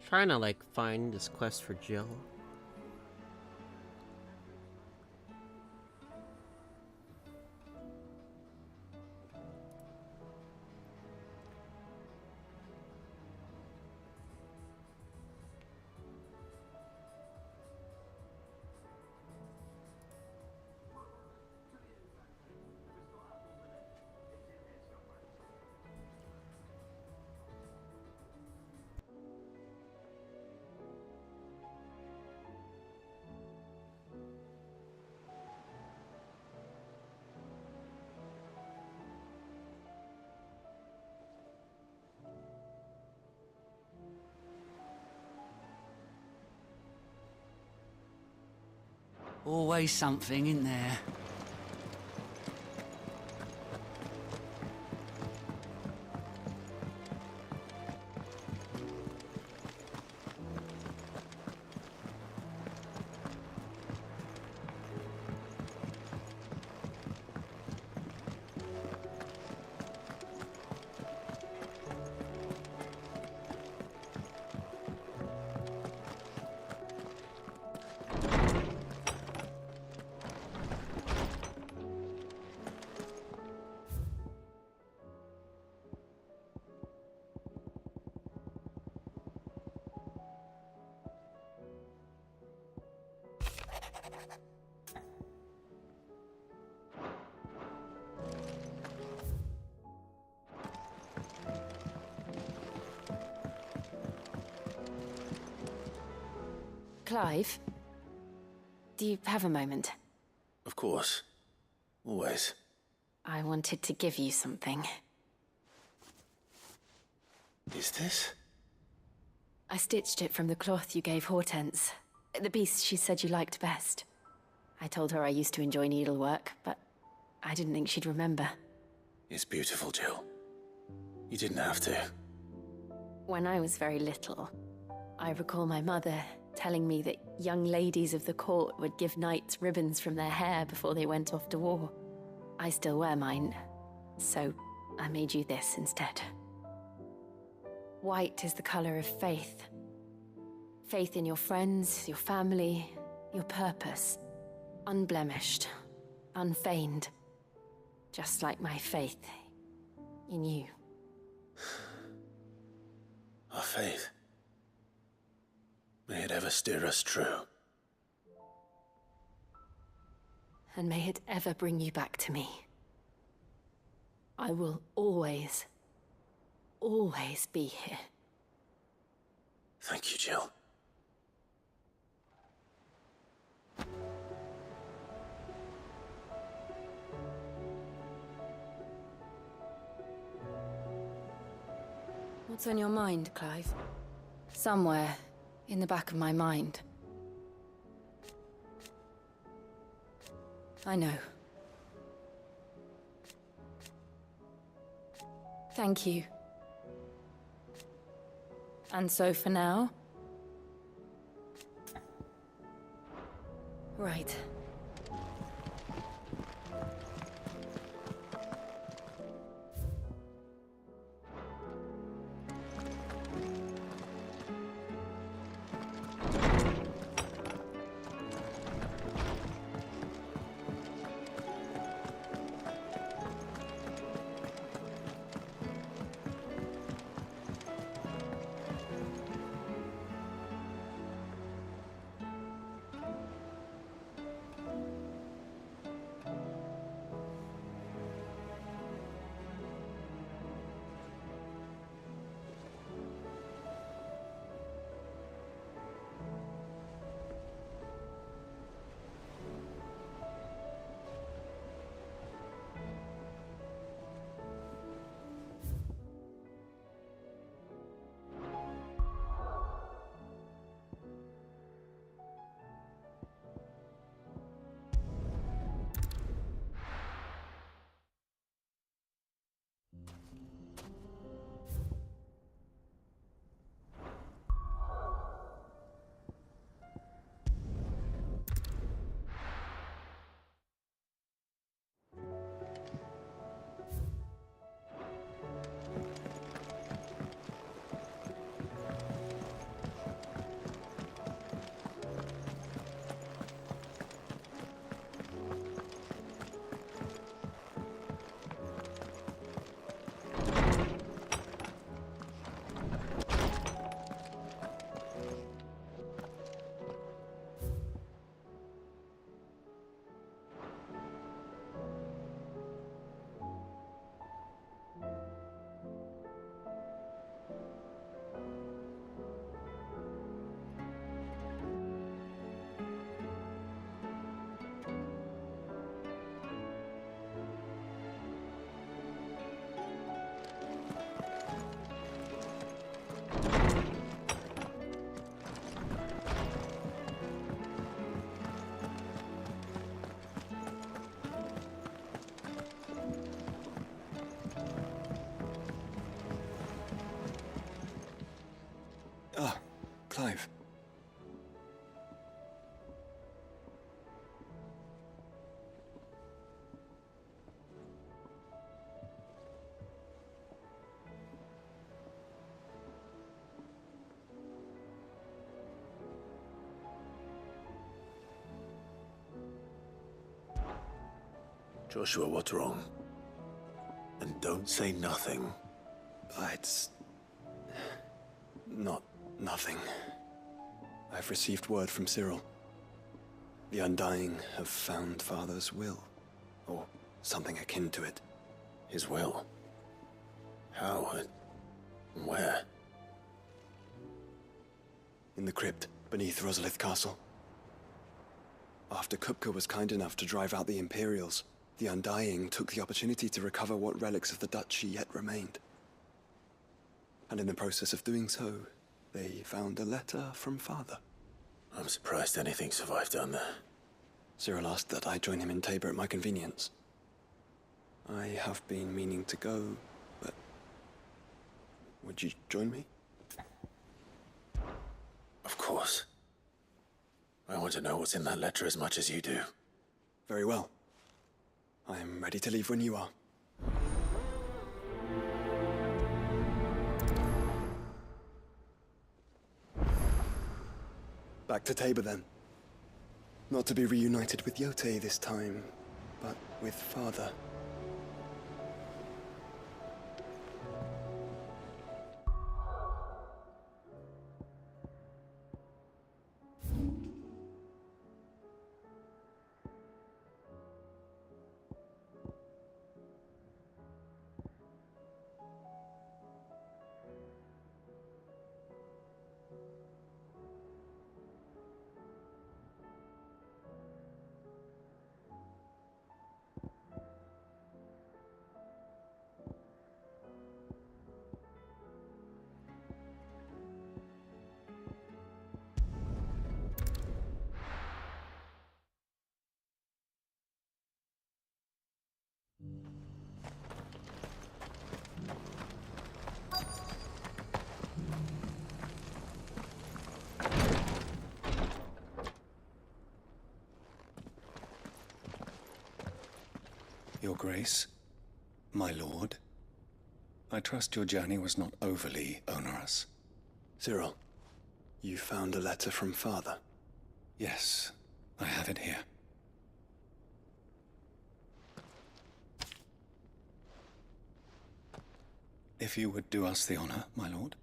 Trying to like find this quest for Jill. Always something, isn't there? Clive, do you have a moment? Of course. Always. I wanted to give you something. Is this? I stitched it from the cloth you gave Hortense. The piece she said you liked best. I told her I used to enjoy needlework, but I didn't think she'd remember. It's beautiful, Jill. You didn't have to. When I was very little, I recall my mother telling me that young ladies of the court would give knights ribbons from their hair before they went off to war. I still wear mine, so I made you this instead. White is the color of faith. Faith in your friends, your family, your purpose. Unblemished, unfeigned. Just like my faith in you. Our faith. May it ever steer us true. And may it ever bring you back to me. I will always, always be here. Thank you, Jill. What's on your mind, Clive? Somewhere in the back of my mind. I know. Thank you. And so for now... Right. Clive. Joshua, what's wrong? And don't say nothing. It's... not nothing. I've received word from Cyril. The Undying have found Father's will, or something akin to it. His will? How and where? In the crypt beneath Rosalith Castle. After Kupka was kind enough to drive out the Imperials, the Undying took the opportunity to recover what relics of the Duchy yet remained. And in the process of doing so, they found a letter from Father. I'm surprised anything survived down there. Cyril asked that I join him in Tabor at my convenience. I have been meaning to go, but... would you join me? Of course. I want to know what's in that letter as much as you do. Very well. I am ready to leave when you are. Back to Tabor, then. Not to be reunited with Yote this time, but with Father. Your Grace, my lord, I trust your journey was not overly onerous. Cyril, you found a letter from Father? Yes, I have it here. If you would do us the honor, my lord.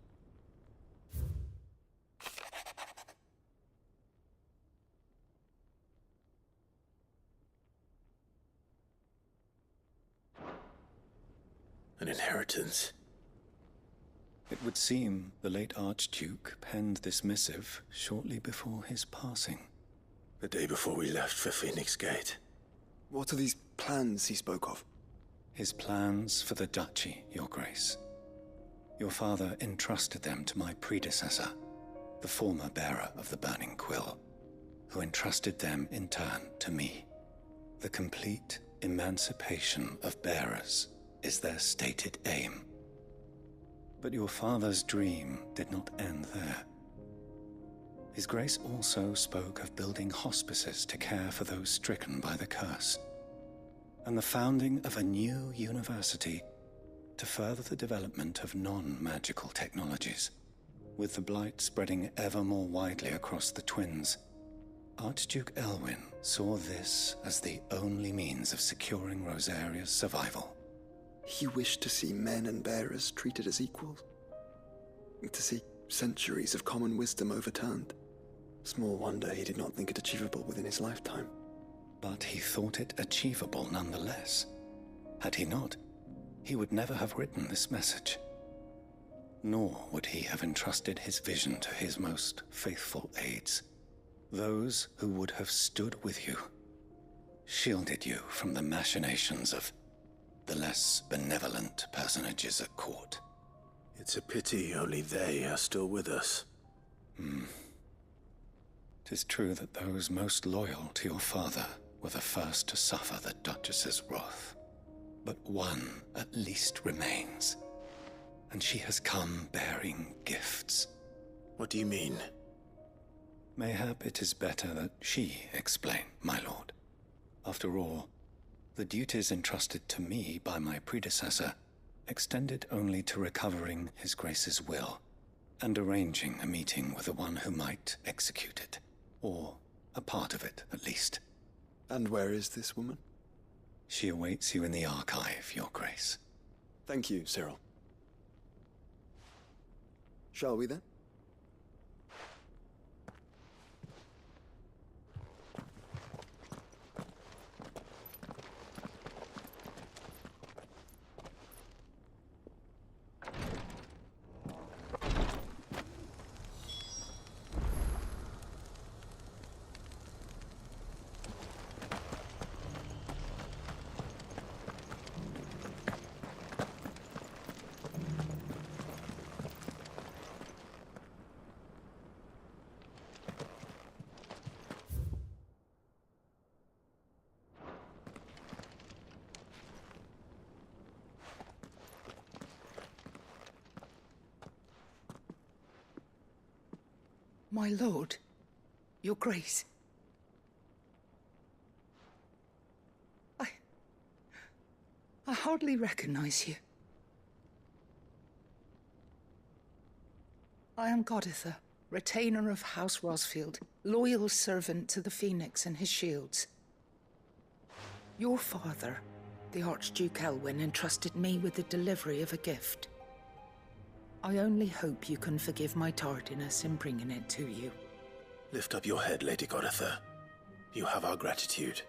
An inheritance. It would seem the late Archduke penned this missive shortly before his passing. The day before we left for Phoenix Gate. What are these plans he spoke of? His plans for the Duchy, Your Grace. Your father entrusted them to my predecessor, the former bearer of the Burning Quill, who entrusted them in turn to me. The complete emancipation of bearers is their stated aim. But your father's dream did not end there. His Grace also spoke of building hospices to care for those stricken by the curse, and the founding of a new university to further the development of non-magical technologies. With the blight spreading ever more widely across the twins, Archduke Elwyn saw this as the only means of securing Rosaria's survival. He wished to see men and bearers treated as equals. To see centuries of common wisdom overturned. Small wonder he did not think it achievable within his lifetime. But he thought it achievable nonetheless. Had he not, he would never have written this message. Nor would he have entrusted his vision to his most faithful aides, those who would have stood with you, shielded you from the machinations of the less benevolent personages at court. It's a pity only they are still with us. 'Tis true that those most loyal to your father were the first to suffer the Duchess's wrath. But one at least remains, and she has come bearing gifts. What do you mean? Mayhap it is better that she explain, my lord. After all, the duties entrusted to me by my predecessor extended only to recovering His Grace's will and arranging a meeting with the one who might execute it, or a part of it, at least. And where is this woman? She awaits you in the archive, Your Grace. Thank you, Cyril. Shall we then? My lord, Your Grace. I hardly recognize you. I am Goditha, retainer of House Rosfield, loyal servant to the Phoenix and his shields. Your father, the Archduke Elwyn, entrusted me with the delivery of a gift. I only hope you can forgive my tardiness in bringing it to you. Lift up your head, Lady Goditha. You have our gratitude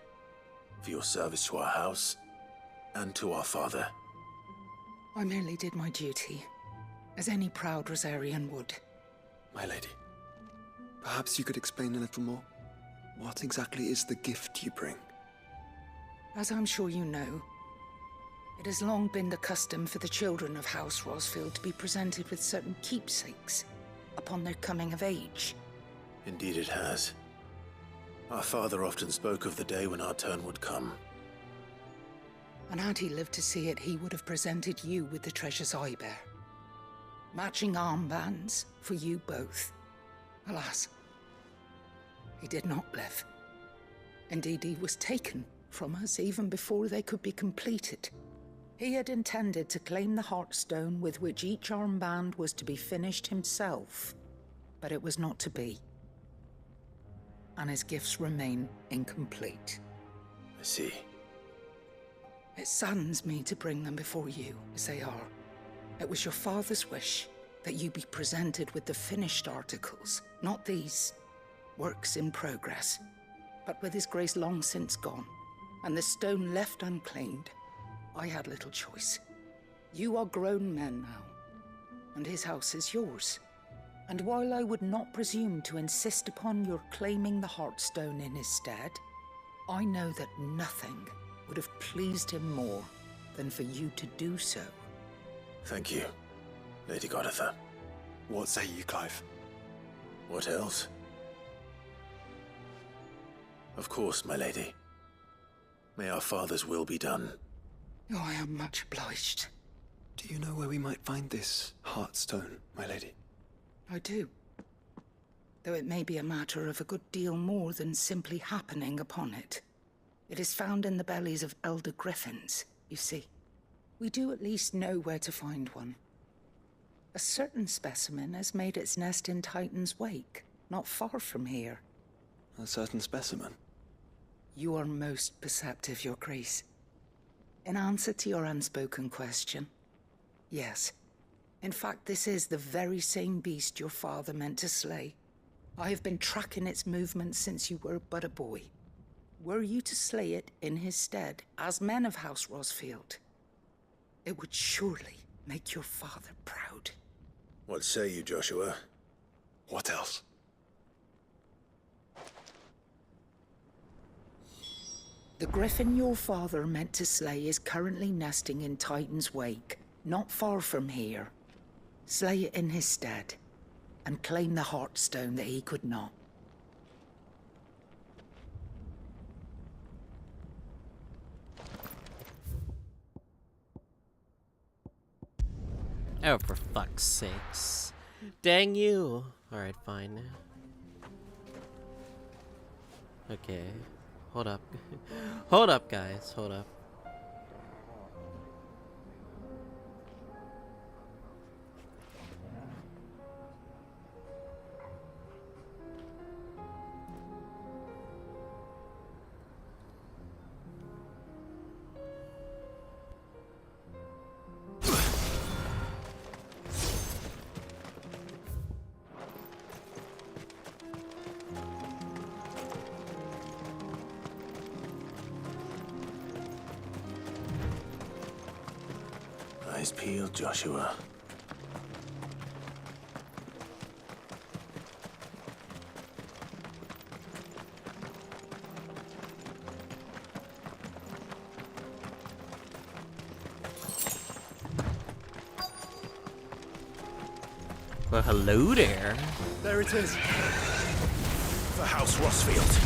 for your service to our house and to our father. I merely did my duty, as any proud Rosarian would. My lady, perhaps you could explain a little more? What exactly is the gift you bring? As I'm sure you know, it has long been the custom for the children of House Rosfield to be presented with certain keepsakes upon their coming of age. Indeed it has. Our father often spoke of the day when our turn would come. And had he lived to see it, he would have presented you with the treasures I bear. Matching armbands for you both. Alas, he did not live. Indeed, he was taken from us even before they could be completed. He had intended to claim the Heartstone with which each armband was to be finished himself, but it was not to be. And his gifts remain incomplete. I see. It saddens me to bring them before you, as they are. It was your father's wish that you be presented with the finished articles, not these works in progress. But with his grace long since gone, and the stone left unclaimed, I had little choice. You are grown men now, and his house is yours. And while I would not presume to insist upon your claiming the Heartstone in his stead, I know that nothing would have pleased him more than for you to do so. Thank you, Lady Goditha. What say you, Clive? What else? Of course, my lady. May our father's will be done. Oh, I am much obliged. Do you know where we might find this Heartstone, my lady? I do. Though it may be a matter of a good deal more than simply happening upon it. It is found in the bellies of elder griffins, you see. We do at least know where to find one. A certain specimen has made its nest in Titan's Wake, not far from here. A certain specimen? You are most perceptive, Your Grace. In answer to your unspoken question, yes. In fact, this is the very same beast your father meant to slay. I have been tracking its movements since you were but a boy. Were you to slay it in his stead, as men of House Rosfield, it would surely make your father proud. What say you, Joshua? What else? The griffin your father meant to slay is currently nesting in Titan's Wake, not far from here. Slay it in his stead, and claim the Heartstone that he could not. Oh, for fuck's sakes. Dang you. Alright, fine. Okay. Hold up. Hold up, guys. Hold up. Eyes peeled, Joshua. Well, hello there. There it is. The House Rossfield.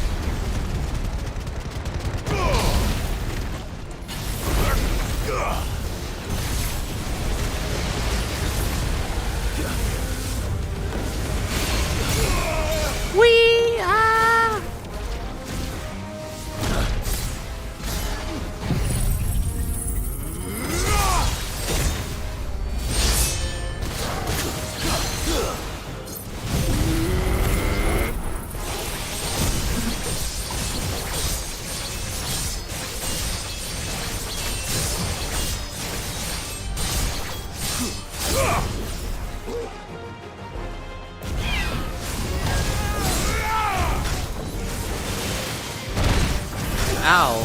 We are. Ow.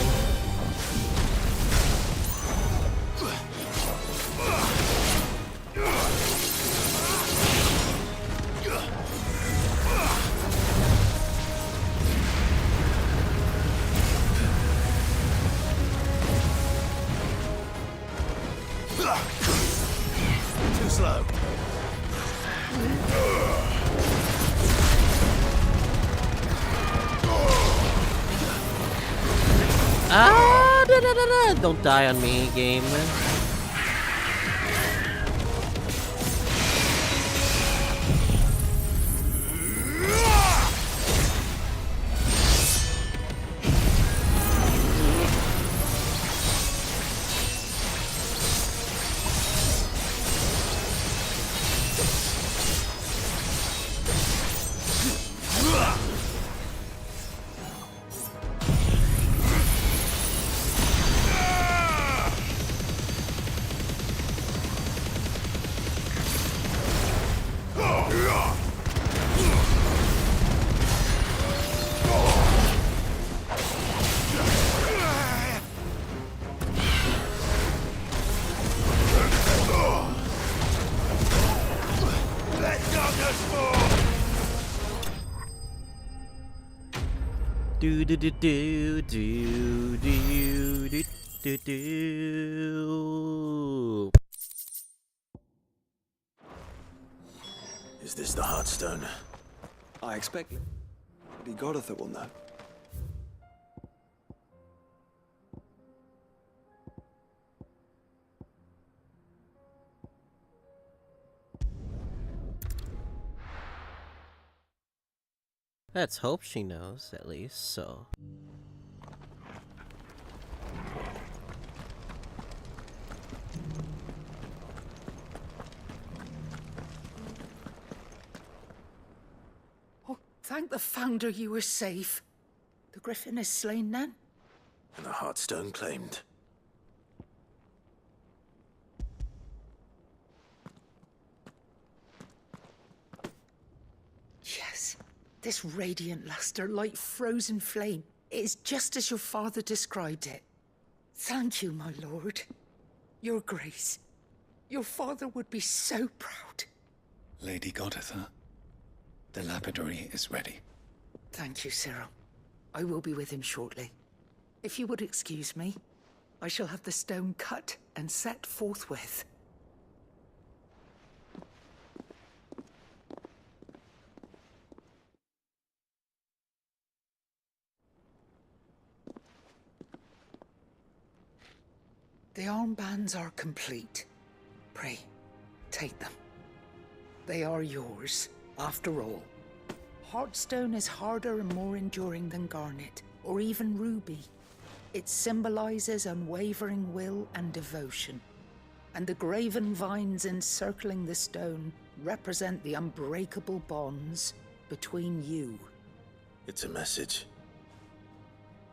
Too slow. Ah, don't die on me, game. Do do do do do do do do do. Is this the Heartstone? I expect Lady Godotha will know. Let's hope she knows, at least, so. Oh, thank the Founder you were safe. The Griffin is slain then? And the Heartstone claimed. Yes. This radiant luster, like frozen flame. It is just as your father described it. Thank you, my lord. Your Grace. Your father would be so proud. Lady Godotha, the lapidary is ready. Thank you, Cyril. I will be with him shortly. If you would excuse me, I shall have the stone cut and set forthwith. The armbands are complete. Pray, take them. They are yours, after all. Heartstone is harder and more enduring than garnet, or even ruby. It symbolizes unwavering will and devotion. And the graven vines encircling the stone represent the unbreakable bonds between you. It's a message.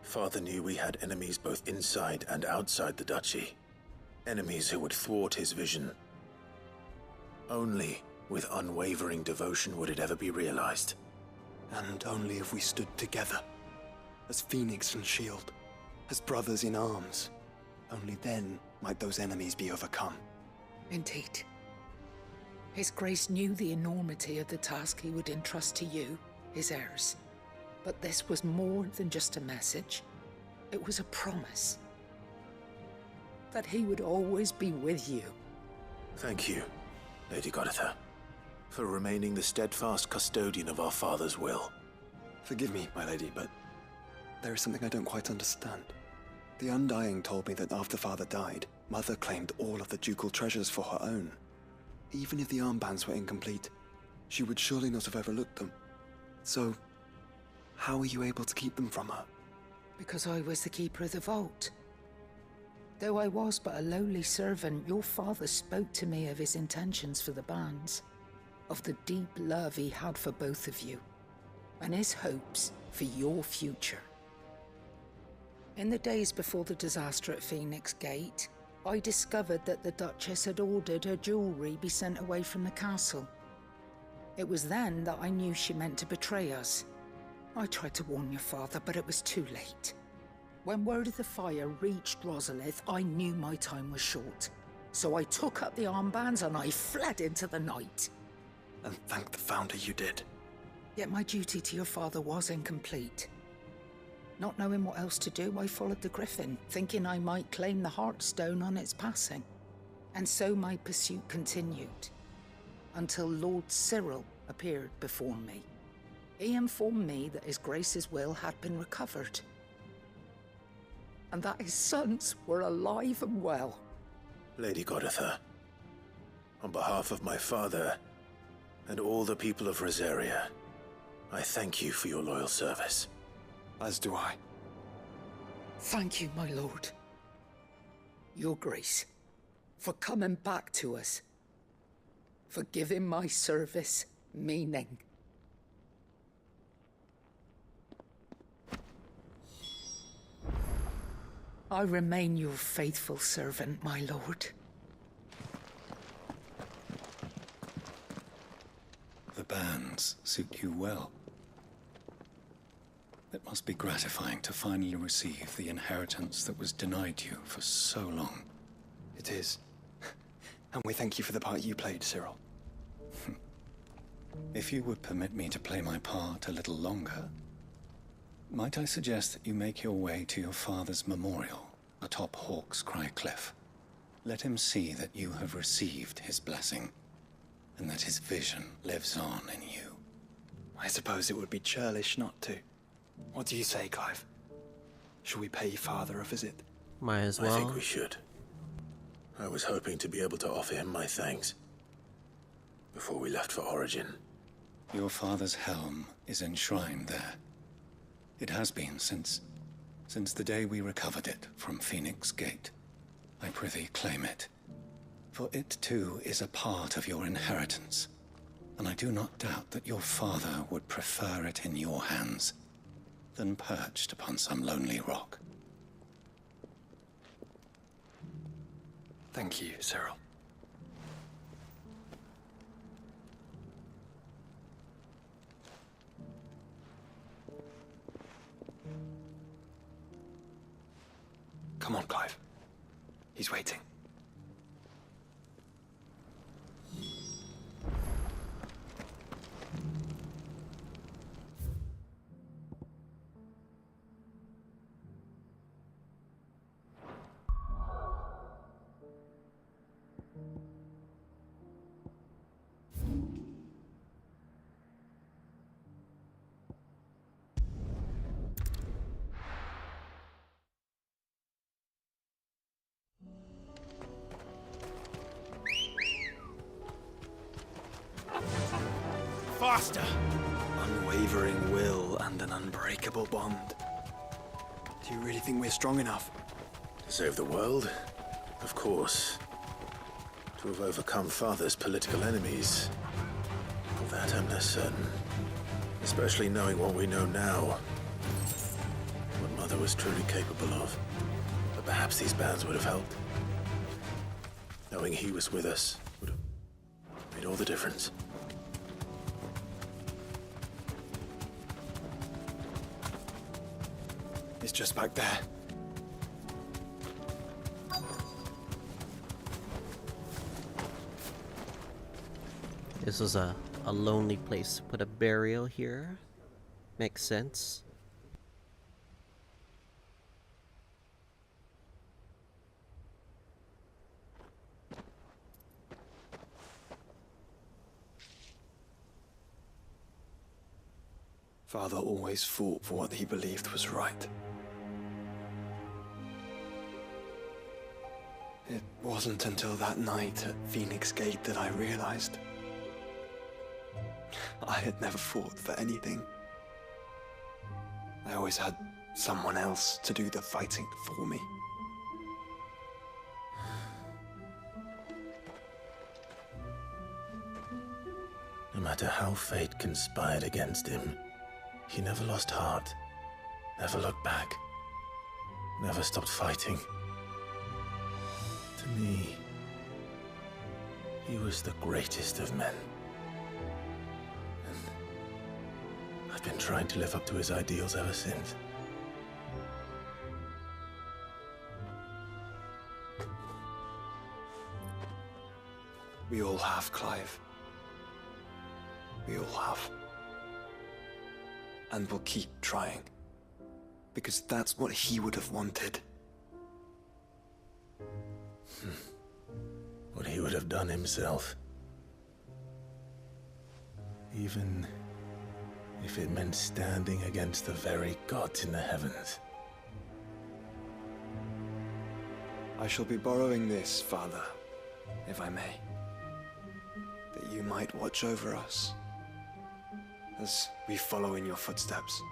Father knew we had enemies both inside and outside the duchy. Enemies who would thwart his vision. Only with unwavering devotion would it ever be realized. And only if we stood together, as Phoenix and Shield, as brothers in arms. Only then might those enemies be overcome. Indeed. His Grace knew the enormity of the task he would entrust to you, his heirs. But this was more than just a message. It was a promise. That he would always be with you. Thank you, Lady Goditha, for remaining the steadfast custodian of our father's will. Forgive me, my lady, but there is something I don't quite understand. The Undying told me that after Father died, Mother claimed all of the ducal treasures for her own. Even if the armbands were incomplete, she would surely not have overlooked them. So, how were you able to keep them from her? Because I was the keeper of the vault. Though I was but a lowly servant, your father spoke to me of his intentions for the bands, of the deep love he had for both of you, and his hopes for your future. In the days before the disaster at Phoenix Gate, I discovered that the Duchess had ordered her jewelry be sent away from the castle. It was then that I knew she meant to betray us. I tried to warn your father, but it was too late. When word of the fire reached Rosalith, I knew my time was short. So I took up the armbands and I fled into the night. And thank the Founder you did. Yet my duty to your father was incomplete. Not knowing what else to do, I followed the Griffin, thinking I might claim the Heartstone on its passing. And so my pursuit continued, until Lord Cyril appeared before me. He informed me that His Grace's will had been recovered, and that his sons were alive and well. Lady Goditha, on behalf of my father and all the people of Rosaria, I thank you for your loyal service. As do I. Thank you, my lord. Your Grace, for coming back to us, for giving my service meaning. I remain your faithful servant, my lord. The bands suit you well. It must be gratifying to finally receive the inheritance that was denied you for so long. It is. And we thank you for the part you played, Cyril. If you would permit me to play my part a little longer, might I suggest that you make your way to your father's memorial atop Hawk's Cry Cliff? Let him see that you have received his blessing, and that his vision lives on in you. I suppose it would be churlish not to. What do you say, Clive? Should we pay Father a visit? Might as well. I think we should. I was hoping to be able to offer him my thanks before we left for Origin. Your father's helm is enshrined there. It has been since the day we recovered it from Phoenix Gate. I prithee claim it, for it too is a part of your inheritance, and I do not doubt that your father would prefer it in your hands than perched upon some lonely rock. Thank you, Cyril. Come on, Clive. He's waiting. unwavering will and an unbreakable bond. Do you really think we're strong enough? To save the world? Of course. To have overcome Father's political enemies? Of that I'm less certain. Especially knowing what we know now. What Mother was truly capable of. But perhaps these bands would have helped. Knowing he was with us would have made all the difference. It's just back there. This is a lonely place to put a burial here. Makes sense. Father always fought for what he believed was right. It wasn't until that night at Phoenix Gate that I realized I had never fought for anything. I always had someone else to do the fighting for me. No matter how fate conspired against him, he never lost heart, never looked back, never stopped fighting. To me, he was the greatest of men. And I've been trying to live up to his ideals ever since. We all have, Clive. We all have. And we'll keep trying. Because that's what he would have wanted. What he would have done himself. Even if it meant standing against the very gods in the heavens. I shall be borrowing this, Father, if I may. That you might watch over us as we follow in your footsteps.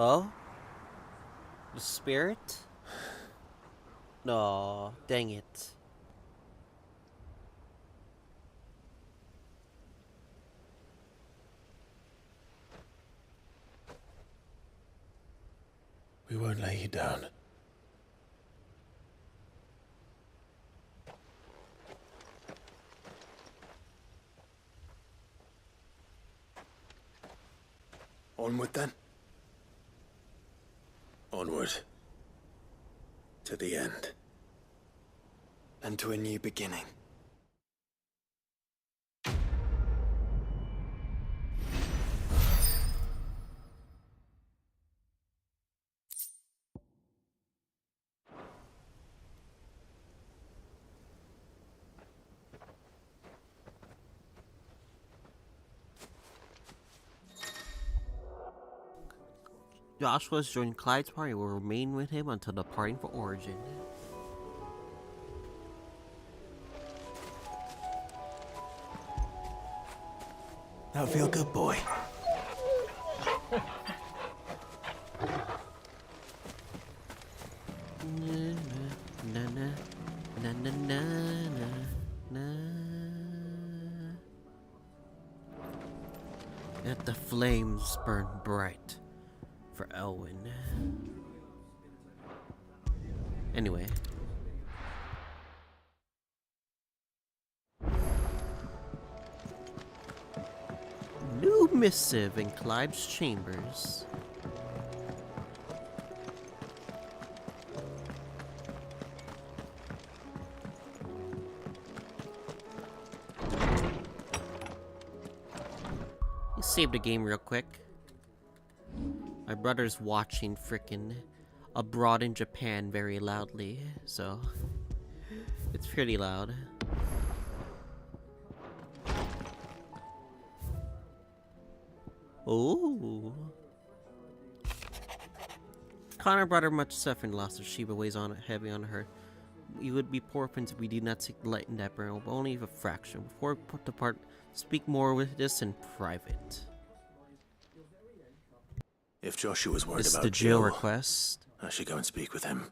Oh? The spirit? No, dang it. We won't lay you down. Onward then. Onward. To the end. And to a new beginning. Joshua's joined Clyde's party will remain with him until departing for Origin. Now feel good, boy. Na na na na na na na. Let the flames burn bright for Elwyn. Anyway. New missive in Clive's chambers. You saved the game real quick. My brother's watching frickin' abroad in Japan very loudly, so it's pretty loud. Oh. Connor brought her much suffering. Loss of Sheba weighs on heavy on her. We would be poor prince if we did not seek the light in that burn, but only a fraction. Before we put apart, speak more with this in private. If Joshua's worried This is about the jail Jill, request. I should go and speak with him.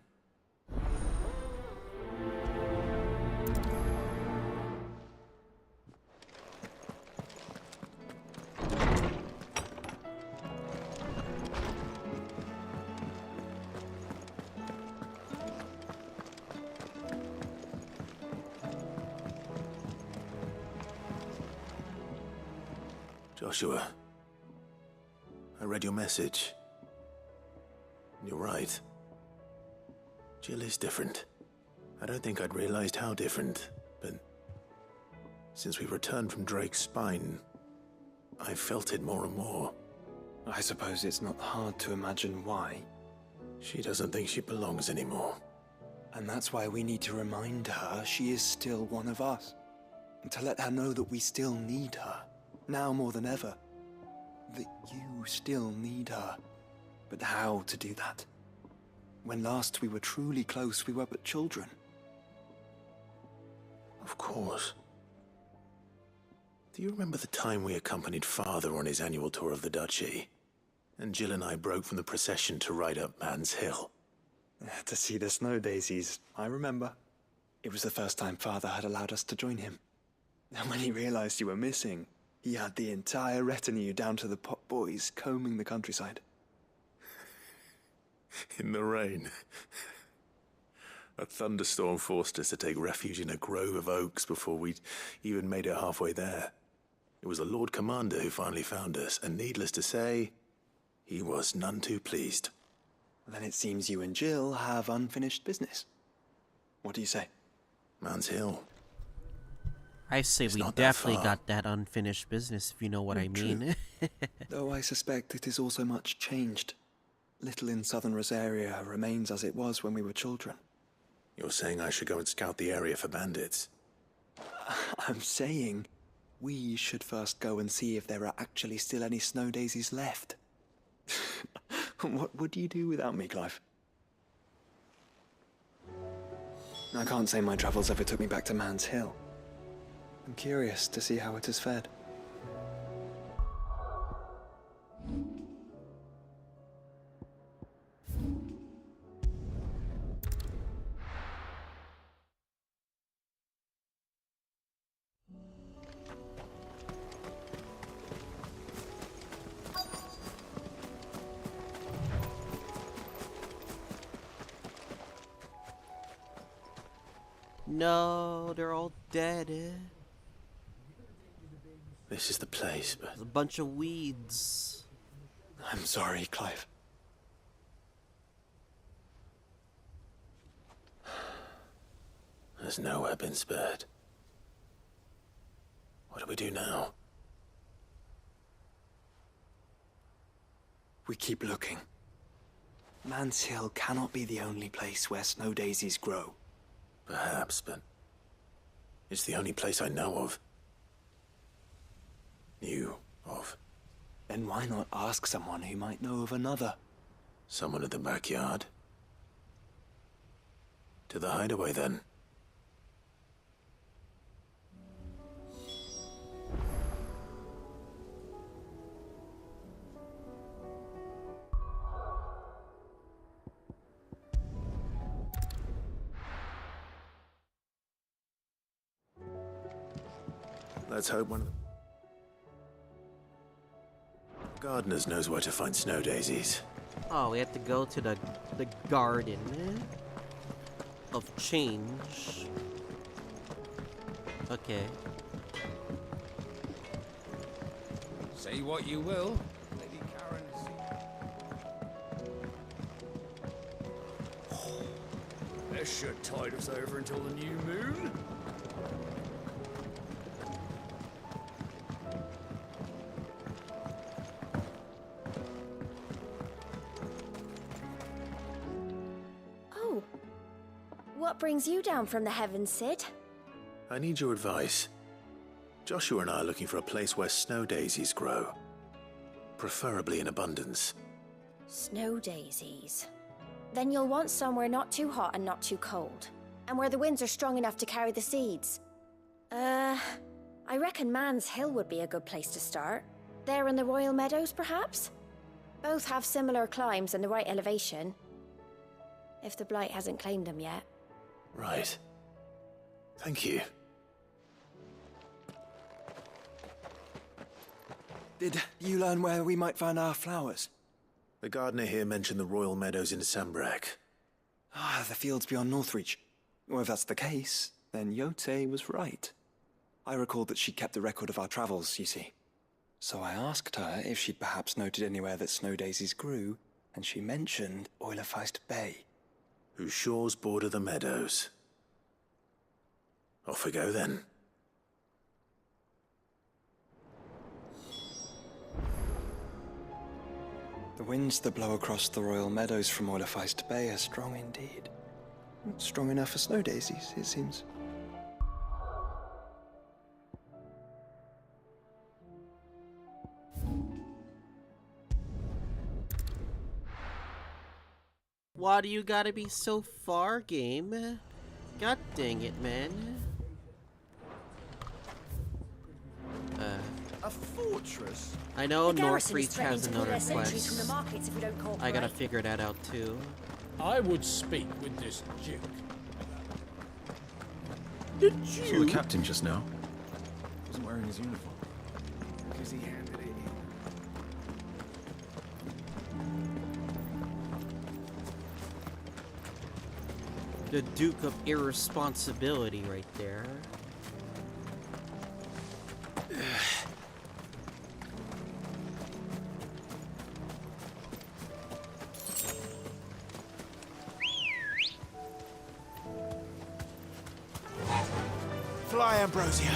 Joshua, I read your message. You're right. Jill is different. I don't think I'd realized how different, but since we returned from Drake's spine, I've felt it more and more. I suppose it's not hard to imagine why. She doesn't think she belongs anymore. And that's why we need to remind her she is still one of us. And to let her know that we still need her. Now more than ever. That you still need her. But how to do that? When last we were truly close, we were but children. Of course. Do you remember the time we accompanied Father on his annual tour of the Duchy? And Jill and I broke from the procession to ride up Man's Hill. To see the snow daisies, I remember. It was the first time Father had allowed us to join him. And when he realized you were missing, he had the entire retinue down to the pot boys combing the countryside. In the rain. A thunderstorm forced us to take refuge in a grove of oaks before we'd even made it halfway there. It was the Lord Commander who finally found us, and needless to say, he was none too pleased. Then it seems you and Jill have unfinished business. What do you say? Man's Hill. I say we definitely got that unfinished business, if you know what I mean. Though I suspect it is also much changed. Little in southern Rosaria remains as it was when we were children. You're saying I should go and scout the area for bandits? I'm saying we should first go and see if there are actually still any snow daisies left. What would you do without me, Clive? I can't say my travels ever took me back to Man's Hill. I'm curious to see how it has fared. No, they're all dead. This is the place, but... There's a bunch of weeds. I'm sorry, Clive. There's nowhere been spared. What do we do now? We keep looking. Man's Hill cannot be the only place where snow daisies grow. Perhaps, but it's the only place I know of. Knew of. Then why not ask someone who might know of another? Someone in the backyard? To the hideaway, then. Let's hope one of the gardeners knows where to find snow daisies. Oh, we have to go to the garden of change. Okay. Say what you will, Lady Karen. This should tide us over until the new moon. What brings you down from the heavens, Sid? I need your advice. Joshua and I are looking for a place where snow daisies grow. Preferably in abundance. Snow daisies. Then you'll want somewhere not too hot and not too cold, and where the winds are strong enough to carry the seeds. I reckon Man's Hill would be a good place to start. There in the Royal Meadows, perhaps? Both have similar climbs and the right elevation. If the Blight hasn't claimed them yet. Right. Thank you. Did you learn where we might find our flowers? The gardener here mentioned the Royal Meadows in Sambrak. Ah, the fields beyond Northreach. Well, if that's the case, then Yote was right. I recalled that she kept the record of our travels, you see. So I asked her if she'd perhaps noted anywhere that snow daisies grew, and she mentioned Oilefeist Bay. Whose shores border the meadows. Off we go then. The winds that blow across the Royal Meadows from Oilefeist Bay are strong indeed. Strong enough for snow daisies, it seems. Why do you gotta be so far, game? God dang it, man. A fortress? I know The garrison is Northreach threatening has to pull another their sentries from the quest. markets if we don't cooperate. I gotta figure that out too. I would speak with this Duke. The Saw the captain just now. Wasn't wearing his uniform. Because he handed it in. The Duke of Irresponsibility right there. Fly, Ambrosia!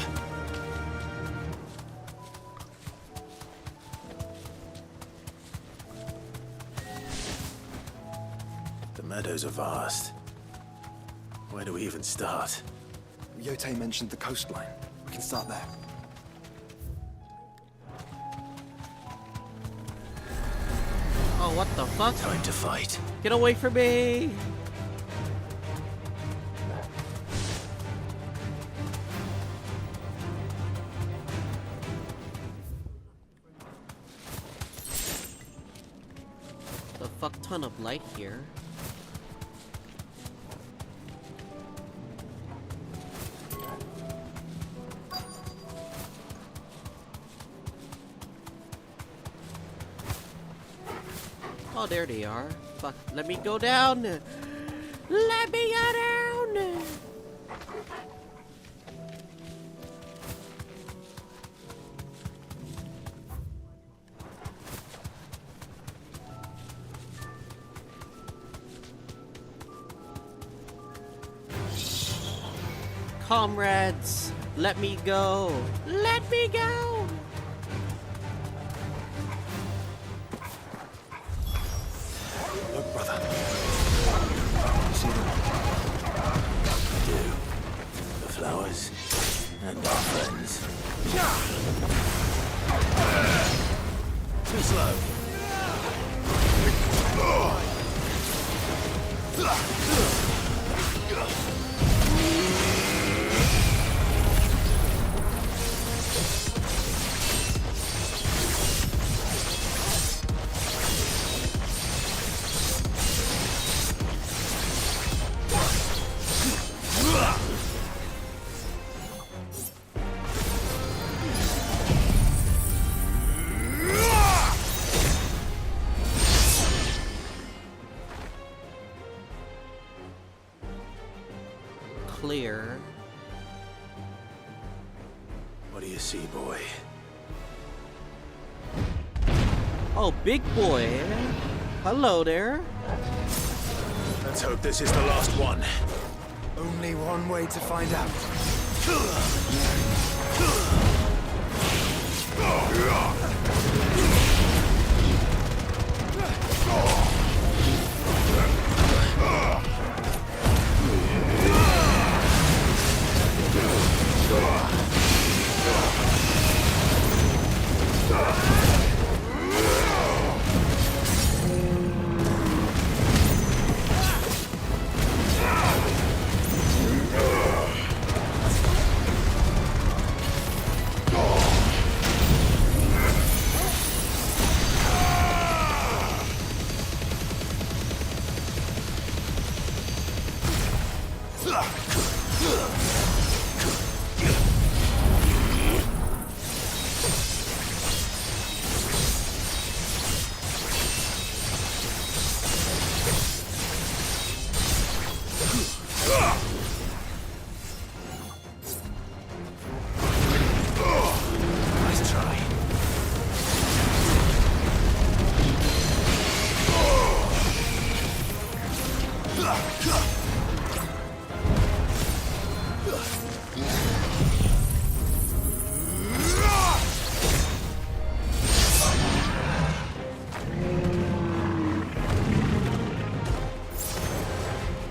The meadows are vast. Where do we even start? Yote mentioned the coastline. We can start there. Oh, what the fuck? Time to fight. Get away from me! The fuck ton of light here. Oh, there they are. Fuck, let me go down! Let me go down! Comrades, let me go! Let me go! Look, brother. You see them? I do. The flowers and our friends. Too slow. Clear. What do you see, boy? Oh, big boy. Hello there. Let's hope this is the last one. Only one way to find out.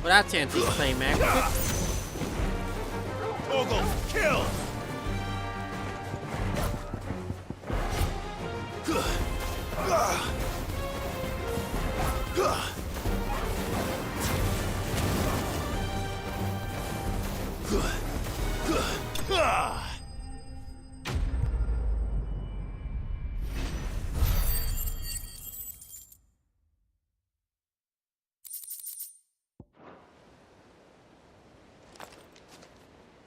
Well, that's anticlimactic. Ogle, kill!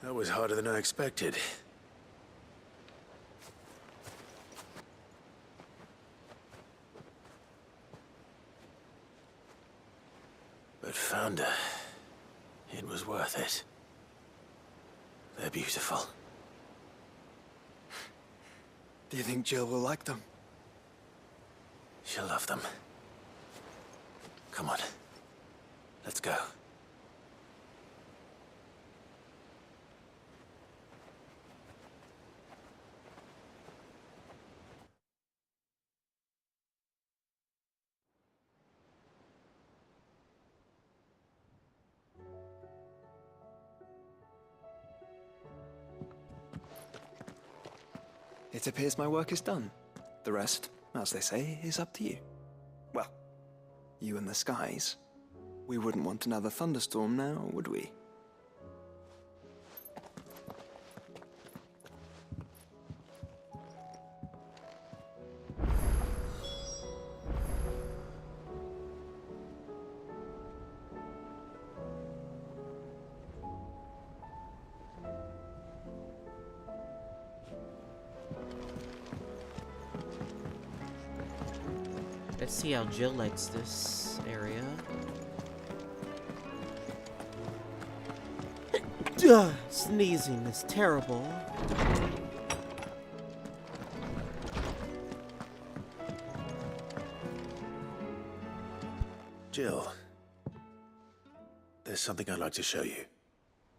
That was harder than I expected. But found her. It was worth it. They're beautiful. Do you think Jill will like them? She'll love them. Come on. Let's go. It appears my work is done. The rest, as they say, is up to you. Well, you and the skies. We wouldn't want another thunderstorm now, would we? Let's see how Jill likes this area. Sneezing is terrible. Jill, there's something I'd like to show you.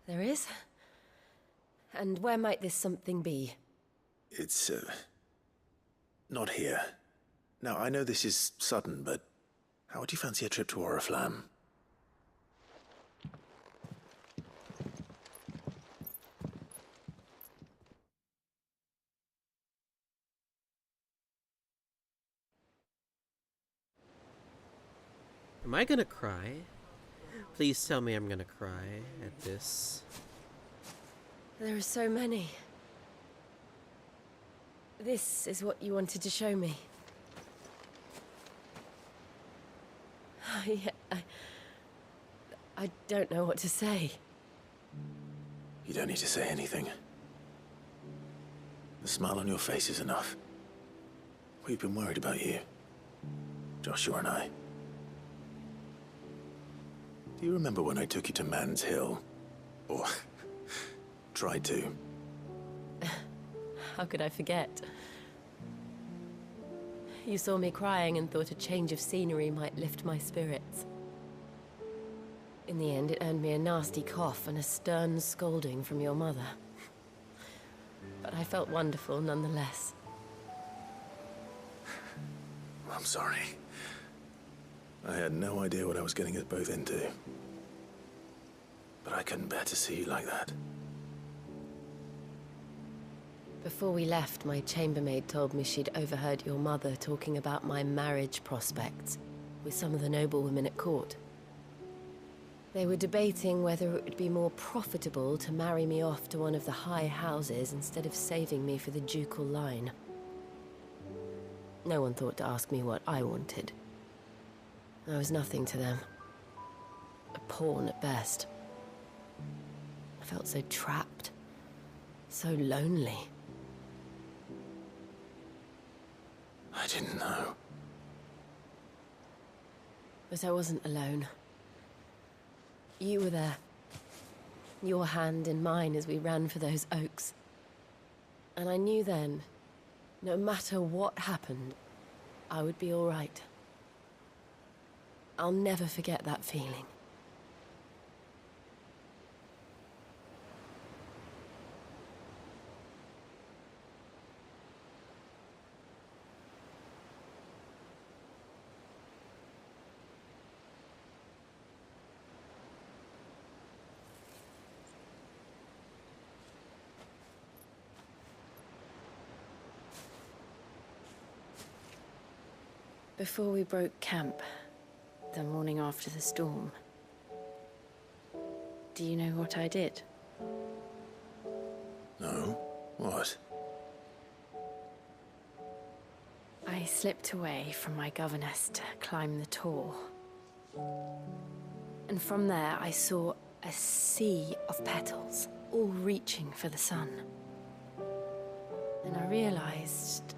There is? And where might this something be? It's, not here. Now, I know this is sudden, but how would you fancy a trip to Oriflamme? Am I gonna cry? Please tell me I'm gonna cry at this. There are so many. This is what you wanted to show me. Yeah, I don't know what to say. You don't need to say anything. The smile on your face is enough. We've been worried about you. Joshua and I. Do you remember when I took you to Man's Hill? Or tried to? How could I forget? You saw me crying and thought a change of scenery might lift my spirits. In the end, it earned me a nasty cough and a stern scolding from your mother. But I felt wonderful nonetheless. I'm sorry. I had no idea what I was getting us both into. But I couldn't bear to see you like that. Before we left, my chambermaid told me she'd overheard your mother talking about my marriage prospects with some of the noblewomen at court. They were debating whether it would be more profitable to marry me off to one of the high houses instead of saving me for the ducal line. No one thought to ask me what I wanted. I was nothing to them. A pawn at best. I felt so trapped. So lonely. I didn't know. But I wasn't alone. You were there. Your hand in mine as we ran for those oaks. And I knew then, no matter what happened, I would be all right. I'll never forget that feeling. Before we broke camp, the morning after the storm, do you know what I did? No? What? I slipped away from my governess to climb the tor. And from there, I saw a sea of petals, all reaching for the sun. And I realized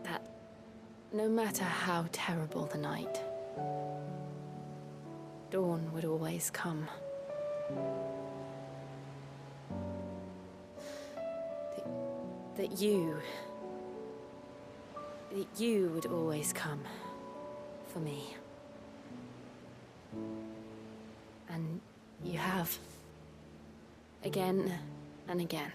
that no matter how terrible the night, dawn would always come. That you would always come for me. And you have. Again and again.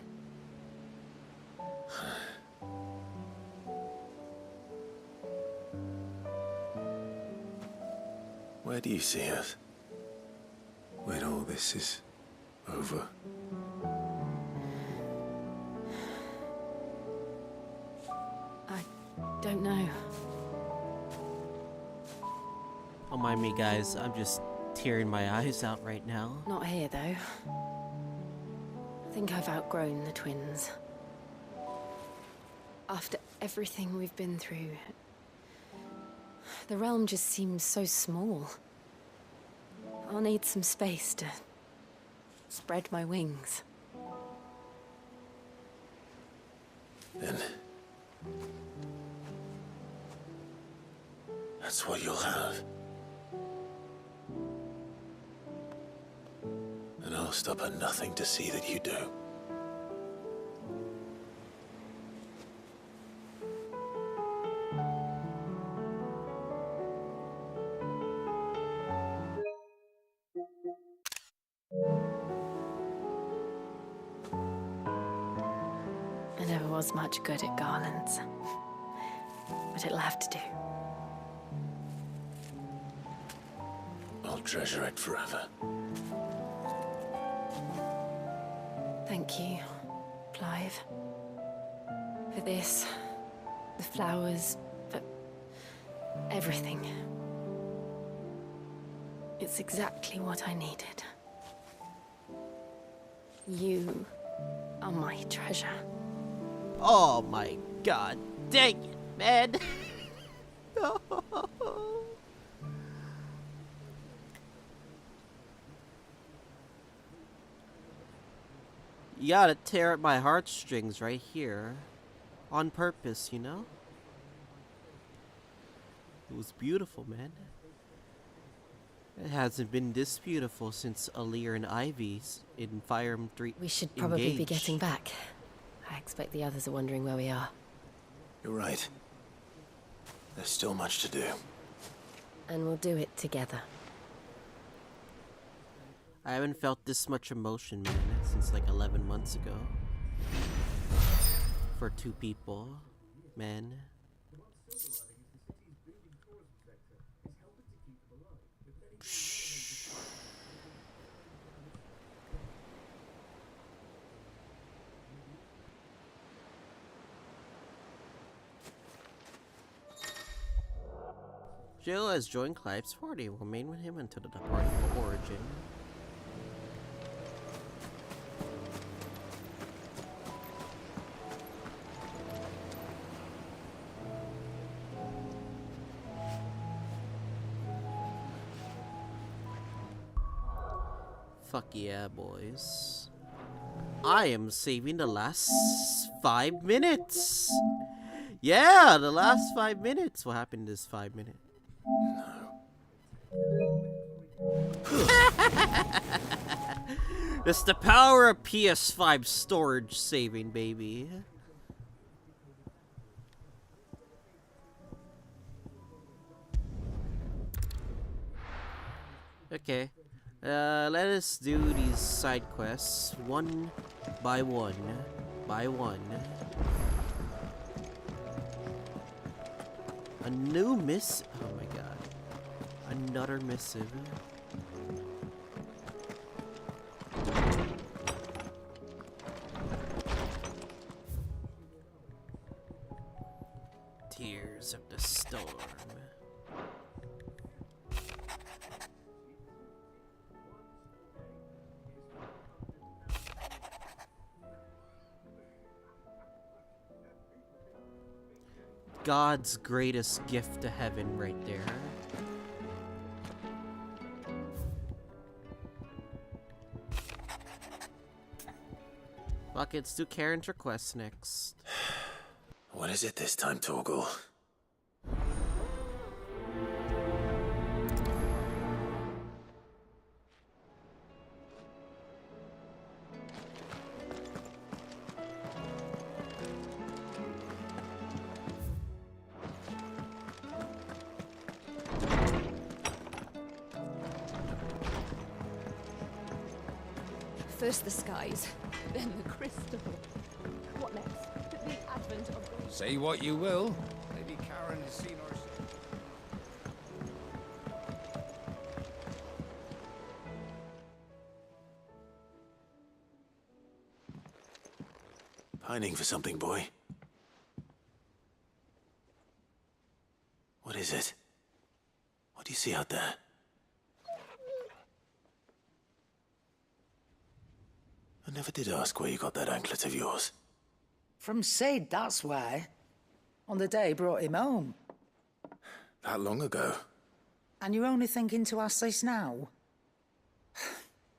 Where do you see us? When all this is over? Don't know. Don't mind me, guys. I'm just tearing my eyes out right now. Not here, though. I think I've outgrown the twins. After everything we've been through, the realm just seems so small. I'll need some space to spread my wings. Then that's what you'll have. And I'll stop at nothing to see that you do. I never was much good at garlands, but it'll have to do. I'll treasure it forever. Thank you, Clive. For this, the flowers, for everything. It's exactly what I needed. You are my treasure. Oh my god, dang it, man. You gotta tear at my heartstrings right here. On purpose, you know? It was beautiful, man. It hasn't been this beautiful since Alir and Ivy's in Fire Emblem 3. We should probably be getting back. I expect the others are wondering where we are. You're right. There's still much to do. And we'll do it together. I haven't felt this much emotion, man, since like 11 months ago. For two people, man. Jill has joined Clive's party. Will remain with him until the departure of Origin. Fuck yeah, boys. I am saving the last 5 minutes. Yeah, the last 5 minutes. What happened in this 5 minutes? It's the power of PS5 storage saving, baby. Okay. Let us do these side quests one by one. A new oh my god. Another missive. God's greatest gift to heaven right there. Fuck it, let's do Karen's request next. What is it this time, Torgal? First the skies, then the crystal. What next? The advent of... Say what you will. Lady Karen has seen her... Pining for something, boy. What is it? What do you see out there? I never did ask where you got that anklet of yours. From Sid, that's why. On the day he brought him home. That long ago? And you're only thinking to ask this now?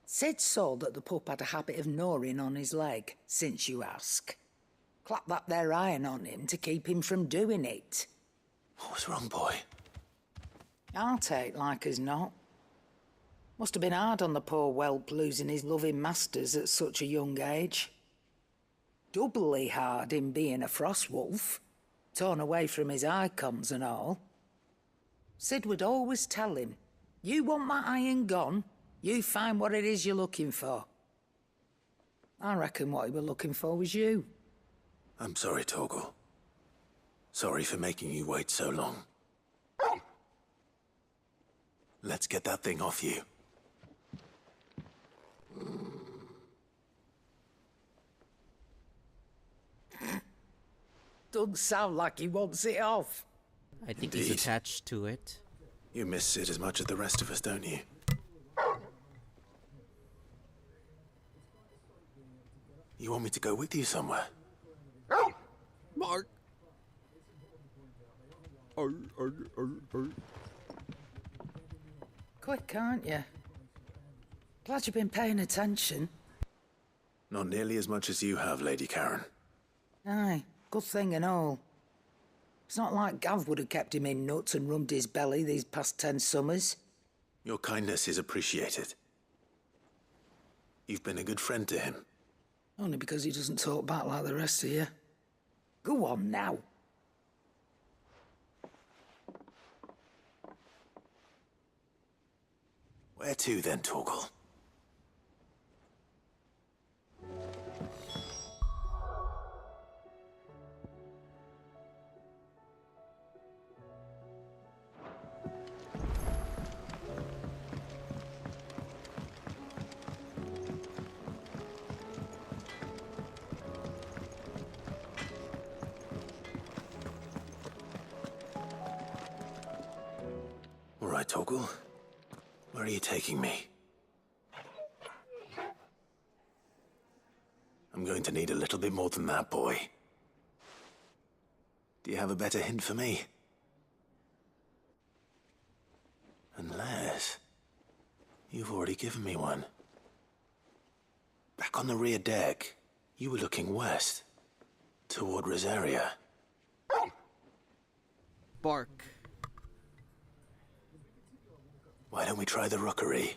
Sid saw that the pup had a habit of gnawing on his leg, since you ask. Clap that there iron on him to keep him from doing it. What was wrong, boy? I'll take like as not. Must have been hard on the poor whelp losing his loving masters at such a young age. Doubly hard in being a frost wolf, torn away from his icons and all. Sid would always tell him, you want that iron gone, you find what it is you're looking for. I reckon what he were looking for was you. I'm sorry, Torgal. Sorry for making you wait so long. Let's get that thing off you. Doesn't sound like he wants it off. I think Indeed. he's attached to it. You miss Sid as much as the rest of us, don't you? You want me to go with you somewhere? Mark. Quick, aren't you? Glad you've been paying attention. Not nearly as much as you have, Lady Karen. Aye, good thing and all. It's not like Gav would have kept him in nuts and rubbed his belly these past 10 summers. Your kindness is appreciated. You've been a good friend to him. Only because he doesn't talk back like the rest of you. Go on now. Where to then, Torgal? All right, Torgal. Where are you taking me? I'm going to need a little bit more than that, boy. Do you have a better hint for me? Unless... you've already given me one. Back on the rear deck, you were looking west. Toward Rosaria. Bark. Why don't we try the rookery?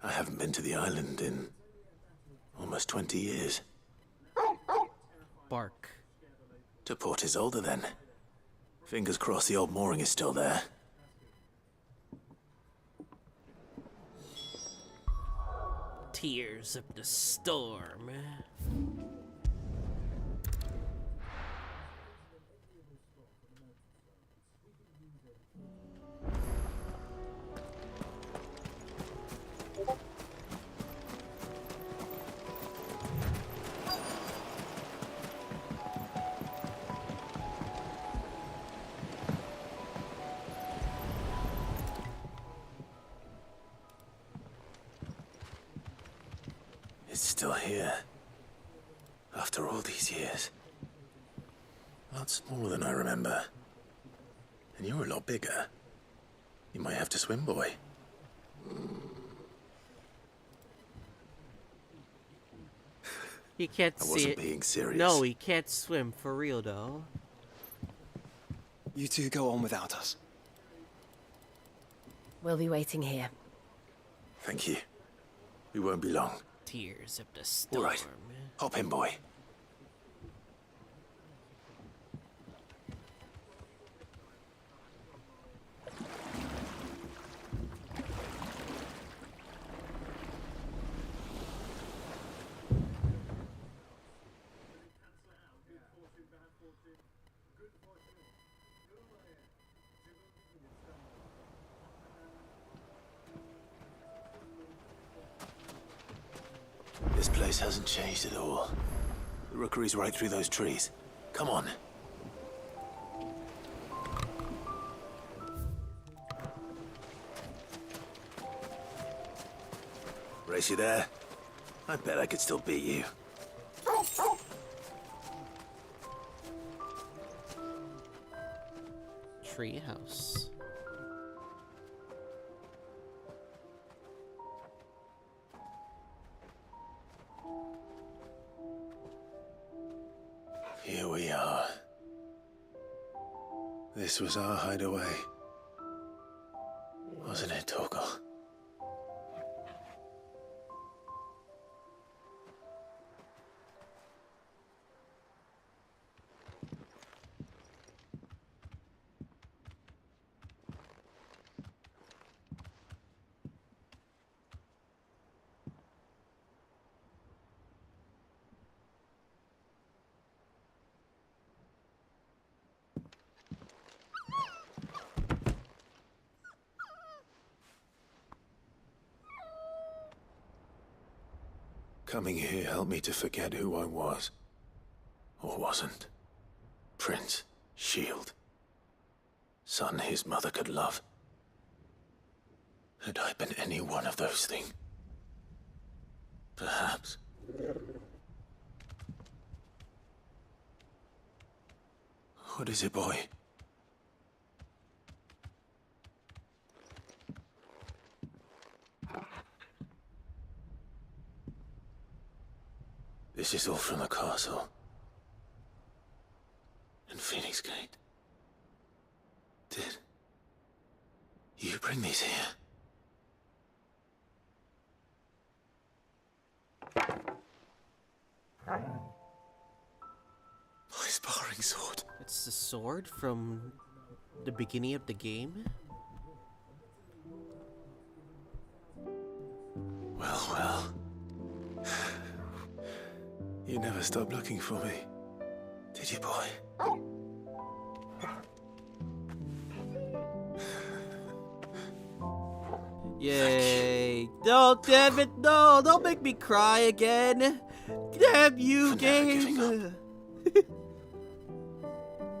I haven't been to the island in almost 20 years. Bark. To Port Isolde, then. Fingers crossed the old mooring is still there. Tears of the storm. It's still here. after all these years. A lot smaller than I remember. And you're a lot bigger. You might have to swim, boy. He can't I see wasn't it. being serious. No, he can't swim for real though. You two go on without us. We'll be waiting here. Thank you. We won't be long. Tears of the storm. All right. Hop in, boy. This place hasn't changed at all. The rookery's right through those trees. Come on. Race you there? I bet I could still beat you. Treehouse. Here we are. This was our hideaway. Wasn't it, Torgal? Coming here helped me to forget who I was. Or wasn't. Prince, shield. Son his mother could love. Had I been any one of those things? Perhaps. What is it, boy? This is all from the castle. And Phoenix Gate. Did you bring these here? My sparring sword. It's the sword from the beginning of the game? Well, well. You never stopped looking for me, did you, boy? Yay! No, damn it! No, don't make me cry again! Damn you, game!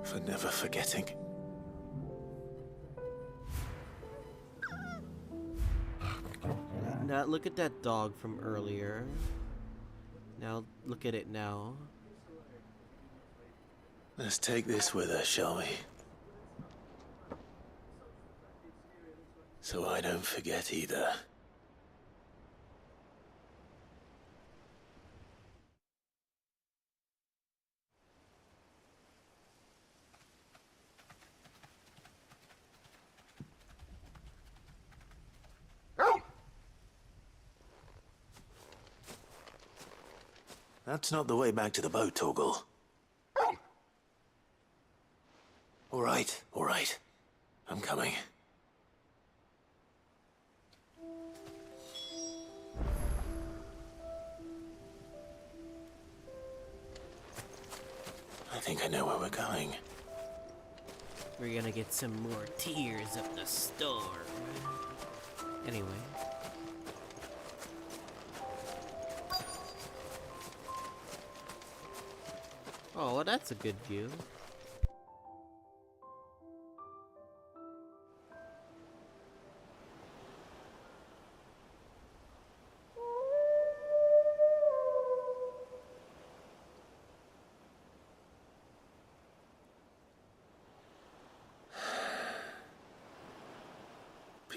For never forgetting. Now look at that dog from earlier. Now look at it now. Let's take this with us, shall we? So I don't forget either. That's not the way back to the boat, Torgal. All right. I'm coming. I think I know where we're going. We're gonna get some more tears of the storm. Anyway. Oh, well, that's a good view.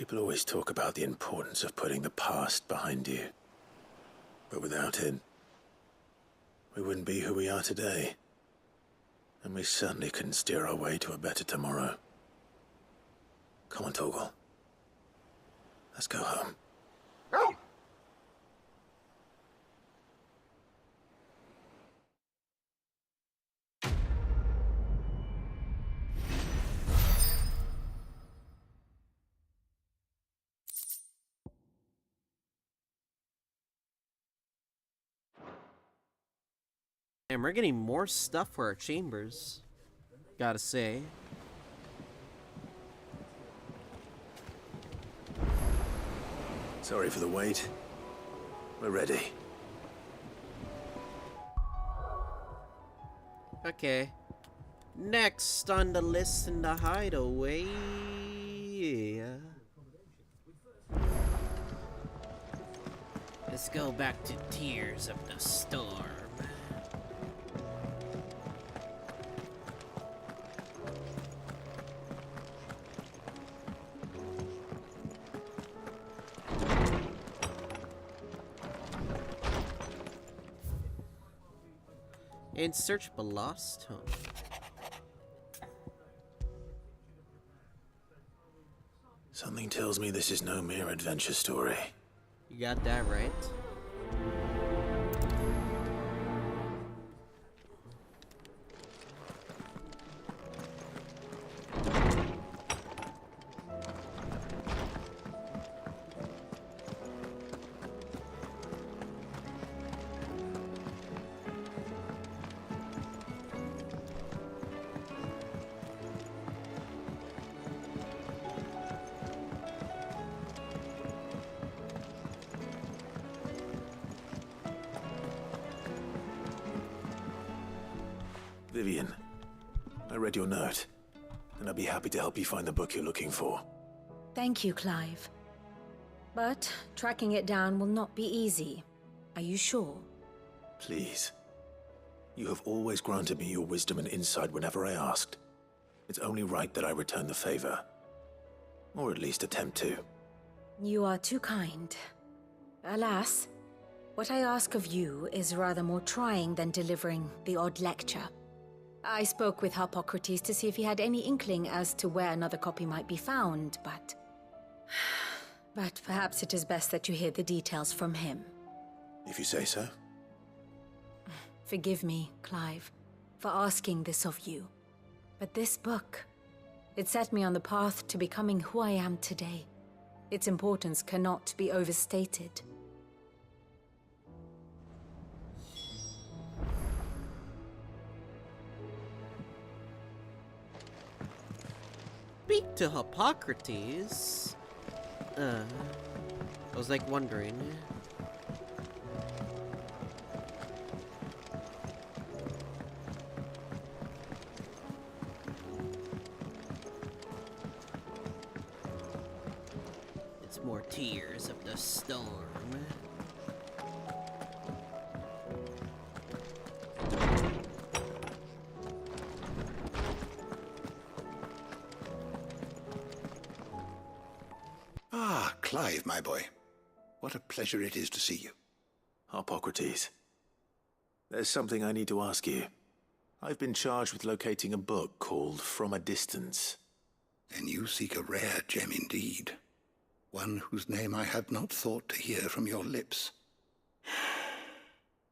People always talk about the importance of putting the past behind you. But without it, we wouldn't be who we are today. And we certainly couldn't steer our way to a better tomorrow. Come on, Torgal. Let's go home. And we're getting more stuff for our chambers, gotta say. Sorry for the wait. We're ready. Okay. Next on the list in the hideaway. Let's go back to Tears of the Storm. In search of a lost home. Something tells me this is no mere adventure story. You got that right. Vivian, I read your note, and I'd be happy to help you find the book you're looking for. Thank you, Clive. But tracking it down will not be easy. Are you sure? Please. You have always granted me your wisdom and insight whenever I asked. It's only right that I return the favor. Or at least attempt to. You are too kind. Alas, what I ask of you is rather more trying than delivering the odd lecture. I spoke with Hippocrates to see if he had any inkling as to where another copy might be found, but perhaps it is best that you hear the details from him. If you say so. Forgive me, Clive, for asking this of you. But this book, it set me on the path to becoming who I am today. Its importance cannot be overstated. Speak to Hippocrates. I was like wondering. It's more Tears of the Storm. Clive, my boy. What a pleasure it is to see you. Hippocrates. There's something I need to ask you. I've been charged with locating a book called From a Distance. Then you seek a rare gem indeed. One whose name I had not thought to hear from your lips.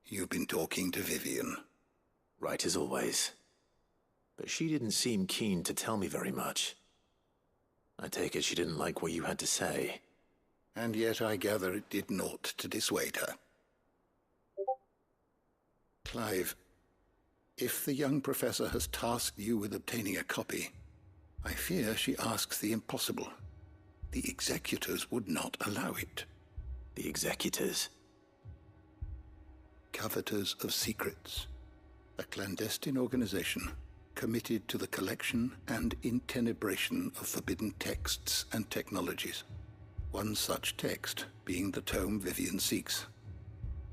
You've been talking to Vivian. Right as always. But she didn't seem keen to tell me very much. I take it she didn't like what you had to say. And yet I gather it did naught to dissuade her. Clive, if the young professor has tasked you with obtaining a copy, I fear she asks the impossible. The executors would not allow it. The executors? Coveters of Secrets. A clandestine organization committed to the collection and intenebration of forbidden texts and technologies. One such text being the tome Vivian seeks,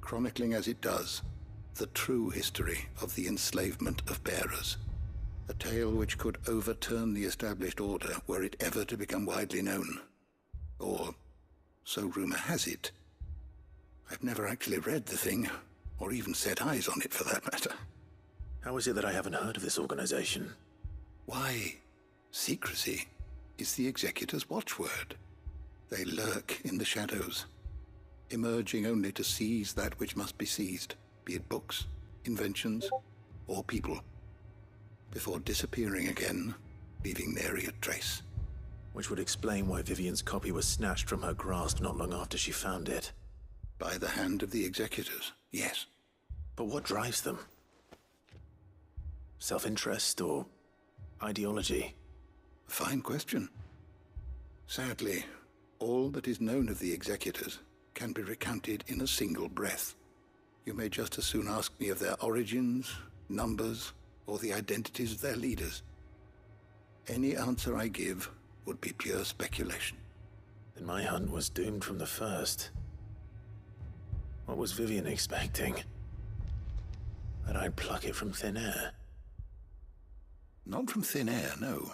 chronicling as it does the true history of the enslavement of bearers, a tale which could overturn the established order were it ever to become widely known. Or so rumor has it. I've never actually read the thing, or even set eyes on it for that matter. How is it that I haven't heard of this organization? Why, secrecy is the Executor's watchword. They lurk in the shadows, emerging only to seize that which must be seized, be it books, inventions, or people, before disappearing again, leaving nary a trace. Which would explain why Vivian's copy was snatched from her grasp not long after she found it. By the hand of the Executors, yes. But what drives them? Self-interest or ideology? A fine question. Sadly, all that is known of the Executors can be recounted in a single breath. You may just as soon ask me of their origins, numbers, or the identities of their leaders. Any answer I give would be pure speculation. Then my hunt was doomed from the first. What was Vivian expecting? That I'd pluck it from thin air? Not from thin air, no.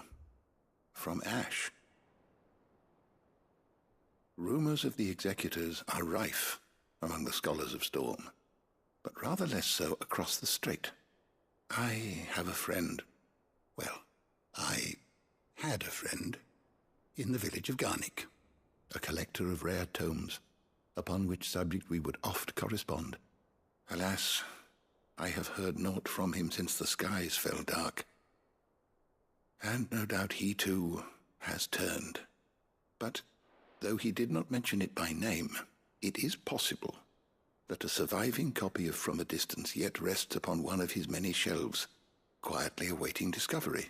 From ash. Rumors of the Executors are rife among the scholars of Storm, but rather less so across the Strait. I have a friend. Well, I had a friend in the village of Garnick, a collector of rare tomes, upon which subject we would oft correspond. Alas, I have heard naught from him since the skies fell dark. And no doubt he, too, has turned. But, though he did not mention it by name, it is possible that a surviving copy of From a Distance yet rests upon one of his many shelves, quietly awaiting discovery.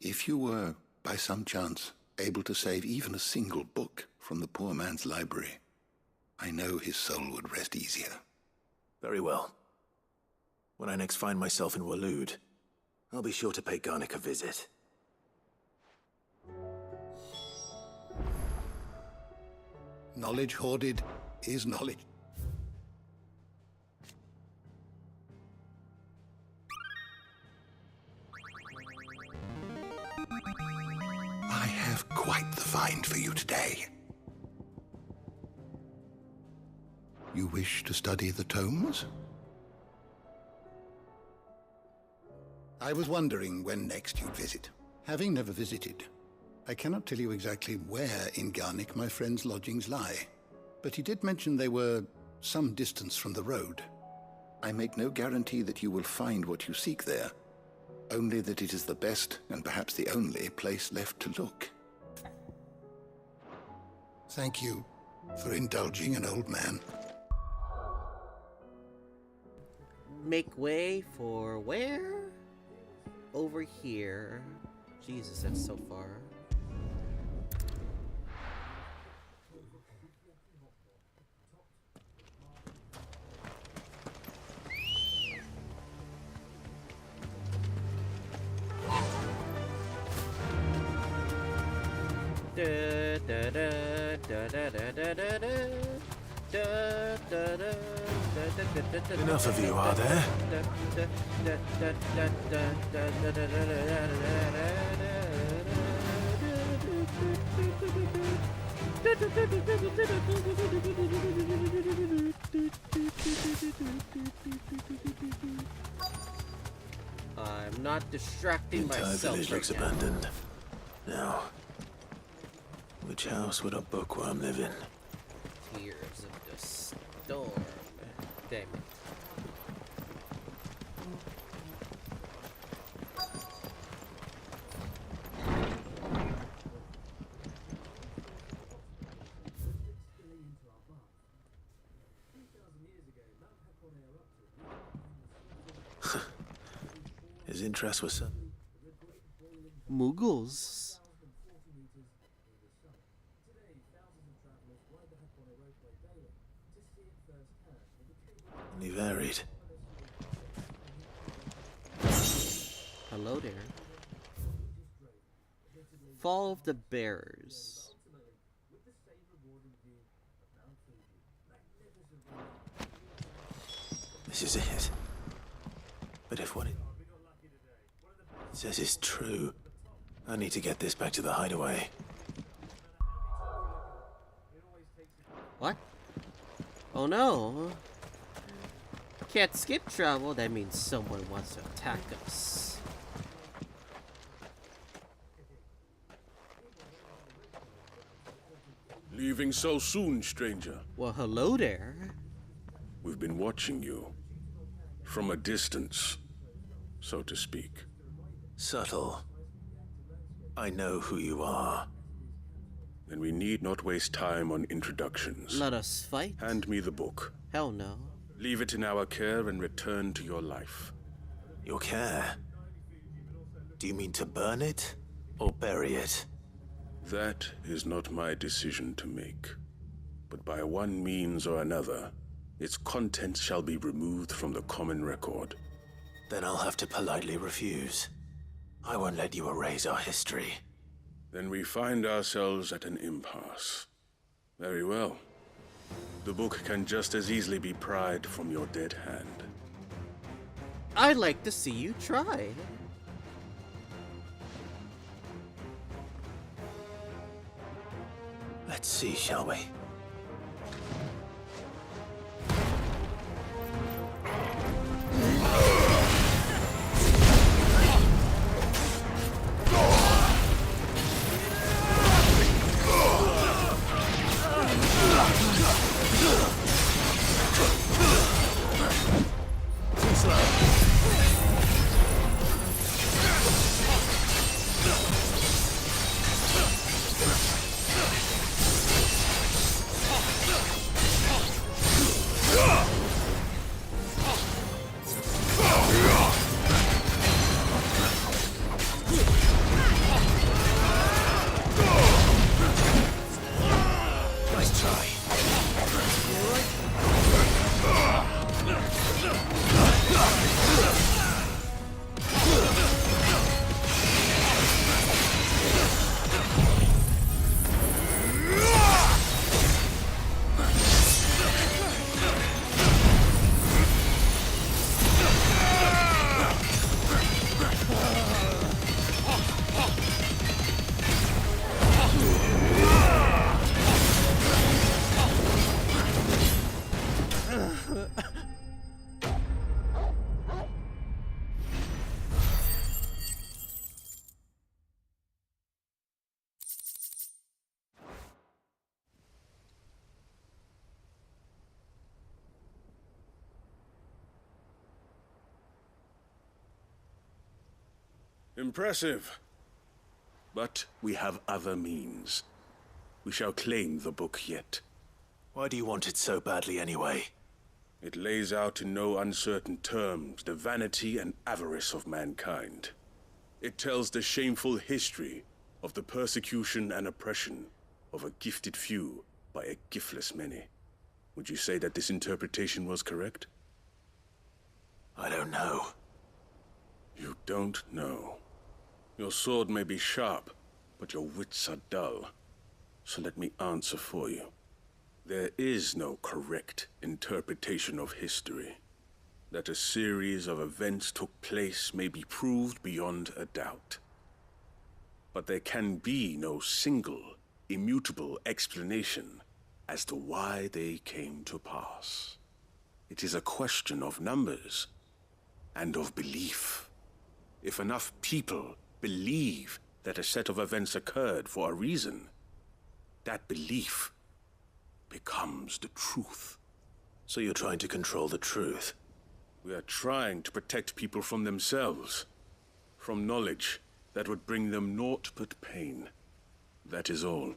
If you were, by some chance, able to save even a single book from the poor man's library, I know his soul would rest easier. Very well. When I next find myself in Waloed, I'll be sure to pay Garnick a visit. Knowledge hoarded is knowledge. I have quite the find for you today. You wish to study the tomes? I was wondering when next you'd visit. Having never visited, I cannot tell you exactly where in Garnick my friend's lodgings lie, but he did mention they were some distance from the road. I make no guarantee that you will find what you seek there, only that it is the best and perhaps the only place left to look. Thank you for indulging an old man. Make way for where? Over here. Jesus, that's so far. Enough of you, are there? I'm not distracting The entire myself village right looks now. abandoned. Now, which house would a bookworm live in? Tears of the storm. Damn it. His interest was Muggles. only varied. Hello there. Fall of the Bearers. This is it. But if what it says is true, I need to get this back to the hideaway. What? Oh no. Can't skip travel, that means someone wants to attack us. Leaving so soon, stranger? Well, hello there. We've been watching you. From a distance, so to speak. Subtle. I know who you are. Then we need not waste time on introductions. Let us fight? Hand me the book. Hell no. Leave it in our care and return to your life. Your care? Do you mean to burn it or bury it? That is not my decision to make. But by one means or another, its contents shall be removed from the common record. Then I'll have to politely refuse. I won't let you erase our history. Then we find ourselves at an impasse. Very well. The book can just as easily be pried from your dead hand. I'd like to see you try. Let's see, shall we? Impressive. But we have other means. We shall claim the book yet. Why do you want it so badly anyway? It lays out in no uncertain terms the vanity and avarice of mankind. It tells the shameful history of the persecution and oppression of a gifted few by a giftless many. Would you say that this interpretation was correct? I don't know. You don't know. Your sword may be sharp, but your wits are dull. So let me answer for you. There is no correct interpretation of history. That a series of events took place may be proved beyond a doubt. But there can be no single, immutable explanation as to why they came to pass. It is a question of numbers and of belief. If enough people believe that a set of events occurred for a reason, that belief becomes the truth. So you're trying to control the truth? We are trying to protect people from themselves, from knowledge that would bring them naught but pain. That is all.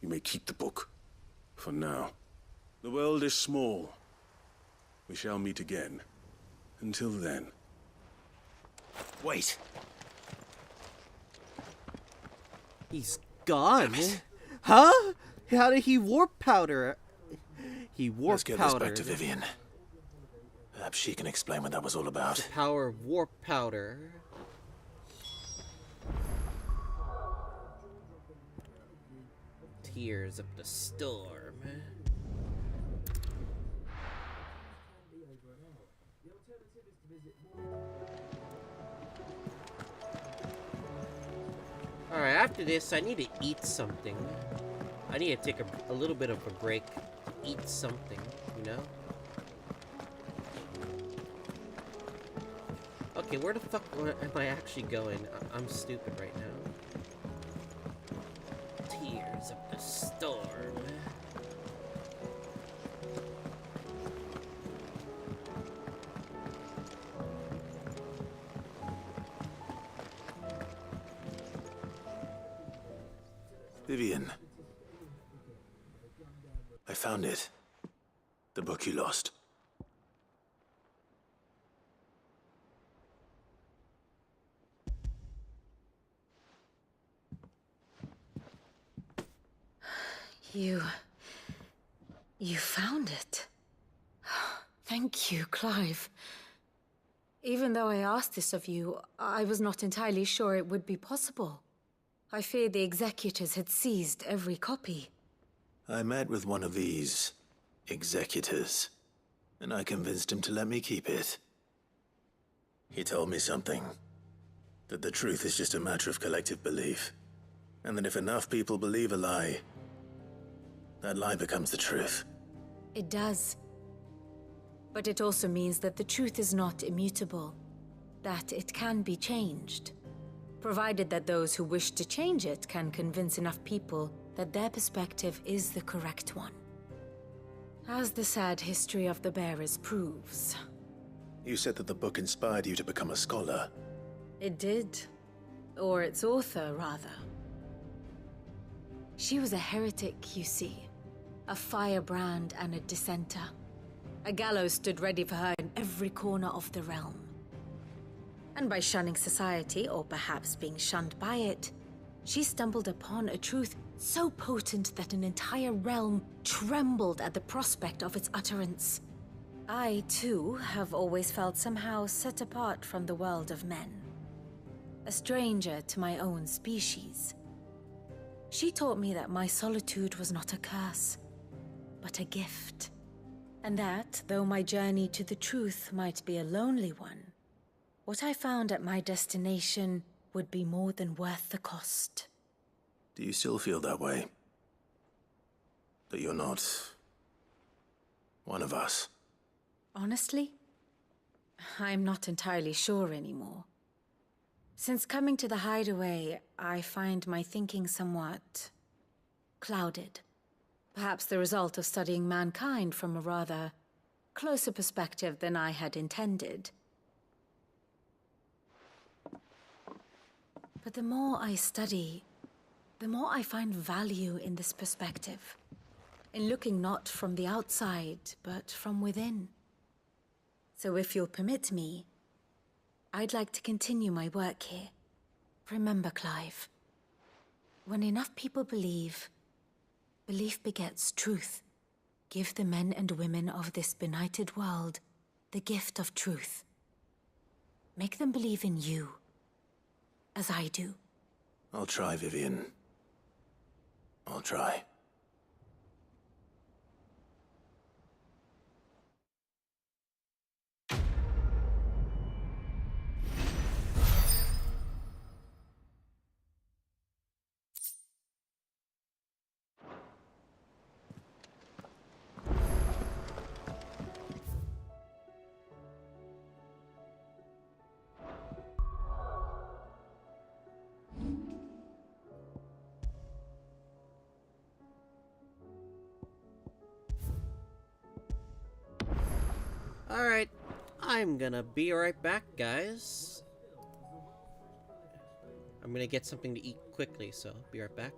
You may keep the book, for now. The world is small. We shall meet again. Until then. Wait. He's gone. Huh? How did he warp powder? He warp Let's get this back to Vivian. Perhaps she can explain what that was all about. The power of warp powder. Tears of the storm. Alright, after this, I need to eat something. I need to take a little bit of a break to eat something, you know? Okay, where the fuck am I actually going? I'm stupid right now. Tears of the Storm. Vivian. I found it. The book you lost. You found it. Thank you, Clive. Even though I asked this of you, I was not entirely sure it would be possible. I feared the executors had seized every copy. I met with one of these executors, and I convinced him to let me keep it. He told me something. That the truth is just a matter of collective belief. And that if enough people believe a lie, that lie becomes the truth. It does. But it also means that the truth is not immutable. That it can be changed. Provided that those who wish to change it can convince enough people that their perspective is the correct one. As the sad history of the bearers proves. You said that the book inspired you to become a scholar. It did. Or its author, rather. She was a heretic, you see. A firebrand and a dissenter. A gallows stood ready for her in every corner of the realm. And by shunning society, or perhaps being shunned by it, she stumbled upon a truth so potent that an entire realm trembled at the prospect of its utterance. I, too, have always felt somehow set apart from the world of men. A stranger to my own species. She taught me that my solitude was not a curse, but a gift. And that, though my journey to the truth might be a lonely one, what I found at my destination would be more than worth the cost. Do you still feel that way? That you're not one of us? Honestly, I'm not entirely sure anymore. Since coming to the hideaway, I find my thinking somewhat clouded. Perhaps the result of studying mankind from a rather closer perspective than I had intended. But the more I study, the more I find value in this perspective. In looking not from the outside, but from within. So if you'll permit me, I'd like to continue my work here. Remember, Clive, when enough people believe, belief begets truth. Give the men and women of this benighted world the gift of truth. Make them believe in you, as I do. I'll try, Vivian. I'll try. Alright, I'm gonna be right back, guys. I'm gonna get something to eat quickly, so be right back.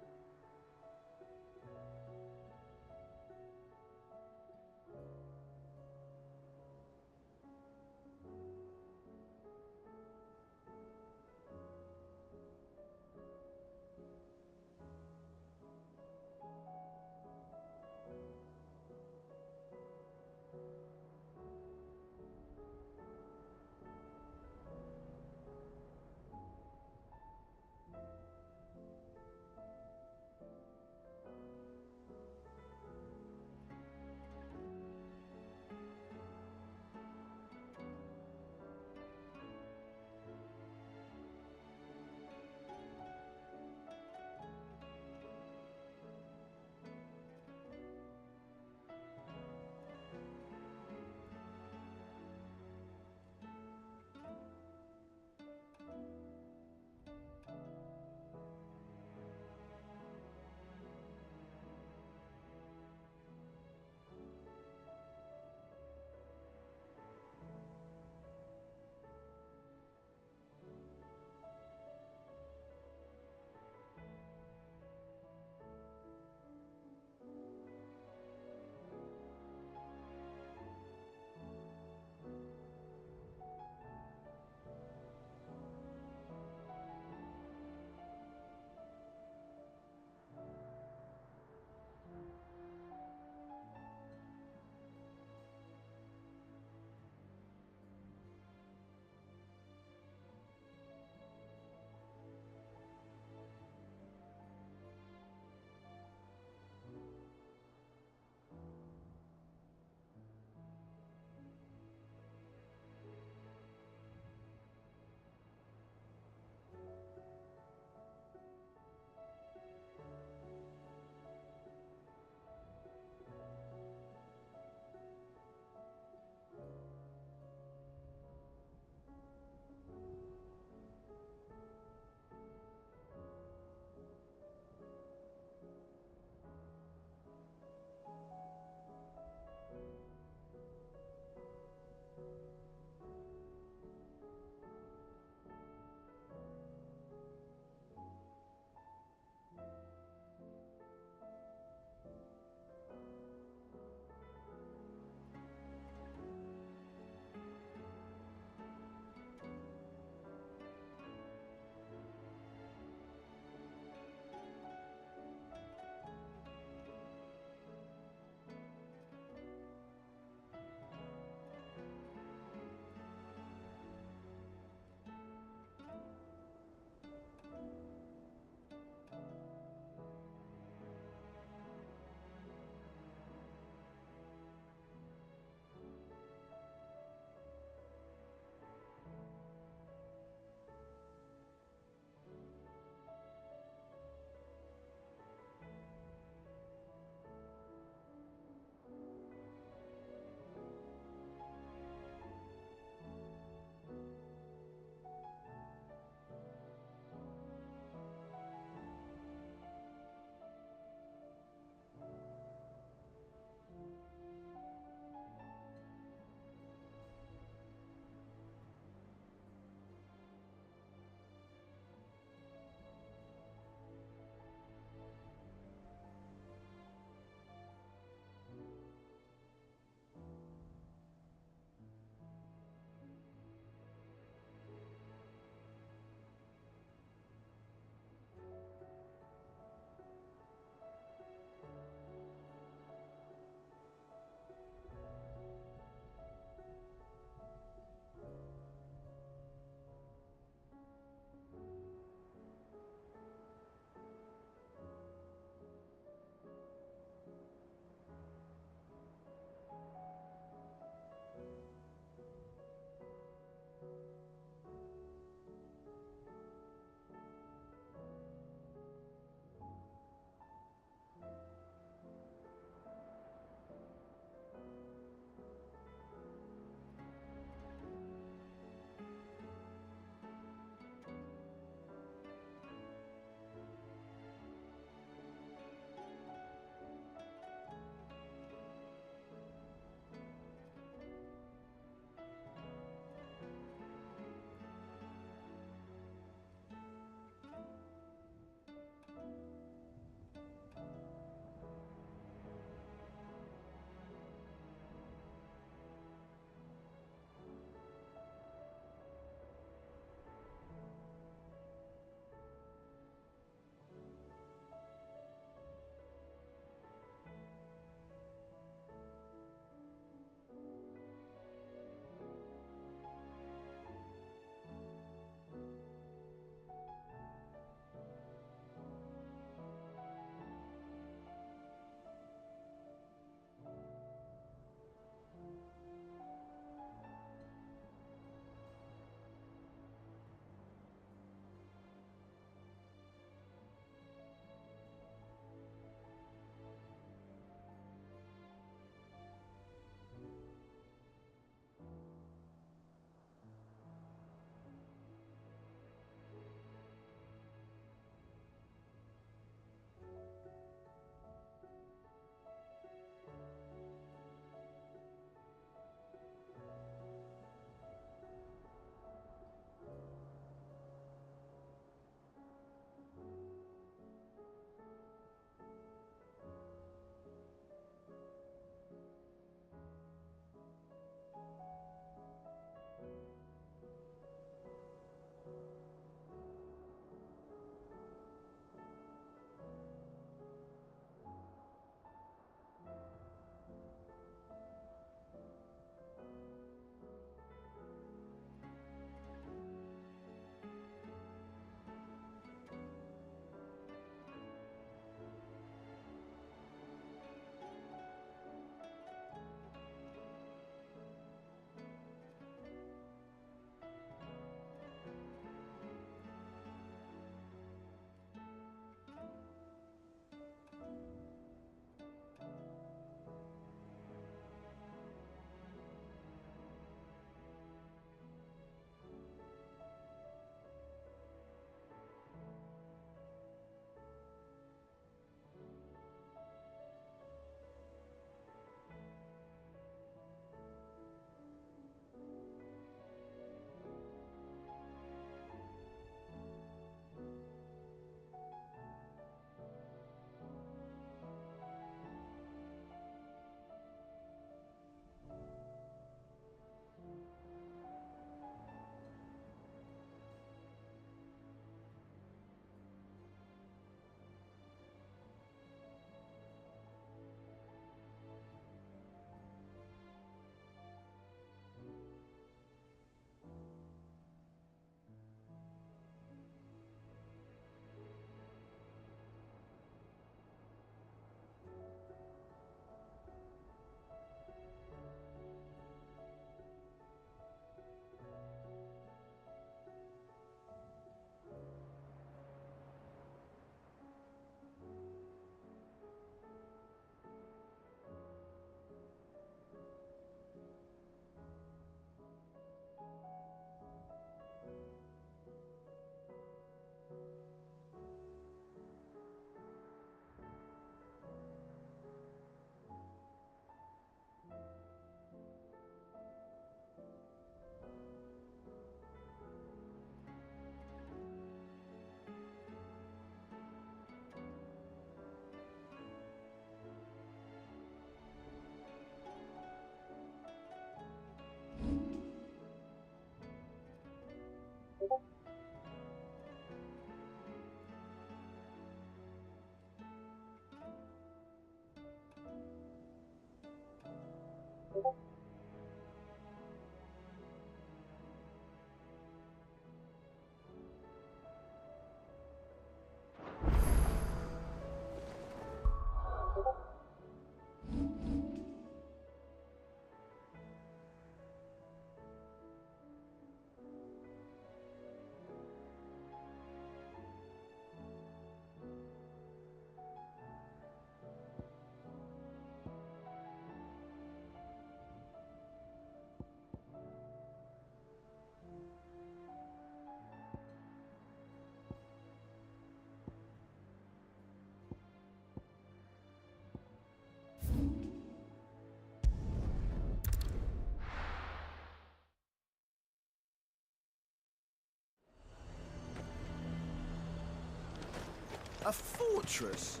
A fortress?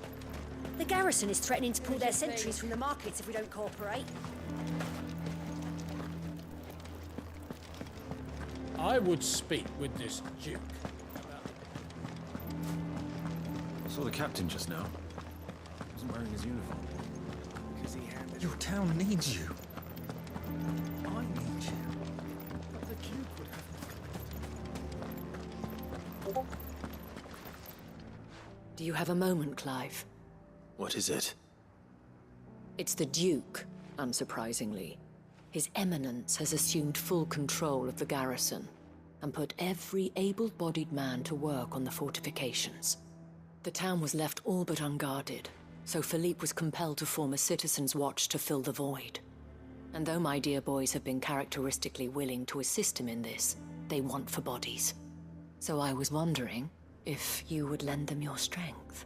The garrison is threatening to pull their sentries from the markets if we don't cooperate. I would speak with this Duke. I saw the captain just now. He wasn't wearing his uniform. Your town needs you. I need you. But the Duke would have... Do you have a moment, Clive? What is it? It's the Duke, unsurprisingly. His Eminence has assumed full control of the garrison and put every able-bodied man to work on the fortifications. The town was left all but unguarded, so Philippe was compelled to form a citizens' watch to fill the void. And though my dear boys have been characteristically willing to assist him in this, they want for bodies. So I was wondering if you would lend them your strength,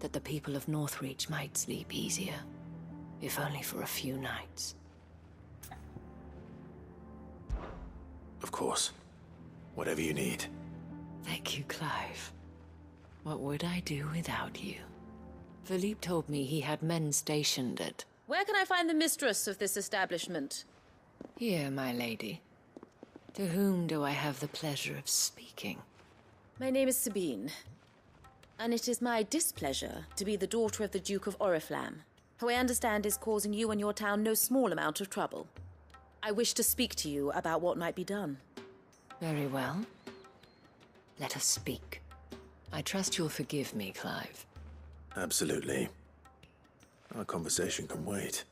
that the people of Northreach might sleep easier, if only for a few nights. Of course. Whatever you need. Thank you, Clive. What would I do without you? Philippe told me he had men stationed at... Where can I find the mistress of this establishment? Here, my lady. To whom do I have the pleasure of speaking? My name is Sabine, and it is my displeasure to be the daughter of the Duke of Oriflamme, who I understand is causing you and your town no small amount of trouble. I wish to speak to you about what might be done. Very well. Let us speak. I trust you'll forgive me, Clive. Absolutely. Our conversation can wait.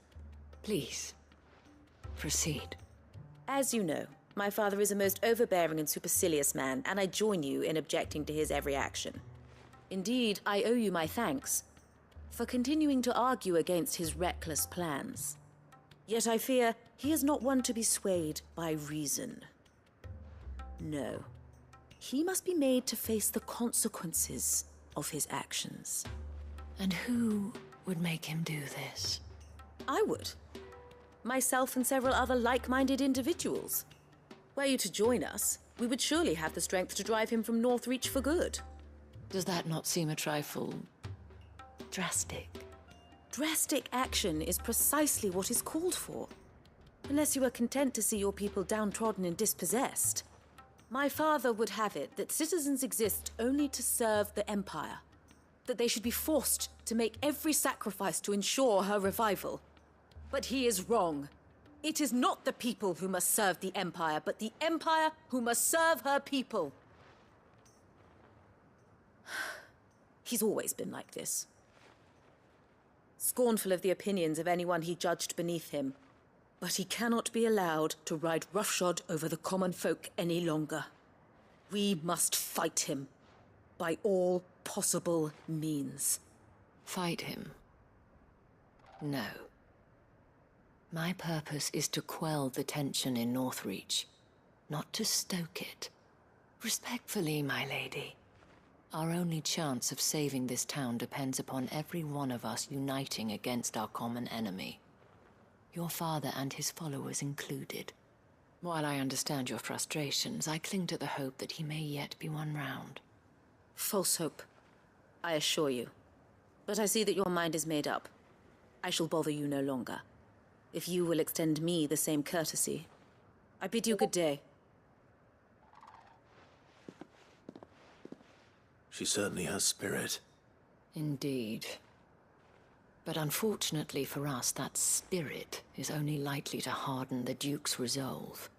Please, proceed. As you know, my father is a most overbearing and supercilious man, and I join you in objecting to his every action. Indeed, I owe you my thanks for continuing to argue against his reckless plans. Yet I fear he is not one to be swayed by reason. No. He must be made to face the consequences of his actions. And who would make him do this? I would. Myself and several other like-minded individuals. Were you to join us, we would surely have the strength to drive him from Northreach for good. Does that not seem a trifle... drastic? Drastic action is precisely what is called for. Unless you are content to see your people downtrodden and dispossessed. My father would have it that citizens exist only to serve the Empire. That they should be forced to make every sacrifice to ensure her revival. But he is wrong. It is not the people who must serve the Empire, but the Empire who must serve her people. He's always been like this. Scornful of the opinions of anyone he judged beneath him. But he cannot be allowed to ride roughshod over the common folk any longer. We must fight him. By all possible means. Fight him? No. My purpose is to quell the tension in Northreach, not to stoke it. Respectfully, my lady. Our only chance of saving this town depends upon every one of us uniting against our common enemy. Your father and his followers included. While I understand your frustrations, I cling to the hope that he may yet be won round. False hope, I assure you. But I see that your mind is made up. I shall bother you no longer. If you will extend me the same courtesy, I bid you good day. She certainly has spirit. Indeed. But unfortunately for us, that spirit is only likely to harden the Duke's resolve,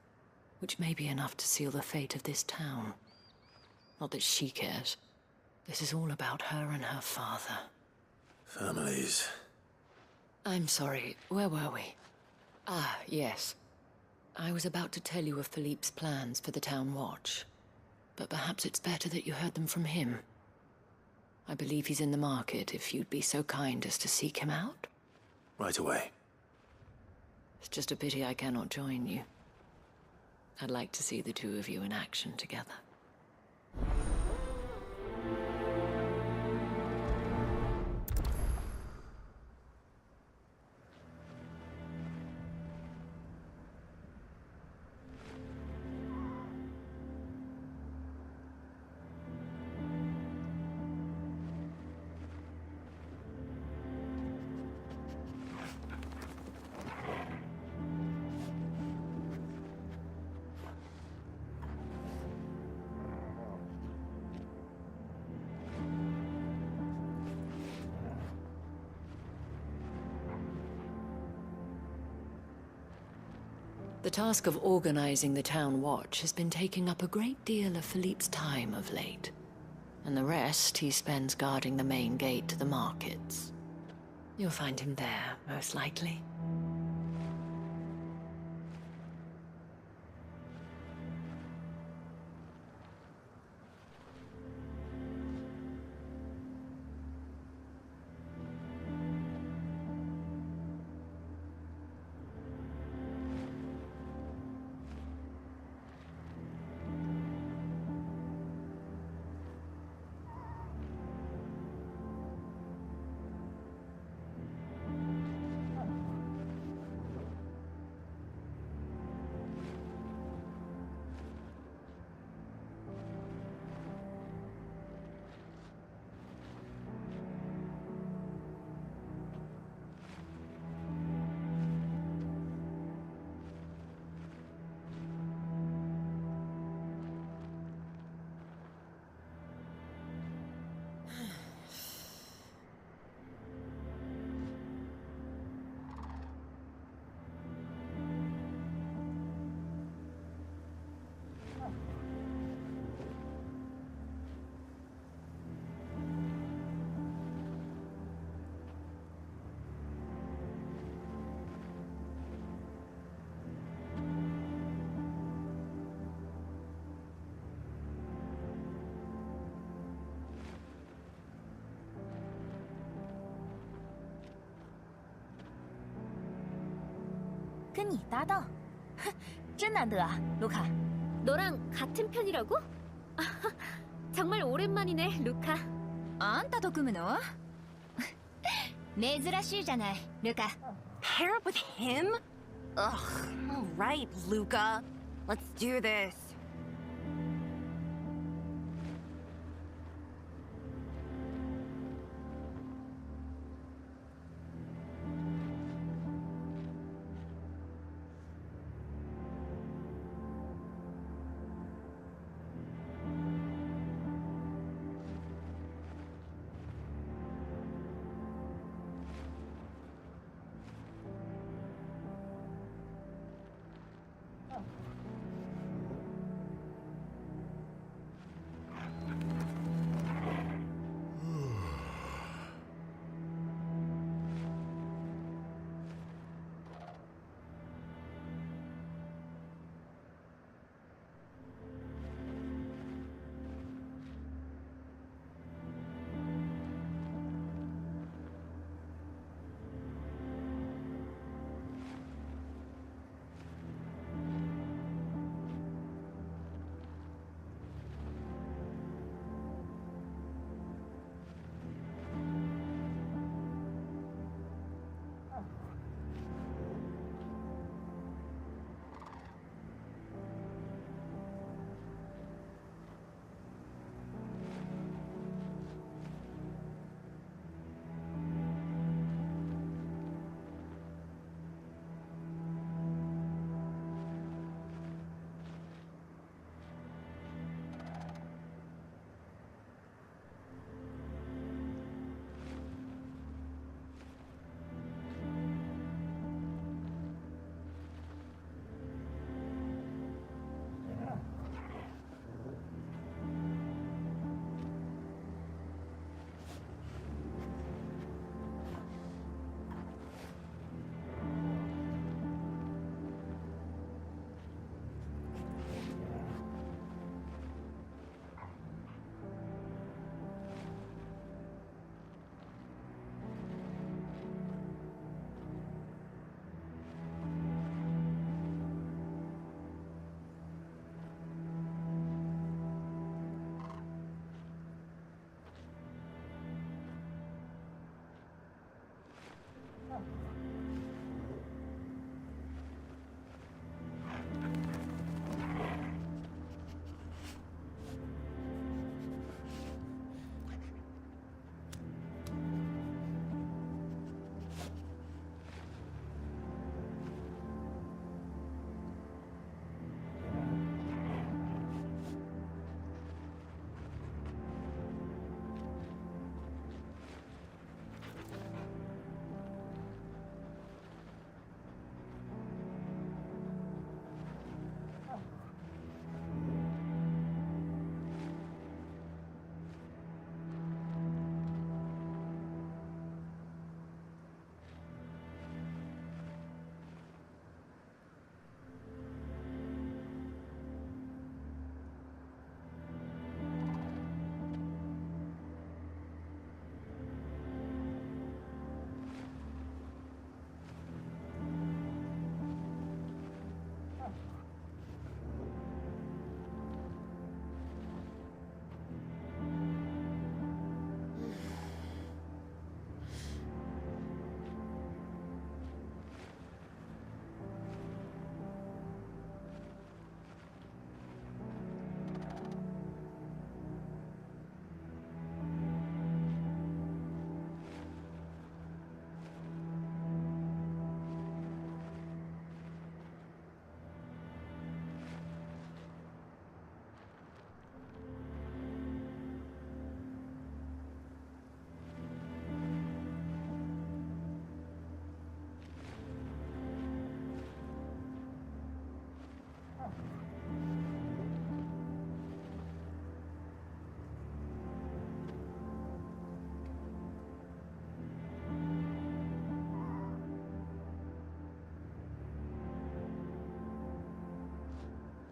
which may be enough to seal the fate of this town. Not that she cares. This is all about her and her father. Families. I'm sorry, where were we? Ah, yes. I was about to tell you of Philippe's plans for the town watch, but perhaps it's better that you heard them from him. I believe he's in the market, if you'd be so kind as to seek him out. Right away. It's just a pity I cannot join you. I'd like to see the two of you in action together. The task of organizing the town watch has been taking up a great deal of Philippe's time of late. And the rest he spends guarding the main gate to the markets. You'll find him there, most likely.跟你搭档，真难得啊，루카。 너랑 같은 편이라고? 정말 오랜만이네, 루카. あんたと組むの？珍しいじゃない、루카. Pair up with him? Ugh, all right, Luca. Let's do this.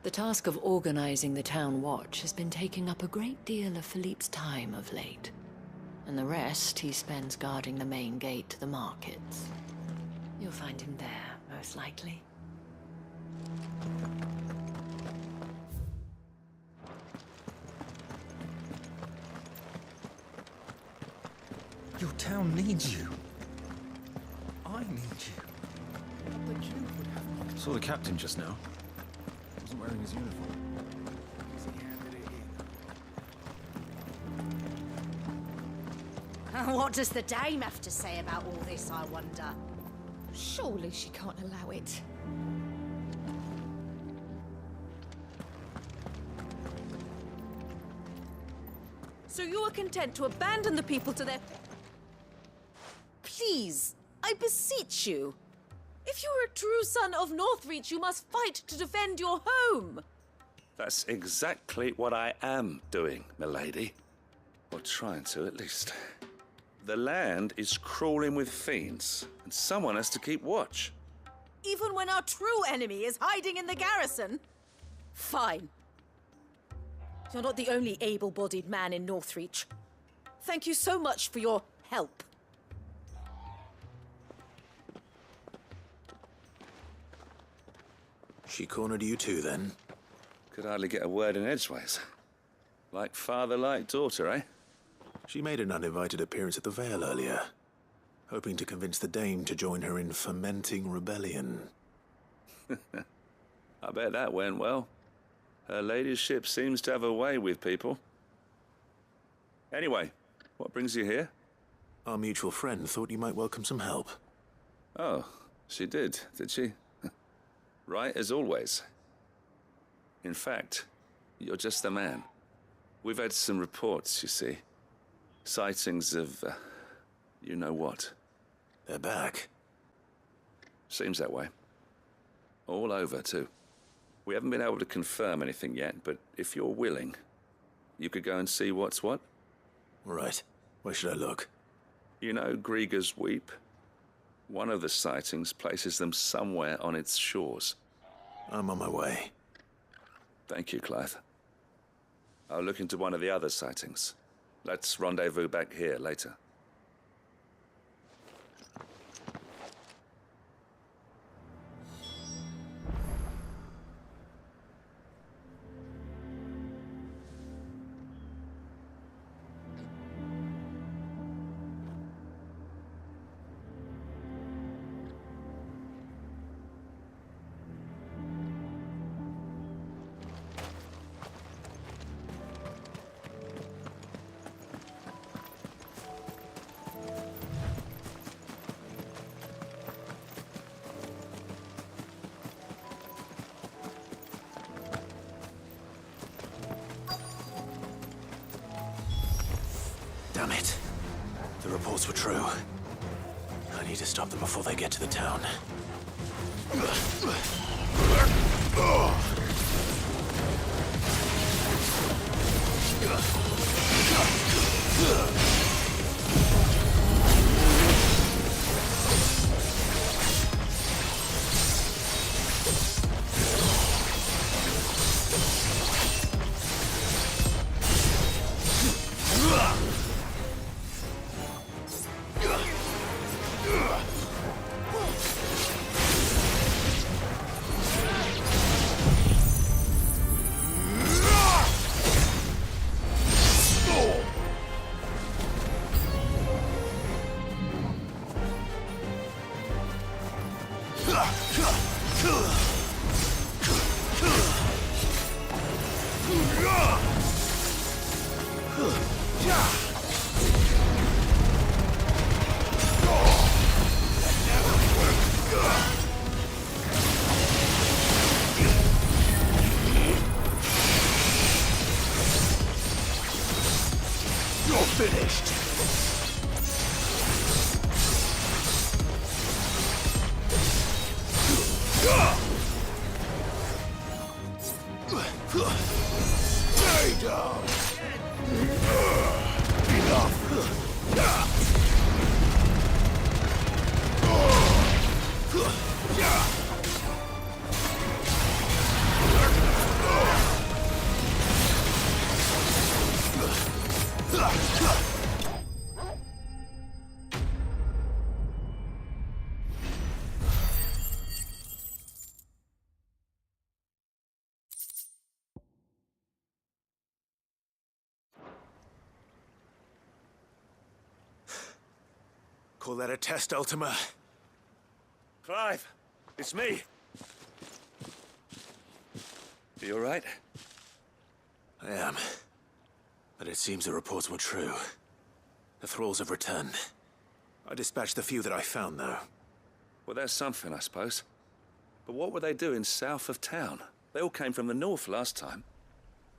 The task of organizing the town watch has been taking up a great deal of Philippe's time of late. And the rest he spends guarding the main gate to the markets. You'll find him there, most likely. Your town needs you. I need you. The Duke would have... Saw the captain just now. Wasn't wearing his uniform. What does the dame have to say about all this, I wonder? Surely she can't allow it. So you are content to abandon the people to their... Please, I beseech you. If you are a true son of Northreach, you must fight to defend your home. That's exactly what I am doing, milady. Or trying to, at least. The land is crawling with fiends, and someone has to keep watch. Even when our true enemy is hiding in the garrison? Fine. You're not the only able-bodied man in Northreach. Thank you so much for your help. She cornered you too, then? Could hardly get a word in edgeways. Like father, like daughter, eh? She made an uninvited appearance at the Vale earlier, hoping to convince the Dame to join her in fomenting rebellion. I bet that went well. Her ladyship seems to have a way with people. Anyway, what brings you here? Our mutual friend thought you might welcome some help. Oh, she did she? Right as always. In fact, you're just the man. We've had some reports, you see. Sightings of, you know what. They're back. Seems that way. All over, too. We haven't been able to confirm anything yet, but if you're willing, you could go and see what's what. Right. Where should I look? You know Grieger's Weep? One of the sightings places them somewhere on its shores. I'm on my way. Thank you, Clive. I'll look into one of the other sightings. Let's rendezvous back here later. Damn it. The reports were true. I need to stop them before they get to the town. Finished. Stay down. Enough. Call that a test, Ultima? Clive, it's me. You all right? I am. But it seems the reports were true. The thralls have returned. I dispatched the few that I found, though. Well, that's something, I suppose. But what were they doing south of town? They all came from the north last time.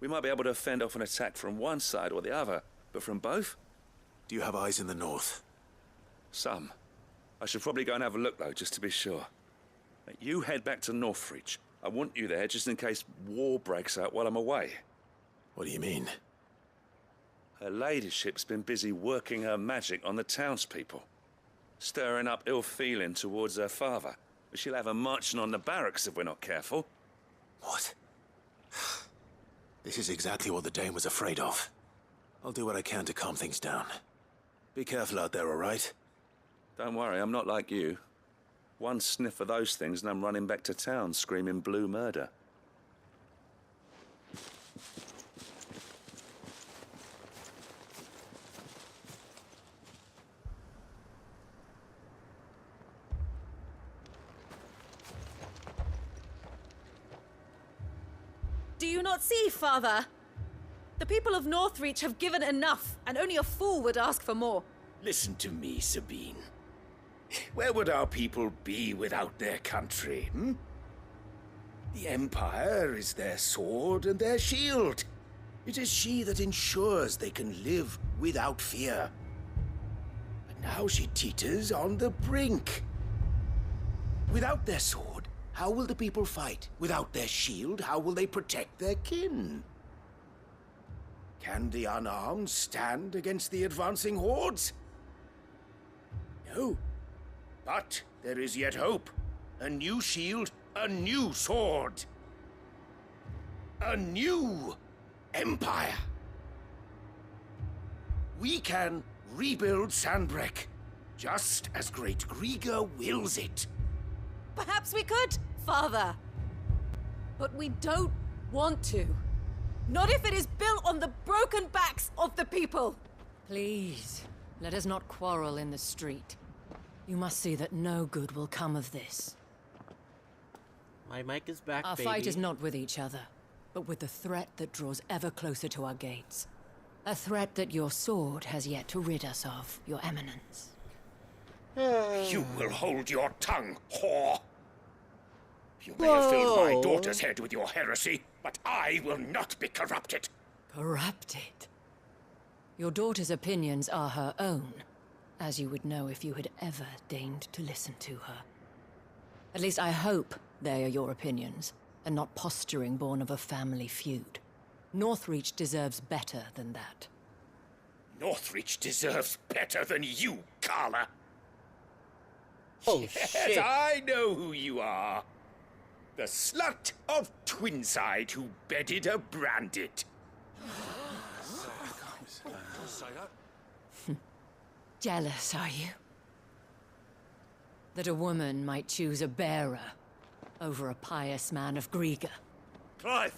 We might be able to fend off an attack from one side or the other, but from both? Do you have eyes in the north? Some. I should probably go and have a look, though, just to be sure. You head back to Northreach. I want you there just in case war breaks out while I'm away. What do you mean? Her ladyship's been busy working her magic on the townspeople, stirring up ill feeling towards her father. But she'll have her marching on the barracks if we're not careful. What? This is exactly what the Dane was afraid of. I'll do what I can to calm things down. Be careful out there, all right? Don't worry, I'm not like you. One sniff of those things and I'm running back to town screaming blue murder. Do you not see, Father? The people of Northreach have given enough, and only a fool would ask for more. Listen to me, Sabine. Where would our people be without their country, hmm? The Empire is their sword and their shield. It is she that ensures they can live without fear. But now she teeters on the brink. Without their sword, how will the people fight? Without their shield, how will they protect their kin? Can the unarmed stand against the advancing hordes? No. But there is yet hope. A new shield, a new sword. A new empire. We can rebuild Sandbreck, just as Great Grieger wills it. Perhaps we could, Father. But we don't want to. Not if it is built on the broken backs of the people. Please, let us not quarrel in the street. You must see that no good will come of this. My mic is back, Our baby. fight is not with each other, but with the threat that draws ever closer to our gates. A threat that your sword has yet to rid us of, Your Eminence. You will hold your tongue, whore! You may have filled my daughter's head with your heresy, but I will not be corrupted. Corrupted? Your daughter's opinions are her own, as you would know if you had ever deigned to listen to her. At least I hope they are your opinions, and not posturing born of a family feud. Northreach deserves better than that. Northreach deserves better than you, Carla. Oh, yes, shit. I know who you are. The slut of Twinside who bedded a Branded. Jealous, are you? That a woman might choose a bearer over a pious man of Grieger. Clive!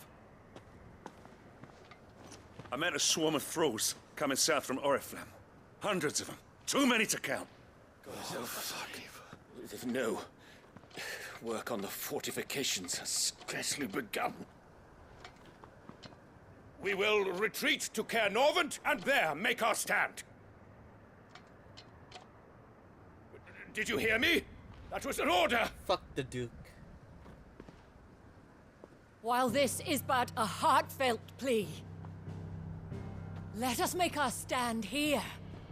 I met a swarm of thralls coming south from Oriflamme. Hundreds of them. Too many to count. Oh, fuck. No. Work on the fortifications has scarcely begun. We will retreat to Caer Norvent and there make our stand. Did you hear me? That was an order! Fuck the Duke. While this is but a heartfelt plea, let us make our stand here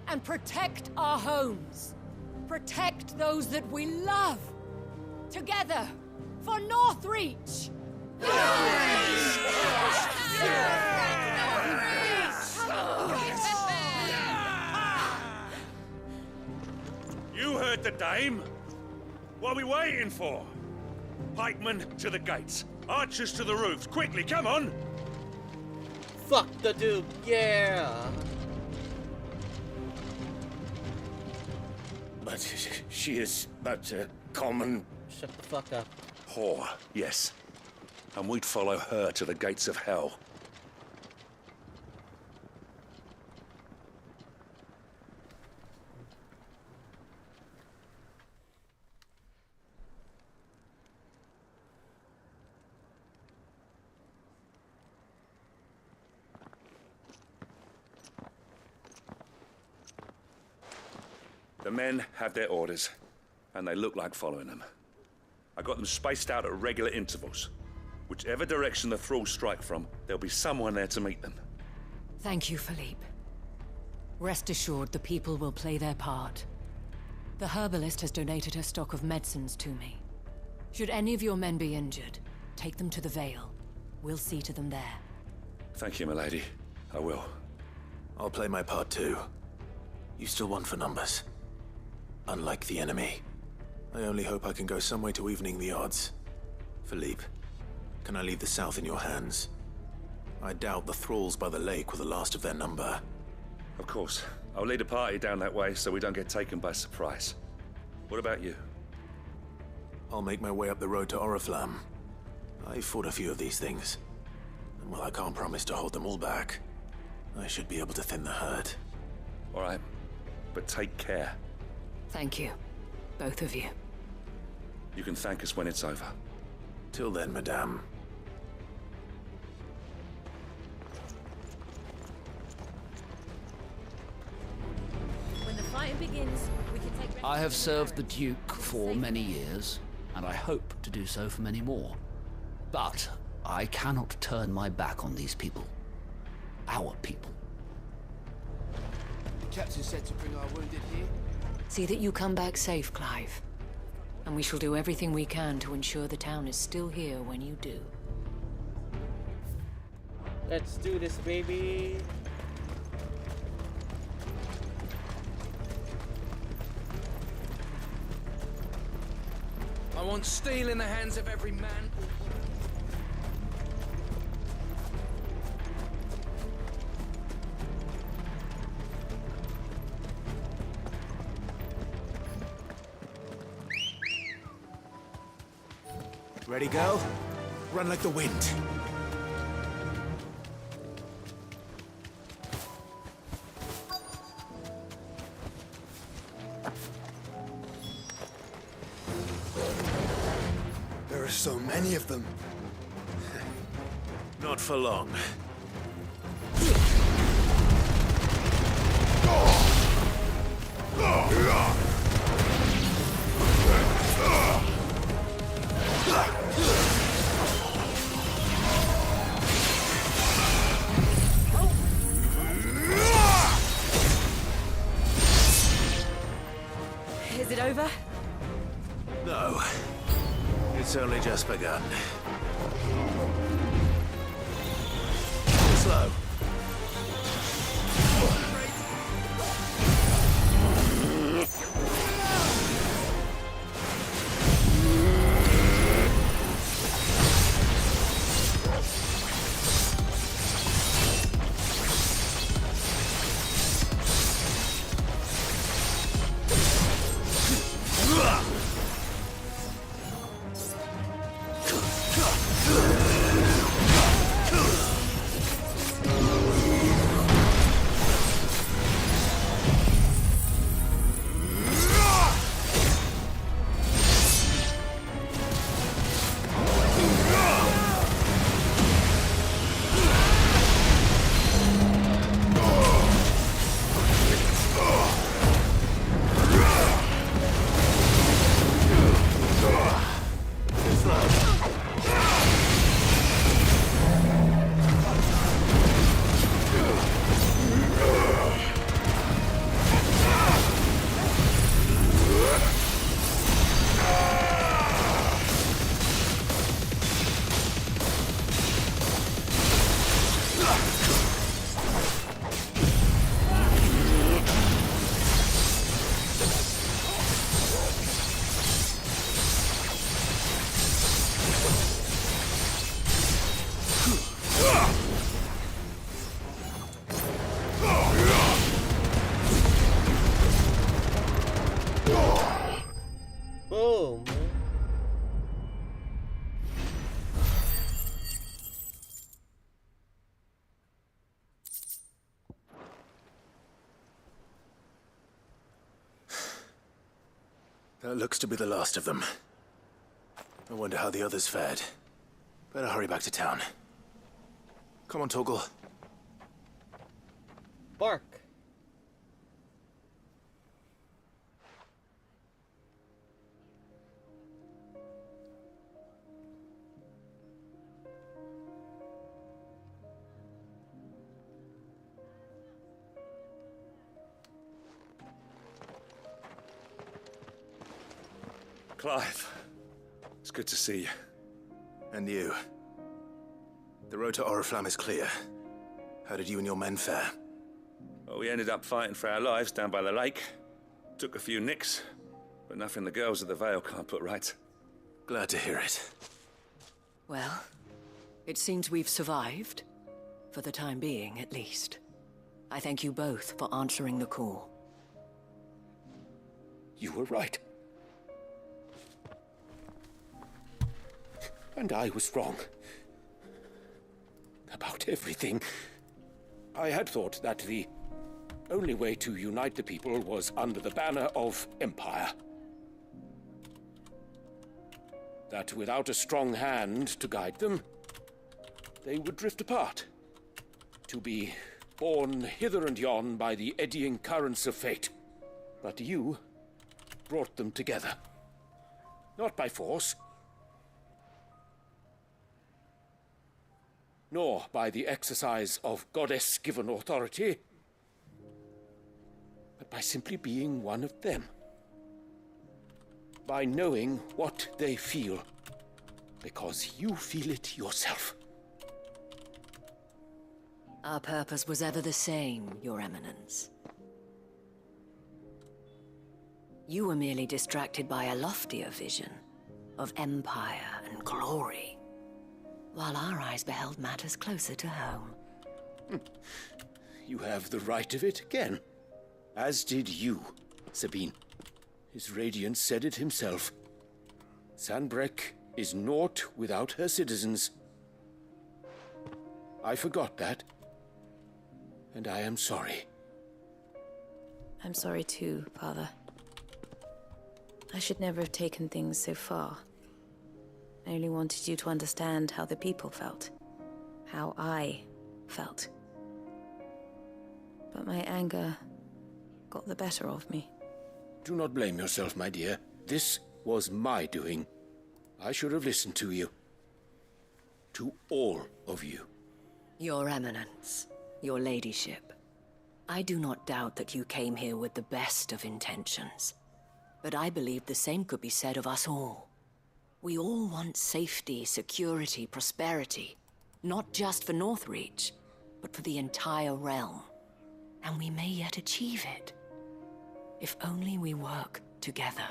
and protect our homes. Protect those that we love. Together, for Northreach! You heard the dame. What are we waiting for? Pikemen to the gates. Archers to the roofs. Quickly, come on! Fuck the Duke, yeah! But she is but a common... Shut the fuck up. Whore, yes. And we'd follow her to the gates of hell. The men have their orders, and they look like following them. I got them spaced out at regular intervals. Whichever direction the thralls strike from, there'll be someone there to meet them. Thank you, Philippe. Rest assured, the people will play their part. The herbalist has donated her stock of medicines to me. Should any of your men be injured, take them to the Vale. We'll see to them there. Thank you, milady. I will. I'll play my part too. You still want for numbers. Unlike the enemy. I only hope I can go some way to evening the odds. Philippe, can I leave the south in your hands? I doubt the thralls by the lake were the last of their number. Of course. I'll lead a party down that way so we don't get taken by surprise. What about you? I'll make my way up the road to Oriflamme. I fought a few of these things. And while I can't promise to hold them all back, I should be able to thin the herd. All right. But take care. Thank you. Both of you. You can thank us when it's over. Till then, madame. When the fighting begins, we can take... I have served the Duke for many years, and I hope to do so for many more. But I cannot turn my back on these people. Our people. The captain said to bring our wounded here. See that you come back safe, Clive. And we shall do everything we can to ensure the town is still here when you do. Let's do this, baby. I want steel in the hands of every man. Ready, girl? Run like the wind. There are so many of them. Not for long. Is it over? No. It's only just begun. Slow. That looks to be the last of them. I wonder how the others fared. Better hurry back to town. Come on, Torgal. Bark. Clive, it's good to see you. And you. The road to Oriflamme is clear. How did you and your men fare? Well, we ended up fighting for our lives down by the lake. Took a few nicks, but nothing the girls at the Vale can't put right. Glad to hear it. Well, it seems we've survived. For the time being, at least. I thank you both for answering the call. You were right. And I was wrong. About everything. I had thought that the only way to unite the people was under the banner of Empire. That without a strong hand to guide them, they would drift apart. To be borne hither and yon by the eddying currents of fate. But you brought them together. Not by force, nor by the exercise of goddess-given authority, but by simply being one of them. By knowing what they feel, because you feel it yourself. Our purpose was ever the same, Your Eminence. You were merely distracted by a loftier vision of empire and glory, while our eyes beheld matters closer to home. You have the right of it again. As did you, Sabine. His radiance said it himself. Sanbreque is naught without her citizens. I forgot that. And I am sorry. I'm sorry too, Father. I should never have taken things so far. I only wanted you to understand how the people felt. How I felt. But my anger got the better of me. Do not blame yourself, my dear. This was my doing. I should have listened to you. To all of you. Your Eminence, your ladyship, I do not doubt that you came here with the best of intentions. But I believe the same could be said of us all. We all want safety, security, prosperity. Not just for Northreach, but for the entire realm. And we may yet achieve it. If only we work together.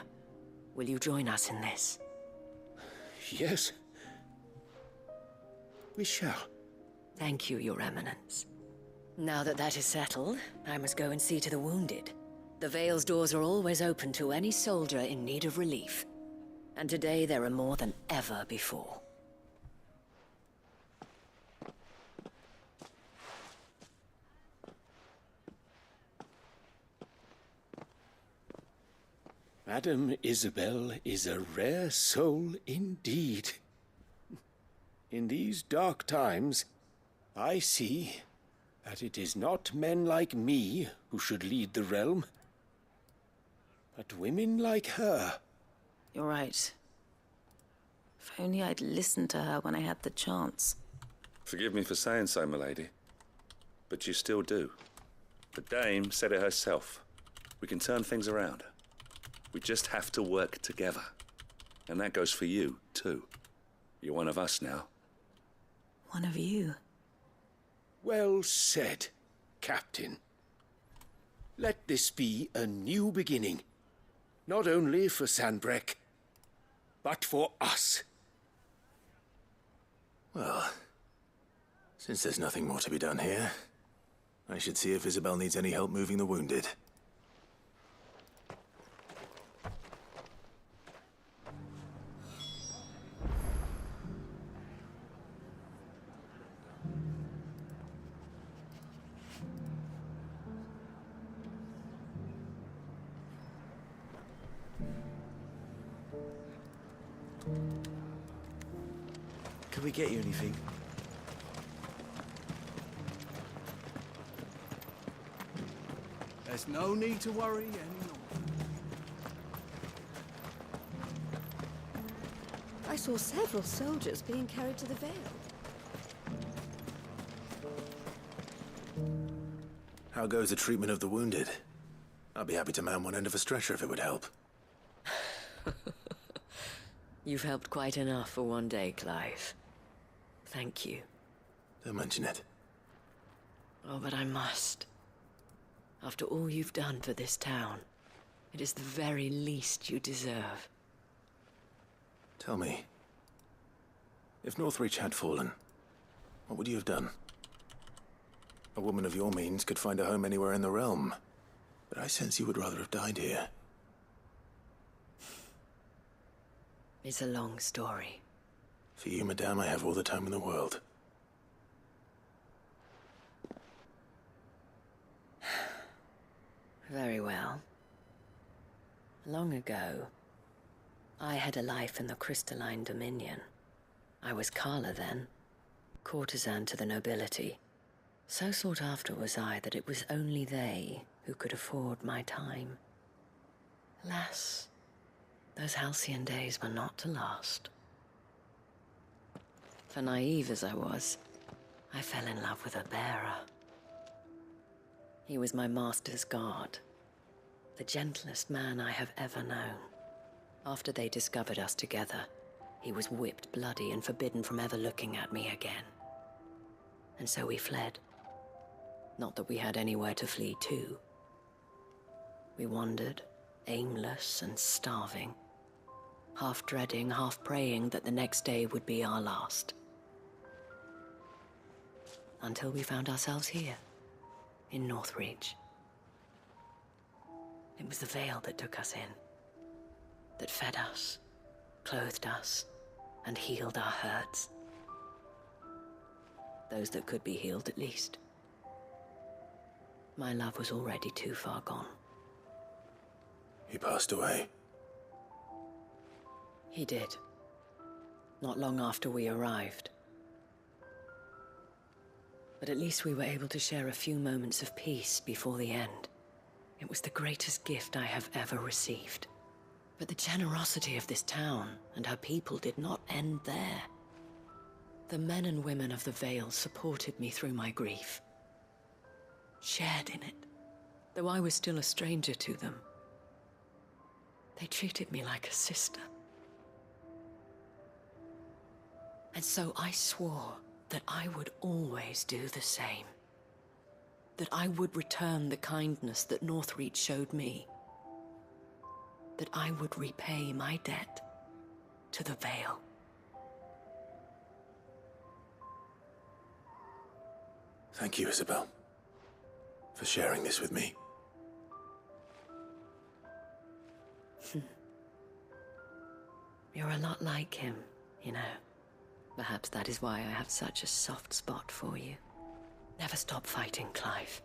Will you join us in this? Yes. We shall. Thank you, Your Eminence. Now that that is settled, I must go and see to the wounded. The Vale's doors are always open to any soldier in need of relief. And today there are more than ever before. Madame Isabel is a rare soul indeed. In these dark times, I see that it is not men like me who should lead the realm, but women like her. You're right. If only I'd listened to her when I had the chance. Forgive me for saying so, milady, but you still do. The Dame said it herself. We can turn things around. We just have to work together. And that goes for you, too. You're one of us now. One of you? Well said, Captain. Let this be a new beginning. Not only for Sanbreque, but for us. Well, since there's nothing more to be done here, I should see if Isabel needs any help moving the wounded. Can we get you anything? There's no need to worry any longer. I saw several soldiers being carried to the Vale. How goes the treatment of the wounded? I'd be happy to man one end of a stretcher if it would help. You've helped quite enough for one day, Clive. Thank you. Don't mention it. Oh, but I must. After all you've done for this town, it is the very least you deserve. Tell me, if Northreach had fallen, what would you have done? A woman of your means could find a home anywhere in the realm, but I sense you would rather have died here. It's a long story. For you, madame, I have all the time in the world. Very well. Long ago, I had a life in the Crystalline Dominion. I was Carla then, courtesan to the nobility. So sought after was I that it was only they who could afford my time. Alas, those halcyon days were not to last. For naive as I was, I fell in love with a bearer. He was my master's guard, the gentlest man I have ever known. After they discovered us together, he was whipped bloody and forbidden from ever looking at me again. And so we fled. Not that we had anywhere to flee to. We wandered, aimless and starving, half dreading, half praying that the next day would be our last. Until we found ourselves here, in Northreach. It was the Vale that took us in, that fed us, clothed us, and healed our hurts. Those that could be healed, at least. My love was already too far gone. He passed away. He did. Not long after we arrived. But at least we were able to share a few moments of peace before the end. It was the greatest gift I have ever received. But the generosity of this town and her people did not end there. The men and women of the Vale supported me through my grief. Shared in it, though I was still a stranger to them. They treated me like a sister. And so I swore that I would always do the same. That I would return the kindness that Northreach showed me. That I would repay my debt to the Vale. Thank you, Isabel, for sharing this with me. You're a lot like him, you know. Perhaps that is why I have such a soft spot for you. Never stop fighting, Clive.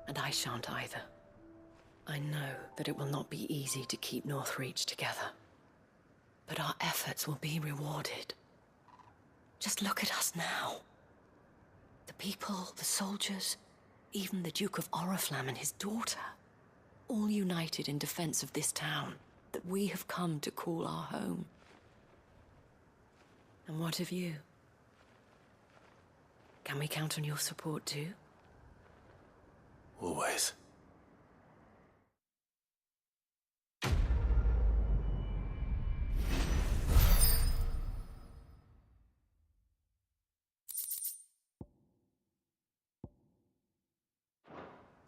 And I shan't either. I know that it will not be easy to keep Northreach together. But our efforts will be rewarded. Just look at us now. The people, the soldiers, even the Duke of Oriflamme and his daughter, all united in defense of this town that we have come to call our home. And what of you? Can we count on your support too? Always.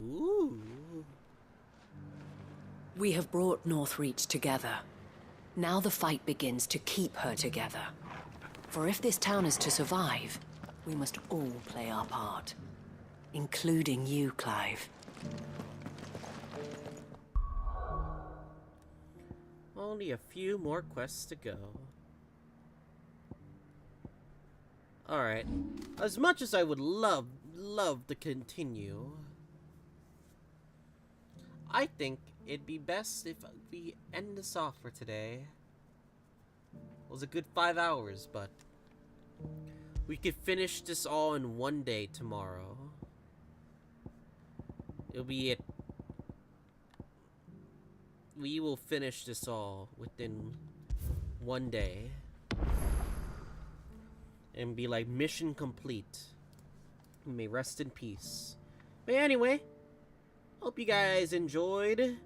Ooh. We have brought Northreach together. Now the fight begins to keep her together. For if this town is to survive, we must all play our part. Including you, Clive. Only a few more quests to go. Alright. As much as I would love to continue, I think it'd be best if we end this off for today. It was a good 5 hours, but We could finish this all in one day tomorrow. It'll be it. We will finish this all within one day. And be like, mission complete. You may rest in peace. But anyway, hope you guys enjoyed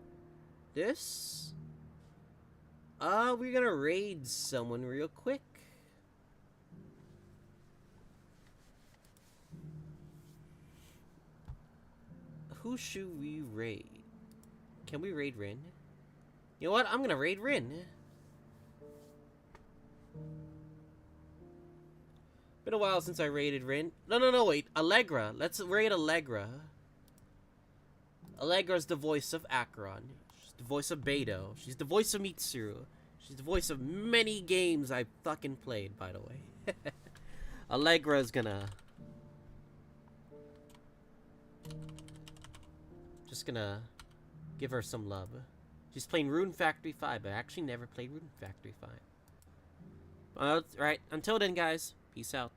this. We're gonna raid someone real quick. Who should we raid? Can we raid Rin? You know what? I'm gonna raid Rin. Been a while since I raided Rin. No, wait. Allegra. Let's raid Allegra. Allegra's the voice of Acheron. She's the voice of Beidou. She's the voice of Mitsuru. She's the voice of many games I've fucking played, by the way. Allegra's gonna... Just gonna give her some love. She's playing Rune Factory 5, but I actually never played Rune Factory 5. Alright, until then, guys. Peace out.